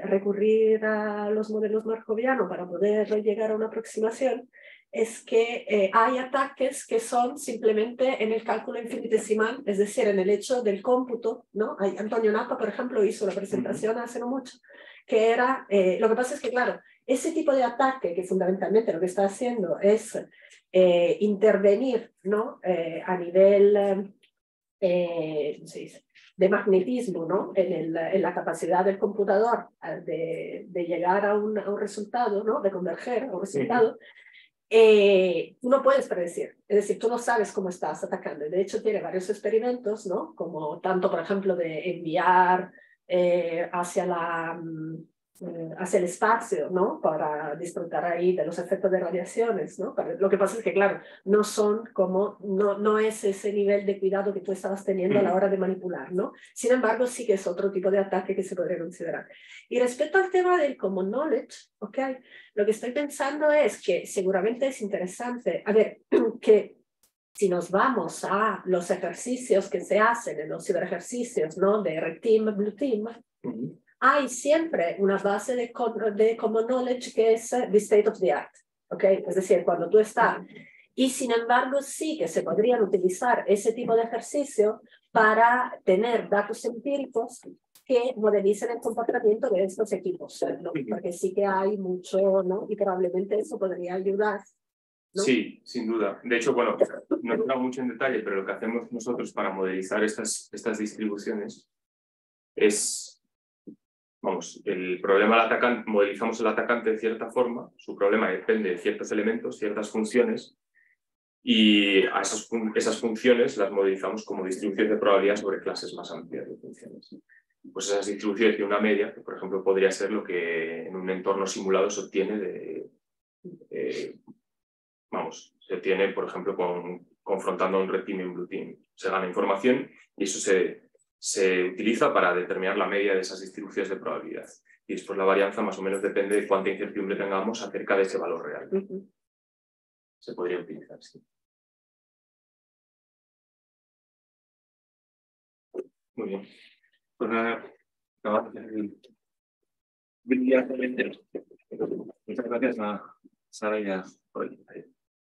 recurrir a los modelos markovianos para poder llegar a una aproximación, es que hay ataques que son simplemente en el cálculo infinitesimal, es decir, en el hecho del cómputo, ¿no? Antonio Napa, por ejemplo, hizo la presentación hace no mucho, que era, lo que pasa es que, claro, ese tipo de ataque que fundamentalmente lo que está haciendo es intervenir, ¿no? A nivel de magnetismo, ¿no? En la capacidad del computador de llegar a un resultado, ¿no? De converger a un resultado. Tú no puedes predecir, es decir, tú no sabes cómo estás atacando. De hecho, tiene varios experimentos, ¿no? Como tanto, por ejemplo, de enviar hacia el espacio, ¿no? Para disfrutar ahí de los efectos de radiaciones, ¿no? Lo que pasa es que, claro, no son como, no es ese nivel de cuidado que tú estabas teniendo a la hora de manipular, ¿no? Sin embargo, sí que es otro tipo de ataque que se podría considerar. Y respecto al tema del common knowledge, ¿ok? Lo que estoy pensando es que seguramente es interesante, a ver, que si nos vamos a los ejercicios que se hacen en los ciberejercicios, ¿no? De Red Team, Blue Team, hay siempre una base de common knowledge que es the state of the art, ¿ok? Es decir, cuando tú estás... Y sin embargo, sí que se podrían utilizar ese tipo de ejercicio para tener datos empíricos que modelicen el comportamiento de estos equipos, ¿no? Porque sí que hay mucho, ¿no? Y probablemente eso podría ayudar, ¿no? Sí, sin duda. De hecho, bueno, no he entrado mucho en detalle, pero lo que hacemos nosotros para modelizar estas distribuciones es, vamos, el problema del atacante, modelizamos el atacante de cierta forma, su problema depende de ciertos elementos, ciertas funciones, y a esas funciones las modelizamos como distribuciones de probabilidad sobre clases más amplias de funciones. Pues esas distribuciones de una media, que por ejemplo podría ser lo que en un entorno simulado se obtiene se obtiene, por ejemplo, confrontando a un red team y un blue team. Se gana información y eso se utiliza para determinar la media de esas distribuciones de probabilidad. Y después la varianza más o menos depende de cuánta incertidumbre tengamos acerca de ese valor real. Se podría utilizar, sí. Muy bien. Pues nada, brillante. Muchas gracias a Sara y a Roy.